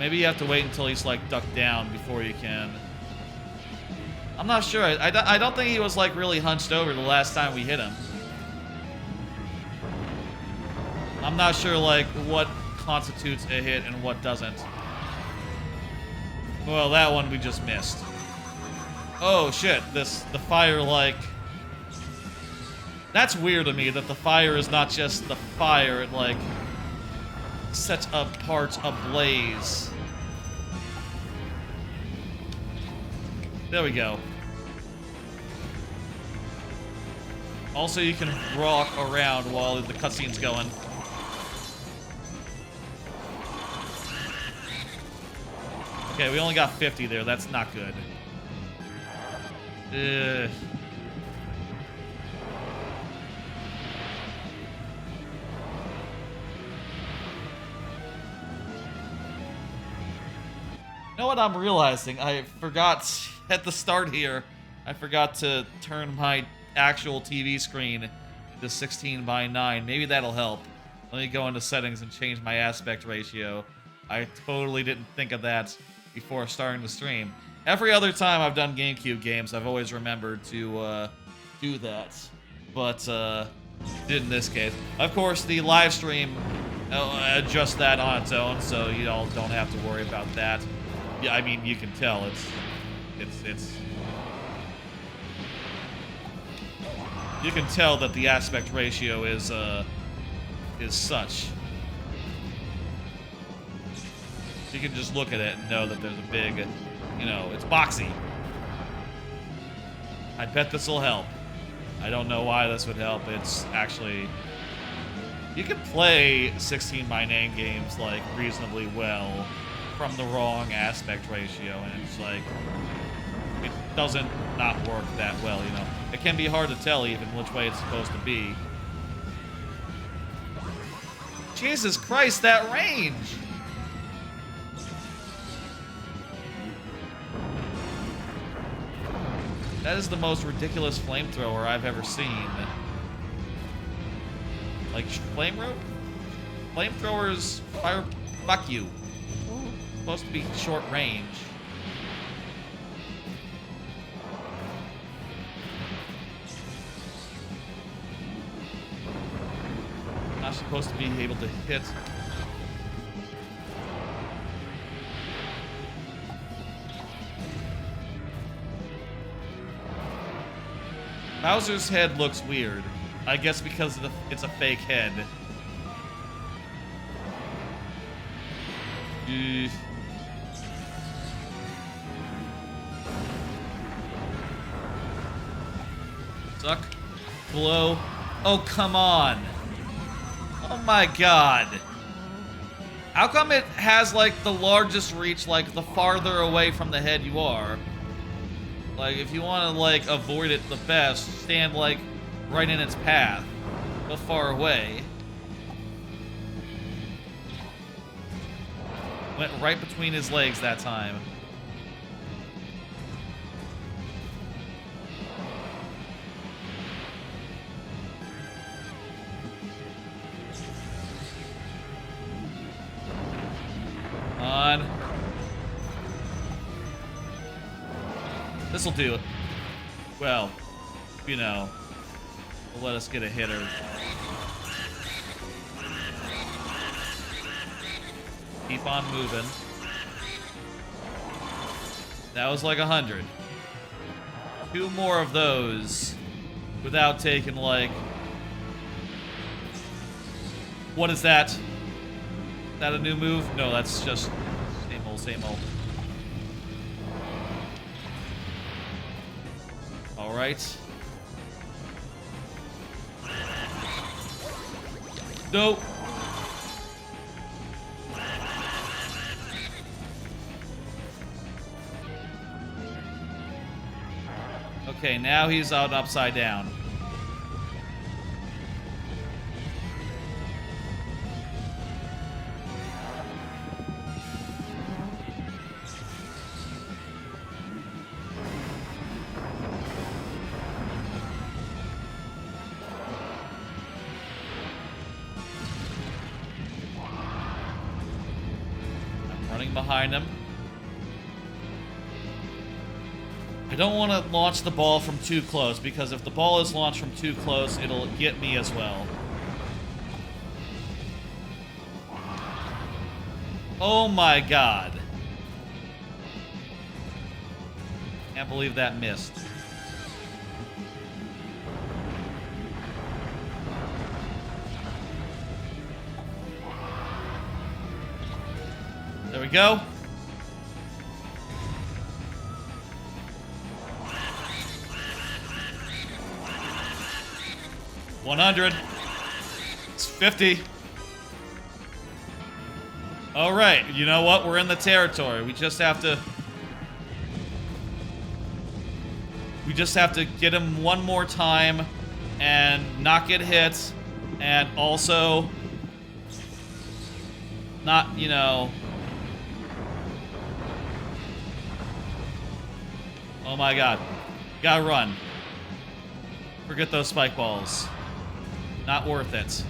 maybe you have to wait until he's like ducked down before you can. I'm not sure. I don't think he was like really hunched over the last time we hit him. I'm not sure like what constitutes a hit and what doesn't. Well, that one we just missed. Oh shit, the fire like... That's weird to me that the fire is not just the fire, it like sets apart a blaze. There we go. Also, you can walk around while the cutscene's going. Okay, we only got 50 there. That's not good. Ugh. You know what I'm realizing? I forgot at the start here, I forgot to turn my actual TV screen to 16:9. Maybe that'll help. Let me go into settings and change my aspect ratio. I totally didn't think of that before starting the stream. Every other time I've done GameCube games, I've always remembered to do that. But did in this case. Of course, the live stream adjusts that on its own, so you all don't have to worry about that. Yeah, I mean, you can tell it's you can tell that the aspect ratio is such. You can just look at it and know that there's a big, you know, it's boxy. I bet this will help. I don't know why this would help. It's actually, you can play 16:9 games like reasonably well from the wrong aspect ratio, and it's like, it doesn't not work that well, you know. It can be hard to tell even which way it's supposed to be. Jesus Christ, that range! That is the most ridiculous flamethrower I've ever seen. Like, flamethrowers fire, fuck you. It's supposed to be short range. Not supposed to be able to hit. Bowser's head looks weird. I guess because it's a fake head. Suck. Blow. Oh, come on. Oh my god. How come it has, like, the largest reach, like, the farther away from the head you are? Like, if you want to, like, avoid it the best, stand, like, right in its path. Go far away. Went right between his legs that time. On. This'll do it. Well, you know, we'll let us get a hitter. Keep on moving. That was like 100. 2 more of those without taking, like... What is that? Is that a new move? No, that's just same old, same old. Alright. Nope. Okay, now he's out upside down. behind him. I don't want to launch the ball from too close, because if the ball is launched from too close, it'll get me as well. Oh my god. Can't believe that missed. There we go. $100. It's 50. All right, you know what? We're in the territory. We just have to get him one more time and not get hit, and also not, you know. Oh my god. Gotta run. Forget those spike balls. Not worth it.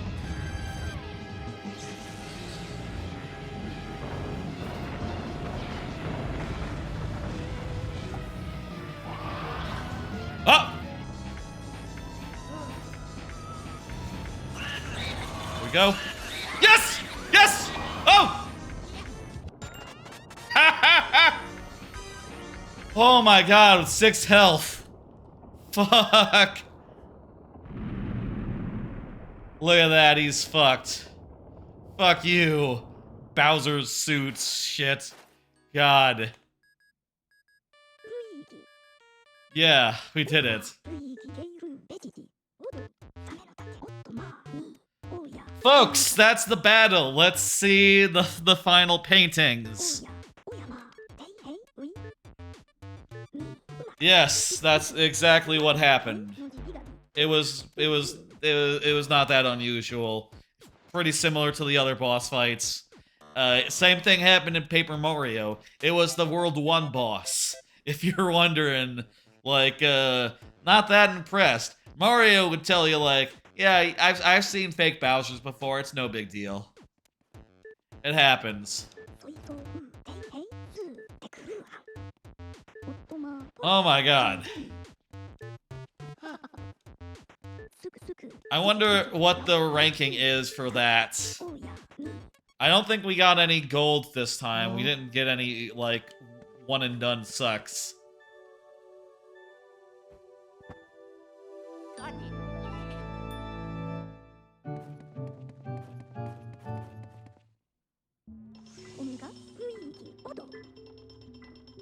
Oh! Here we go. Yes! Yes! Oh! Oh my god, with 6 health. Fuck. Look at that, he's fucked. Fuck you. Bowser's suits, shit. God. Yeah, we did it. Folks, that's the battle. Let's see the final paintings. Yes, that's exactly what happened. It was not that unusual. Pretty similar to the other boss fights. Same thing happened in Paper Mario. It was the World 1 boss. If you're wondering, like, not that impressed. Mario would tell you, like, yeah, I've seen fake Bowsers before. It's no big deal. It happens. Oh my god. I wonder what the ranking is for that. I don't think we got any gold this time. We didn't get any, like, one and done sucks.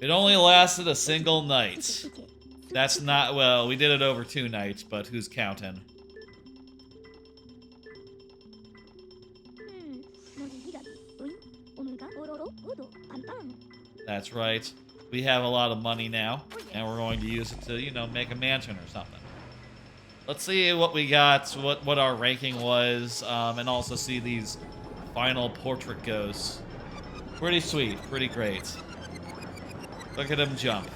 It only lasted a single night. That's not, well, we did it over 2 nights, but who's counting? That's right. We have a lot of money now, and we're going to use it to, you know, make a mansion or something. Let's see what we got, what our ranking was, and also see these final portrait ghosts. Pretty sweet, pretty great. Look at him jump.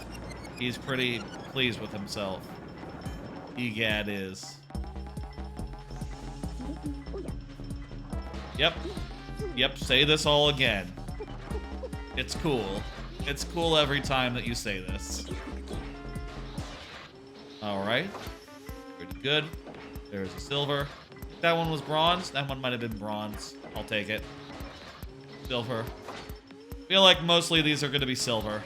He's pretty pleased with himself. Egad is. Yep. Yep, say this all again. It's cool. It's cool every time that you say this. Alright. Pretty good. There's a silver. That one was bronze. That one might have been bronze. I'll take it. Silver. Feel like mostly these are going to be silver.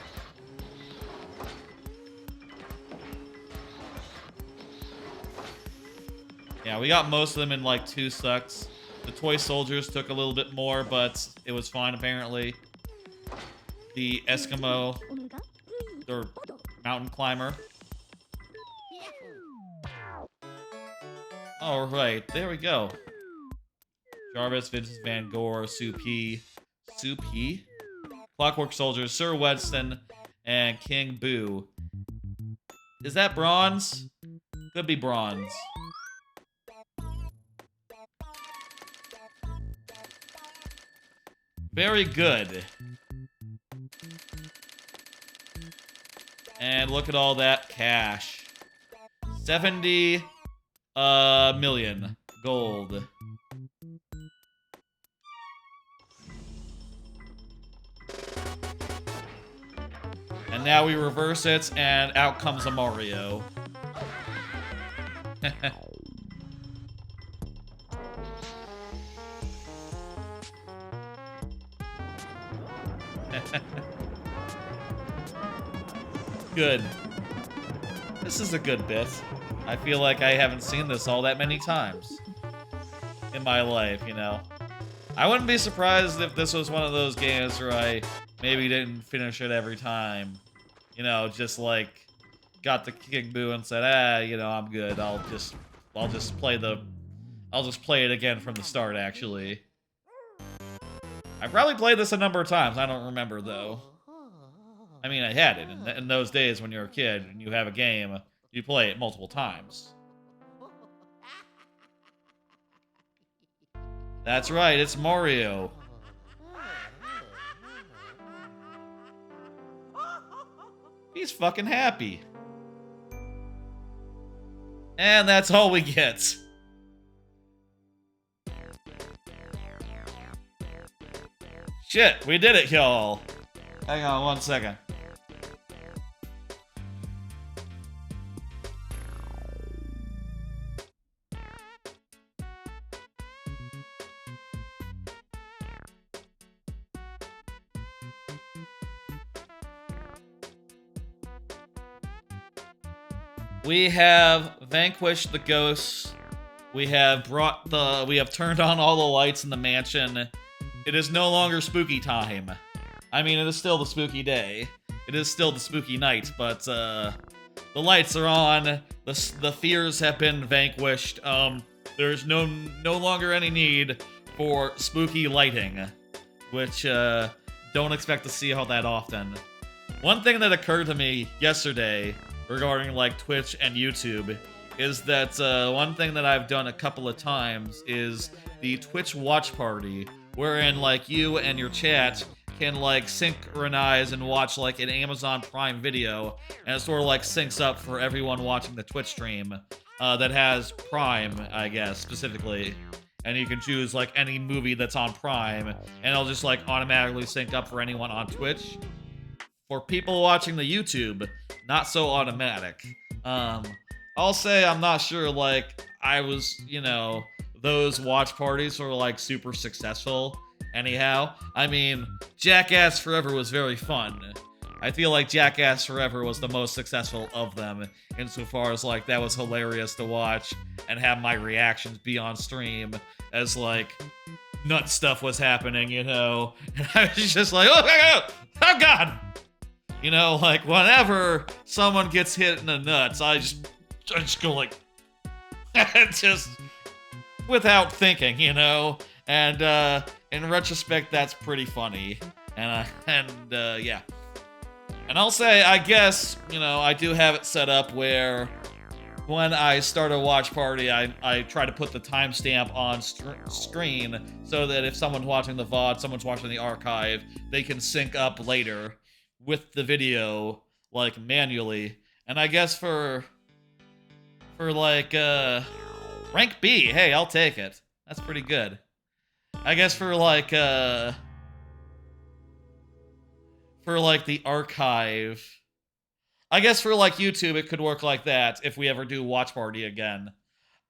Yeah, we got most of them in like 2 sucks. The toy soldiers took a little bit more, but it was fine apparently. The Eskimo, or mountain climber. Alright, there we go. Jarvis, Vincent Van Gogh, Soupy, Clockwork Soldiers, Sir Weston, and King Boo. Is that bronze? Could be bronze. Very good. And look at all that cash. 70 million gold. And now we reverse it, and out comes a Mario. Good. This is a good bit. I feel like I haven't seen this all that many times in my life, you know. I wouldn't be surprised if this was one of those games where I maybe didn't finish it every time. You know, just like got the kick boo and said, you know, I'm good. I'll just play it again from the start, actually. I probably played this a number of times. I don't remember, though. I mean, I had it. In those days when you're a kid and you have a game, you play it multiple times. That's right, it's Mario. He's fucking happy. And that's all we get. Shit, we did it, y'all. Hang on 1 second. We have vanquished the ghosts. We have turned on all the lights in the mansion. It is no longer spooky time. I mean, it is still the spooky day. It is still the spooky night, but the lights are on. The fears have been vanquished. There's no longer any need for spooky lighting, which don't expect to see all that often. One thing that occurred to me yesterday regarding like Twitch and YouTube is that one thing that I've done a couple of times is the Twitch watch party, wherein like you and your chat can like synchronize and watch like an Amazon Prime video, and it sort of like syncs up for everyone watching the Twitch stream that has Prime, I guess, specifically. And you can choose like any movie that's on Prime, and it'll just like automatically sync up for anyone on Twitch. For people watching the YouTube, not so automatic. I'll say I'm not sure, like, I was, you know, those watch parties were, like, super successful anyhow. I mean, Jackass Forever was very fun. I feel like Jackass Forever was the most successful of them, insofar as, like, that was hilarious to watch and have my reactions be on stream as, like, nut stuff was happening, you know? And I was just like, oh God! You know, like, whenever someone gets hit in the nuts, I just go like, just without thinking, you know? And, in retrospect, that's pretty funny. And yeah. And I'll say, I guess, you know, I do have it set up where when I start a watch party, I try to put the timestamp on screen so that if someone's watching the VOD, someone's watching the archive, they can sync up later with the video, like, manually. And I guess for like, rank B, hey, I'll take it. That's pretty good. I guess for like the archive, I guess for, like, YouTube, it could work like that if we ever do Watch Party again.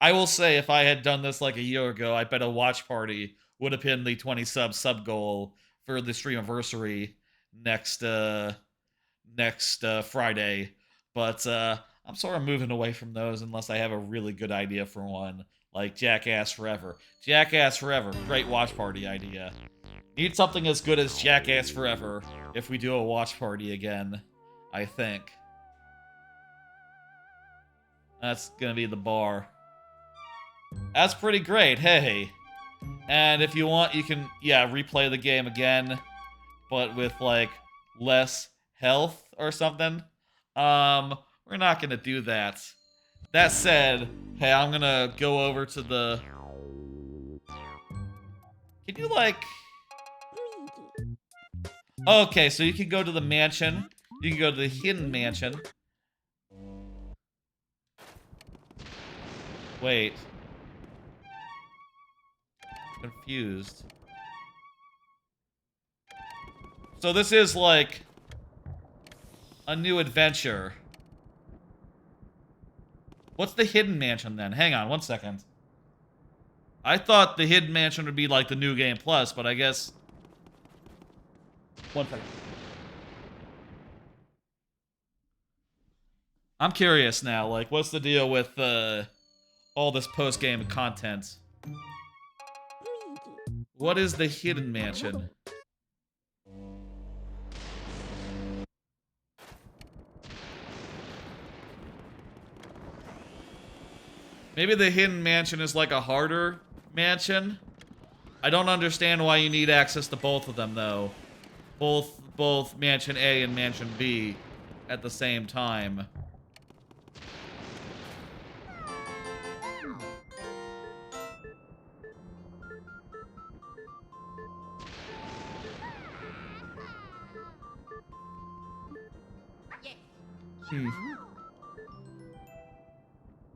I will say, if I had done this, like, a year ago, I bet a Watch Party would have been the 20 sub goal for the Streamiversary next Friday. But, I'm sort of moving away from those unless I have a really good idea for one, like Jackass Forever. Jackass Forever, great Watch Party idea. Need something as good as Jackass Forever if we do a Watch Party again, I think. That's gonna be the bar. That's pretty great, hey. And if you want, you can, yeah, replay the game again, but with, like, less health or something. We're not gonna do that. That said, hey, I'm gonna go over to the... Can you, like... Okay, so you can go to the mansion. You can go to the hidden mansion. Wait. Confused. So this is like A new adventure. What's the hidden mansion then? Hang on, 1 second. I thought the hidden mansion would be like the new game plus, but I guess... 1 second. I'm curious now, like, what's the deal with all this post-game content? What is the hidden mansion? Maybe the hidden mansion is like a harder mansion? I don't understand why you need access to both of them, though. Both Mansion A and Mansion B at the same time.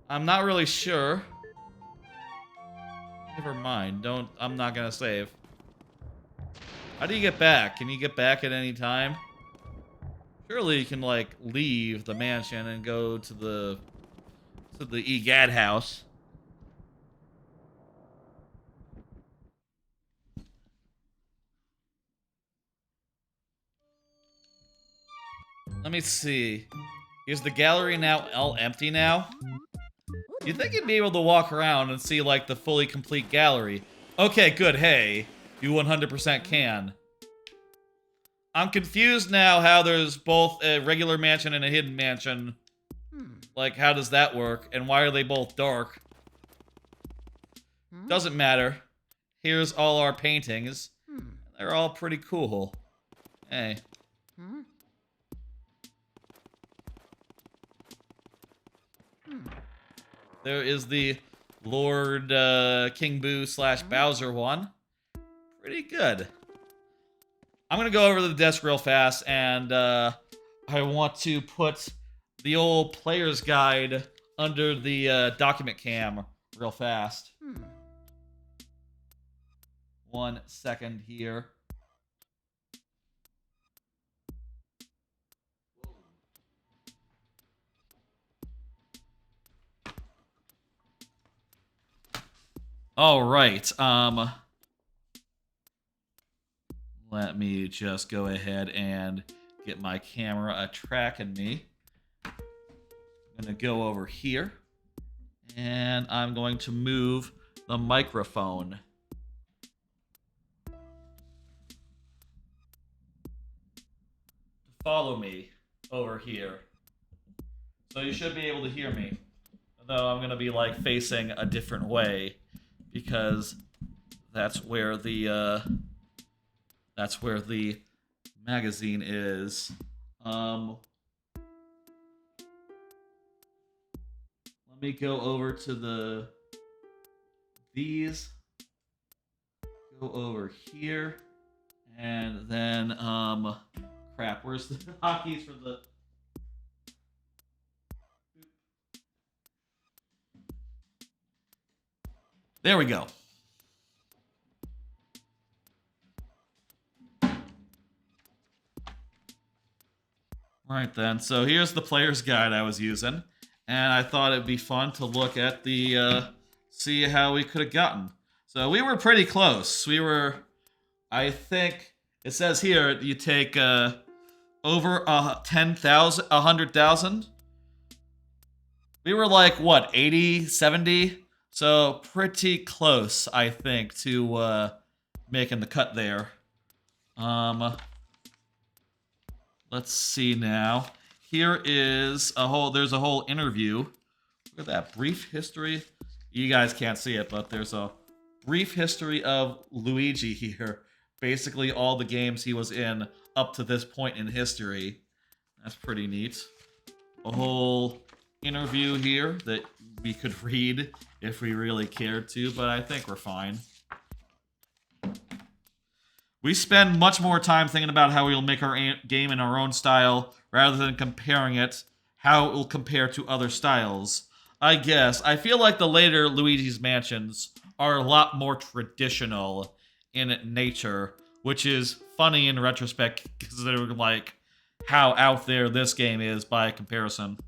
I'm not really sure. Never mind. I'm not gonna save. How do you get back? Can you get back at any time? Surely you can, like, leave the mansion and go to the EGAD house. Let me see. Is the gallery now all empty now? You'd think you'd be able to walk around and see, like, the fully complete gallery. Okay, good. Hey, you 100% can. I'm confused now how there's both a regular mansion and a hidden mansion. Like, how does that work? And why are they both dark? Doesn't matter. Here's all our paintings. They're all pretty cool. Hey. There is the Lord King Boo / Bowser one. Pretty good. I'm gonna go over to the desk real fast, and I want to put the old player's guide under the document cam real fast. 1 second here. All right. Let me just go ahead and get my camera tracking me. I'm gonna go over here, and I'm going to move the microphone. Follow me over here. So you should be able to hear me. Though I'm gonna be, like, facing a different way, because that's where the magazine is. Let me go over to these. Go over here, and then crap. Where's the hotkeys for the? There we go. Alright then, so here's the player's guide I was using, and I thought it'd be fun to look at the, see how we could have gotten. So we were pretty close. We were, I think, it says here, you take, over 10,000, 100,000. We were like, what, 80, 70? So pretty close, I think, to, making the cut there. Let's see now. Here is there's a whole interview. Look at that brief history. You guys can't see it, but there's a brief history of Luigi here. Basically all the games he was in up to this point in history. That's pretty neat. A whole interview here that we could read if we really cared to, but I think we're fine. We spend much more time thinking about how we'll make our game in our own style rather than comparing it, how it will compare to other styles. I guess. I feel like the later Luigi's Mansions are a lot more traditional in nature, which is funny in retrospect because they're like how out there this game is by comparison.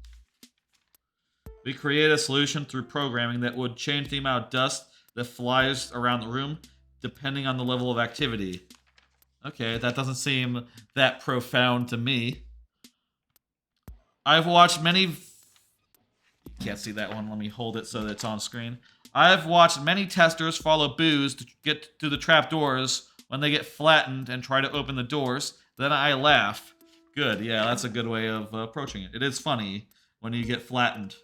We create a solution through programming that would change the amount of dust that flies around the room depending on the level of activity. Okay, that doesn't seem that profound to me. I've watched many... You can't see that one. Let me hold it so that it's on screen. I've watched many testers follow Booze to get to the trapdoors when they get flattened and try to open the doors. Then I laugh. Good, yeah, that's a good way of approaching it. It is funny when you get flattened.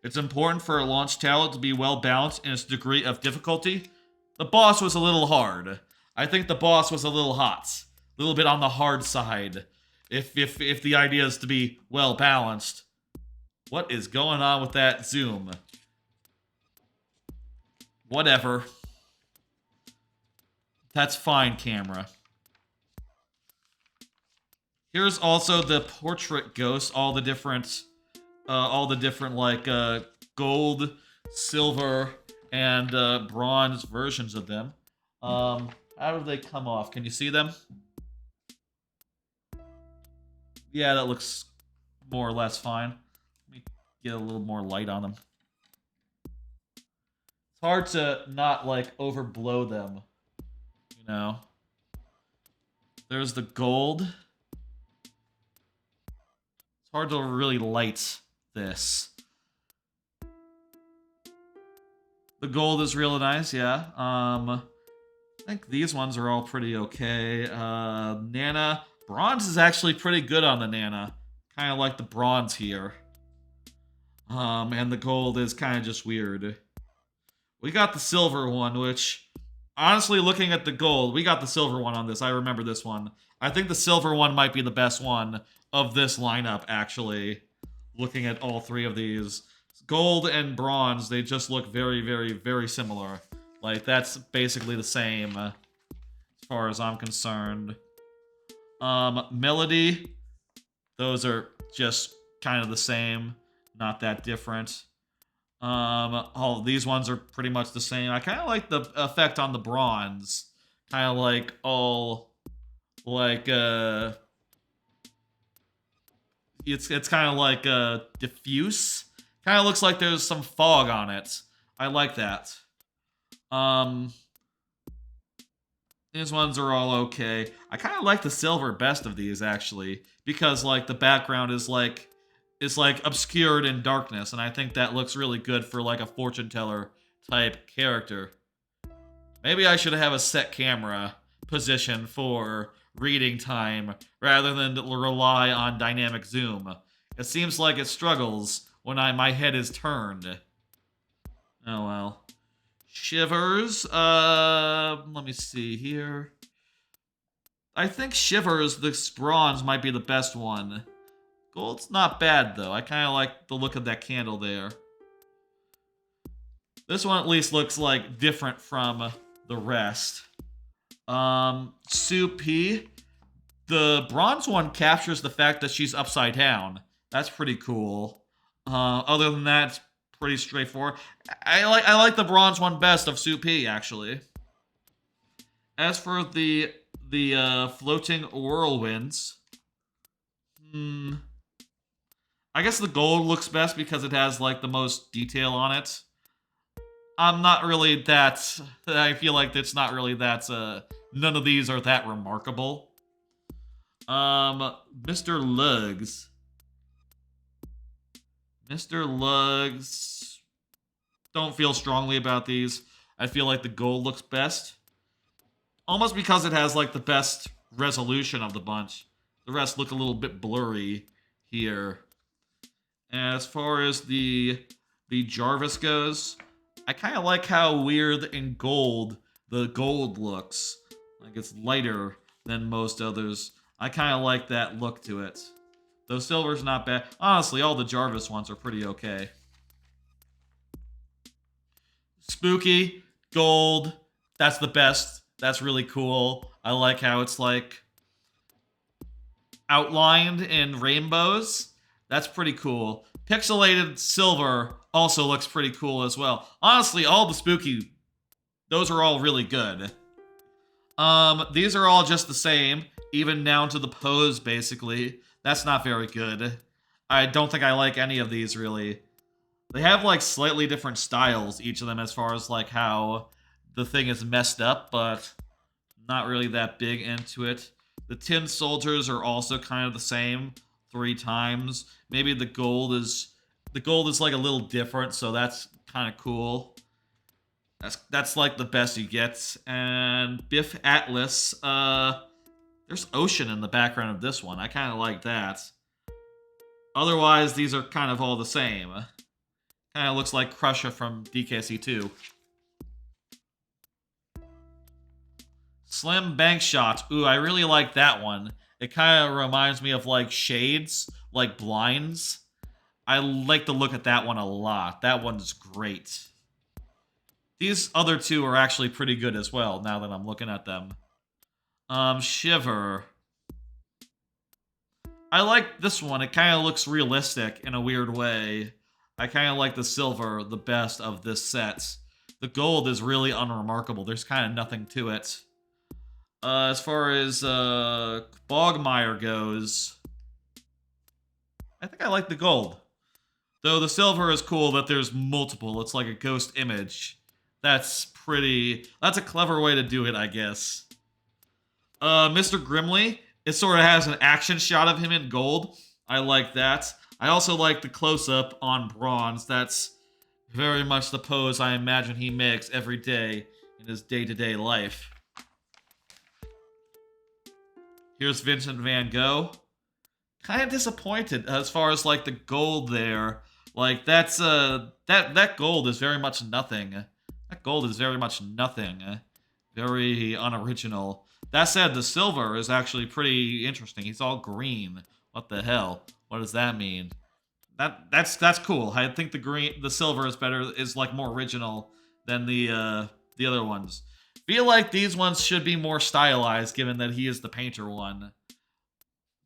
It's important for a launch tower to be well balanced in its degree of difficulty. The boss was a little hard. I think the boss was a little hot. A little bit on the hard side. If the idea is to be well balanced. What is going on with that zoom? Whatever. That's fine, camera. Here's also the portrait ghosts, all the different like gold, silver, and bronze versions of them. How do they come off? Can you see them? Yeah, that looks more or less fine. Let me get a little more light on them. It's hard to not like overblow them, you know. There's the gold. It's hard to really light this. The gold is really nice, yeah. I think these ones are all pretty okay. Nana. Bronze is actually pretty good on the Nana. Kind of like the bronze here. And the gold is kind of just weird. We got the silver one, which... Honestly, looking at the gold, we got the silver one on this. I remember this one. I think the silver one might be the best one of this lineup, actually. Looking at all three of these. Gold and bronze, they just look very, very, very similar. Like, that's basically the same, as far as I'm concerned. Melody, those are just kind of the same. Not that different. Oh, these ones are pretty much the same. I kind of like the effect on the bronze. Kind of like all, like, it's kind of like, diffuse. Kind of looks like there's some fog on it. I like that. These ones are all okay. I kind of like the silver best of these, actually. Because, like, the background is, like, obscured in darkness, and I think that looks really good for like a fortune teller type character. Maybe I should have a set camera position for reading time rather than rely on dynamic zoom. It seems like it struggles when my head is turned. Oh well. Shivers, let me see here. I think Shivers, the bronze, might be the best one. Gold's not bad, though. I kind of like the look of that candle there. This one at least looks, like, different from the rest. Sue P. The bronze one captures the fact that she's upside down. That's pretty cool. Other than that, it's pretty straightforward. I like the bronze one best of Sue P, actually. As for the floating whirlwinds... I guess the gold looks best because it has, like, the most detail on it. I'm not really that... I feel like it's not really that... none of these are that remarkable. Mr. Lugs. Mr. Lugs... Don't feel strongly about these. I feel like the gold looks best. Almost because it has, like, the best resolution of the bunch. The rest look a little bit blurry here. As far as the Jarvis goes, I kind of like how weird in gold the gold looks. Like it's lighter than most others. I kind of like that look to it. Though silver's not bad. Honestly, all the Jarvis ones are pretty okay. Spooky, gold, that's the best. That's really cool. I like how it's like outlined in rainbows. That's pretty cool. Pixelated silver also looks pretty cool as well. Honestly, all the spooky, those are all really good. These are all just the same, even down to the pose, basically. That's not very good. I don't think I like any of these, really. They have, like, slightly different styles, each of them, as far as, like, how the thing is messed up, but not really that big into it. The tin soldiers are also kind of the same 3 times. Maybe the gold is like a little different, so that's kind of cool. That's like the best you get. And Biff Atlas, there's ocean in the background of this one. I kind of like that. Otherwise, these are kind of all the same. Kind of looks like Crusher from DKC2. Slim Bank Shot. Ooh, I really like that one. It kind of reminds me of, like, shades, like blinds. I like to look at that one a lot. That one's great. These other two are actually pretty good as well, now that I'm looking at them. Shiver. I like this one. It kind of looks realistic in a weird way. I kind of like the silver the best of this set. The gold is really unremarkable. There's kind of nothing to it. As far as Bogmire goes, I think I like the gold. Though the silver is cool that there's multiple. It's like a ghost image. That's a clever way to do it, I guess. Mr. Grimly, it sort of has an action shot of him in gold. I like that. I also like the close-up on bronze. That's very much the pose I imagine he makes every day in his day-to-day life. Here's Vincent van Gogh. Kind of disappointed as far as, like, the gold there. Like, that's, that gold is very much nothing. That gold is very much nothing. Very unoriginal. That said, the silver is actually pretty interesting. He's all green. What the hell? What does that mean? That's cool. I think the silver is like more original than the other ones. Feel like these ones should be more stylized, given that he is the painter one.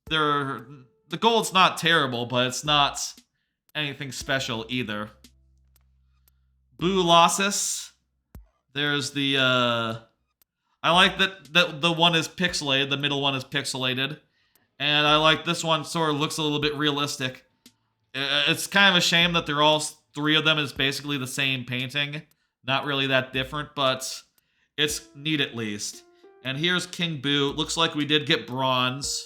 The gold's not terrible, but it's not anything special either. Boo Lossus. There's the I like that the one is pixelated, the middle one is pixelated. And I like this one sort of looks a little bit realistic. It's kind of a shame that they're all 3 of them is basically the same painting. Not really that different, but it's neat at least. And here's King Boo. Looks like we did get bronze.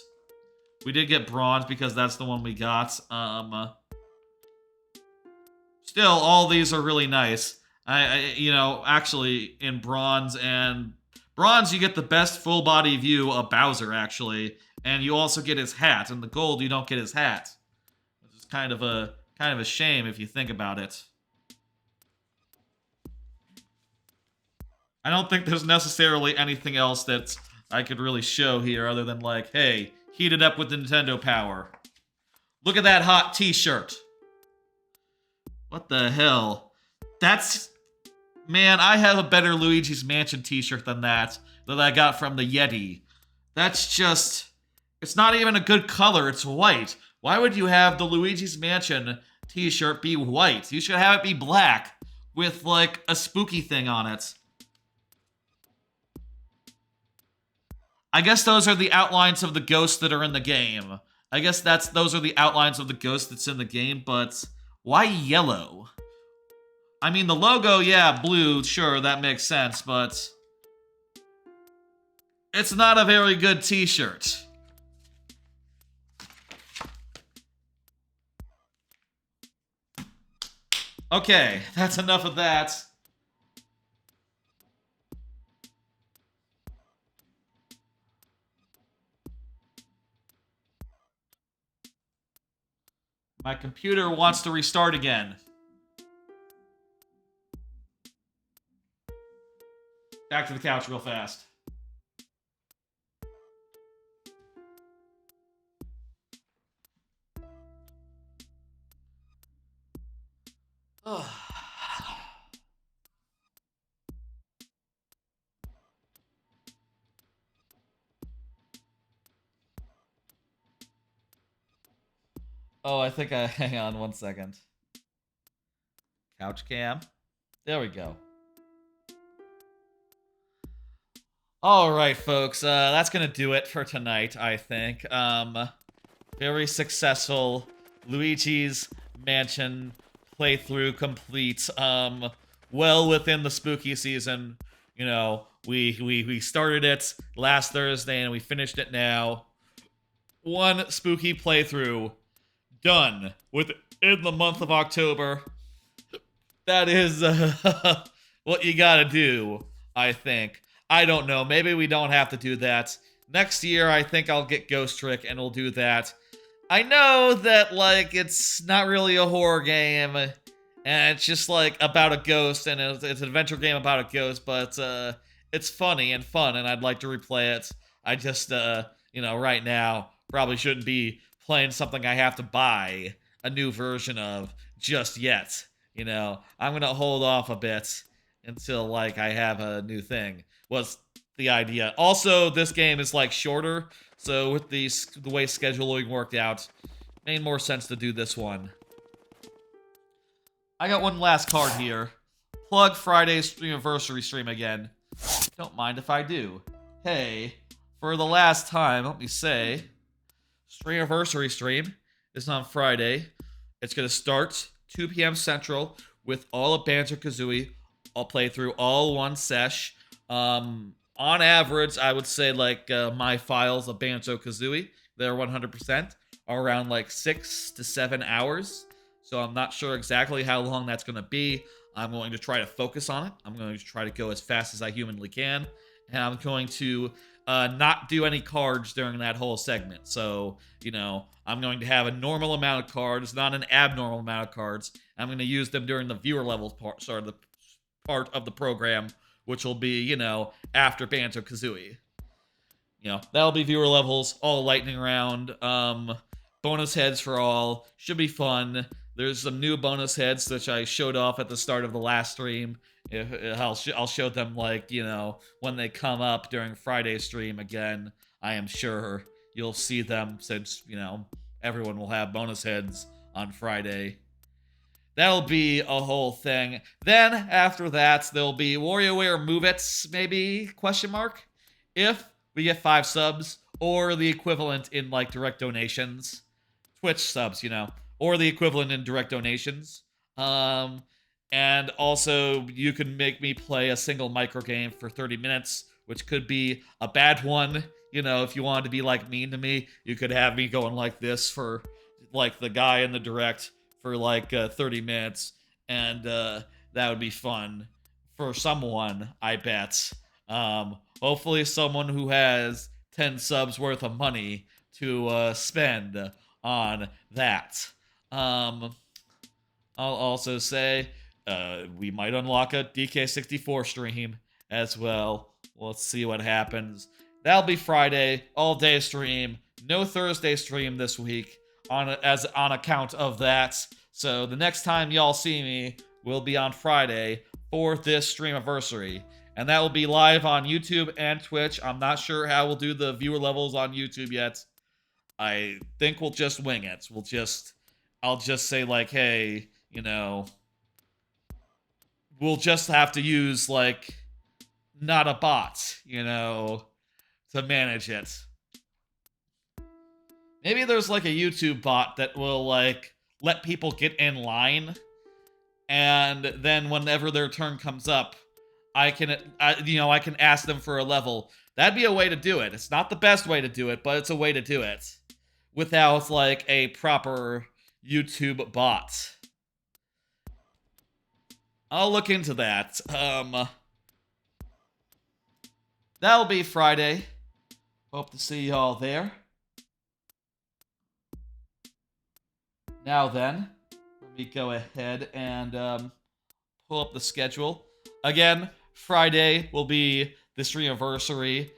We did get bronze because that's the one we got. Still, all these are really nice. You know, actually, in bronze, you get the best full body view of Bowser, actually, and you also get his hat. In the gold, you don't get his hat, which is kind of a shame if you think about it. I don't think there's necessarily anything else that I could really show here other than, like, hey, heat it up with Nintendo power. Look at that hot t-shirt. What the hell? Man, I have a better Luigi's Mansion t-shirt than that I got from the Yeti. That's just... It's not even a good color, it's white. Why would you have the Luigi's Mansion t-shirt be white? You should have it be black with, like, a spooky thing on it. I guess those are the outlines of the ghosts that are in the game. I guess those are the outlines of the ghost that's in the game, but why yellow? I mean, the logo, yeah, blue, sure, that makes sense, but it's not a very good t-shirt. Okay, that's enough of that. My computer wants to restart again. Back to the couch real fast. Oh, I think hang on one second. Couch cam. There we go. All right, folks. That's gonna do it for tonight, I think. Very successful Luigi's Mansion playthrough complete. Well within the spooky season. You know, we started it last Thursday and we finished it now. One spooky playthrough done within the month of October. That is what you gotta do, I think. I don't know. Maybe we don't have to do that. Next year, I think I'll get Ghost Trick and we'll do that. I know that, like, it's not really a horror game, and it's just, like, about a ghost, and it's an adventure game about a ghost, but, it's funny and fun, and I'd like to replay it. I just, right now, probably shouldn't be playing something I have to buy a new version of just yet. I'm gonna hold off a bit until, like, I have a new thing. Was the idea. Also, this game is, like, shorter, so with the way scheduling worked out, made more sense to do this one. I got one last card here. Plug Friday's Streamiversary stream again. Don't mind if I do. Hey, for the last time, let me say, Streamiversary stream is on Friday. It's going to start 2 p.m. Central with all of Banjo-Kazooie. I'll play through all one sesh. On average, I would say, like, my files of Banjo-Kazooie, they're 100%, are around, like, 6 to 7 hours. So I'm not sure exactly how long that's going to be. I'm going to try to focus on it. I'm going to try to go as fast as I humanly can. And I'm going to not do any cards during that whole segment. So, I'm going to have a normal amount of cards, not an abnormal amount of cards. I'm going to use them during the viewer levels part of the program, which will be, after Banjo-Kazooie. That'll be viewer levels, all lightning round, bonus heads for all, should be fun. There's some new bonus heads, which I showed off at the start of the last stream. I'll show them, like, when they come up during Friday's stream again. I am sure you'll see them since, everyone will have bonus heads on Friday. That'll be a whole thing. Then, after that, there'll be WarioWare Move-Its, maybe, question mark? If we get 5 subs, or the equivalent in, like, direct donations. Twitch subs, or the equivalent in direct donations. And also, you can make me play a single micro game for 30 minutes, which could be a bad one. If you wanted to be, like, mean to me, you could have me going like this for, like, the guy in the direct for, like, 30 minutes, and that would be fun for someone, I bet. Hopefully someone who has 10 subs worth of money to spend on that. I'll also say we might unlock a DK64 stream as well. Let's see what happens. That'll be Friday, all-day stream. No Thursday stream this week on account of that. So the next time y'all see me will be on Friday for this Streamiversary. And that will be live on YouTube and Twitch. I'm not sure how we'll do the viewer levels on YouTube yet. I think we'll just wing it. I'll just say, like, hey, we'll just have to use, like, not a bot, to manage it. Maybe there's, like, a YouTube bot that will, like, let people get in line, and then whenever their turn comes up, I can ask them for a level. That'd be a way to do it. It's not the best way to do it, but it's a way to do it without, like, a proper YouTube bot. I'll look into that. That'll be Friday. Hope to see y'all there. Now then, let me go ahead and pull up the schedule. Again, Friday will be the Streamiversary.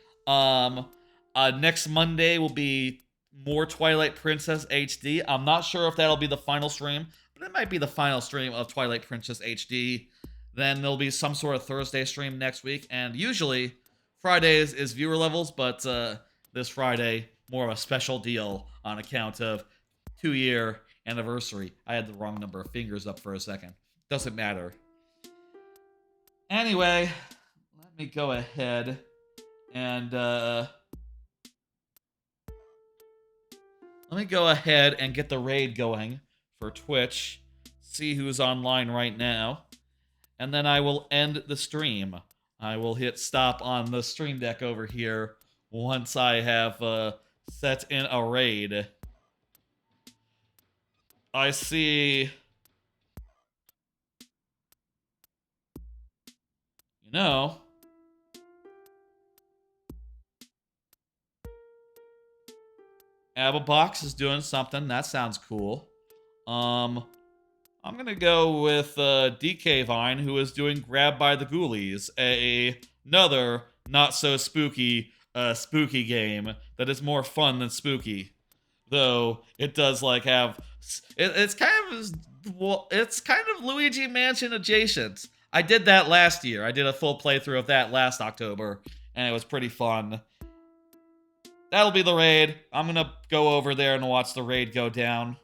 Next Monday will be more Twilight Princess HD. I'm not sure if that'll be the final stream, but it might be the final stream of Twilight Princess HD. Then there'll be some sort of Thursday stream next week, and usually Fridays is viewer levels, but this Friday, more of a special deal on account of 2-year anniversary. I had the wrong number of fingers up for a second. Doesn't matter. Anyway, let me go ahead And let me go ahead and get the raid going for Twitch. See who's online right now. And then I will end the stream. I will hit stop on the stream deck over here once I have set in a raid. I see... You know... Abelbox is doing something. That sounds cool. I'm gonna go with DK Vine, who is doing Grab by the Ghoulies, another not so spooky spooky game that is more fun than spooky. Though it does like have it's kind of well, it's kind of Luigi Mansion adjacent. I did that last year. I did a full playthrough of that last October, and it was pretty fun. That'll be the raid. I'm gonna go over there and watch the raid go down.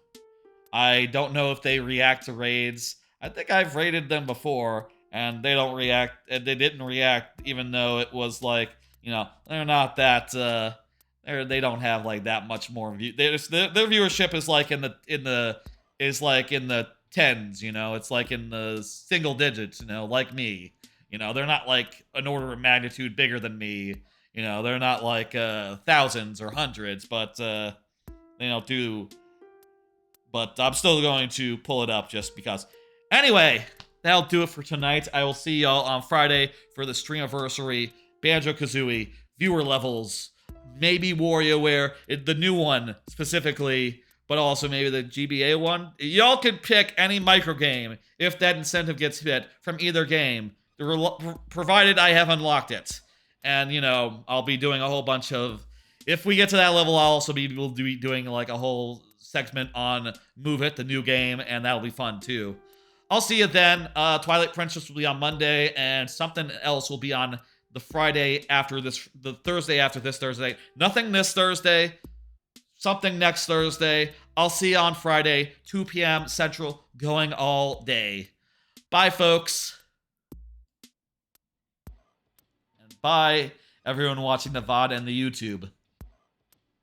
I don't know if they react to raids. I think I've raided them before, and they don't react. And they didn't react, even though it was like, you know, they're not that. They don't have like that much more view. Their viewership is like in the tens. You know, it's like in the single digits. You know, like me. You know, they're not like an order of magnitude bigger than me. You know, they're not like thousands or hundreds, but they don't do. But I'm still going to pull it up just because. Anyway, that'll do it for tonight. I will see y'all on Friday for the Streamiversary, Banjo-Kazooie, viewer levels, maybe WarioWare, the new one specifically, but also maybe the GBA one. Y'all can pick any micro game if that incentive gets hit from either game, provided I have unlocked it. And, you know, I'll be doing a whole bunch of... If we get to that level, I'll also be doing like a whole segment on Move It, the new game, and that'll be fun too. I'll see you then. Twilight Princess will be on Monday, and something else will be on the Friday after this, the Thursday after this Thursday. Nothing this Thursday, something next Thursday. I'll see you on Friday, 2 p.m. Central, going all day. Bye, folks. And bye, everyone watching the VOD and the YouTube.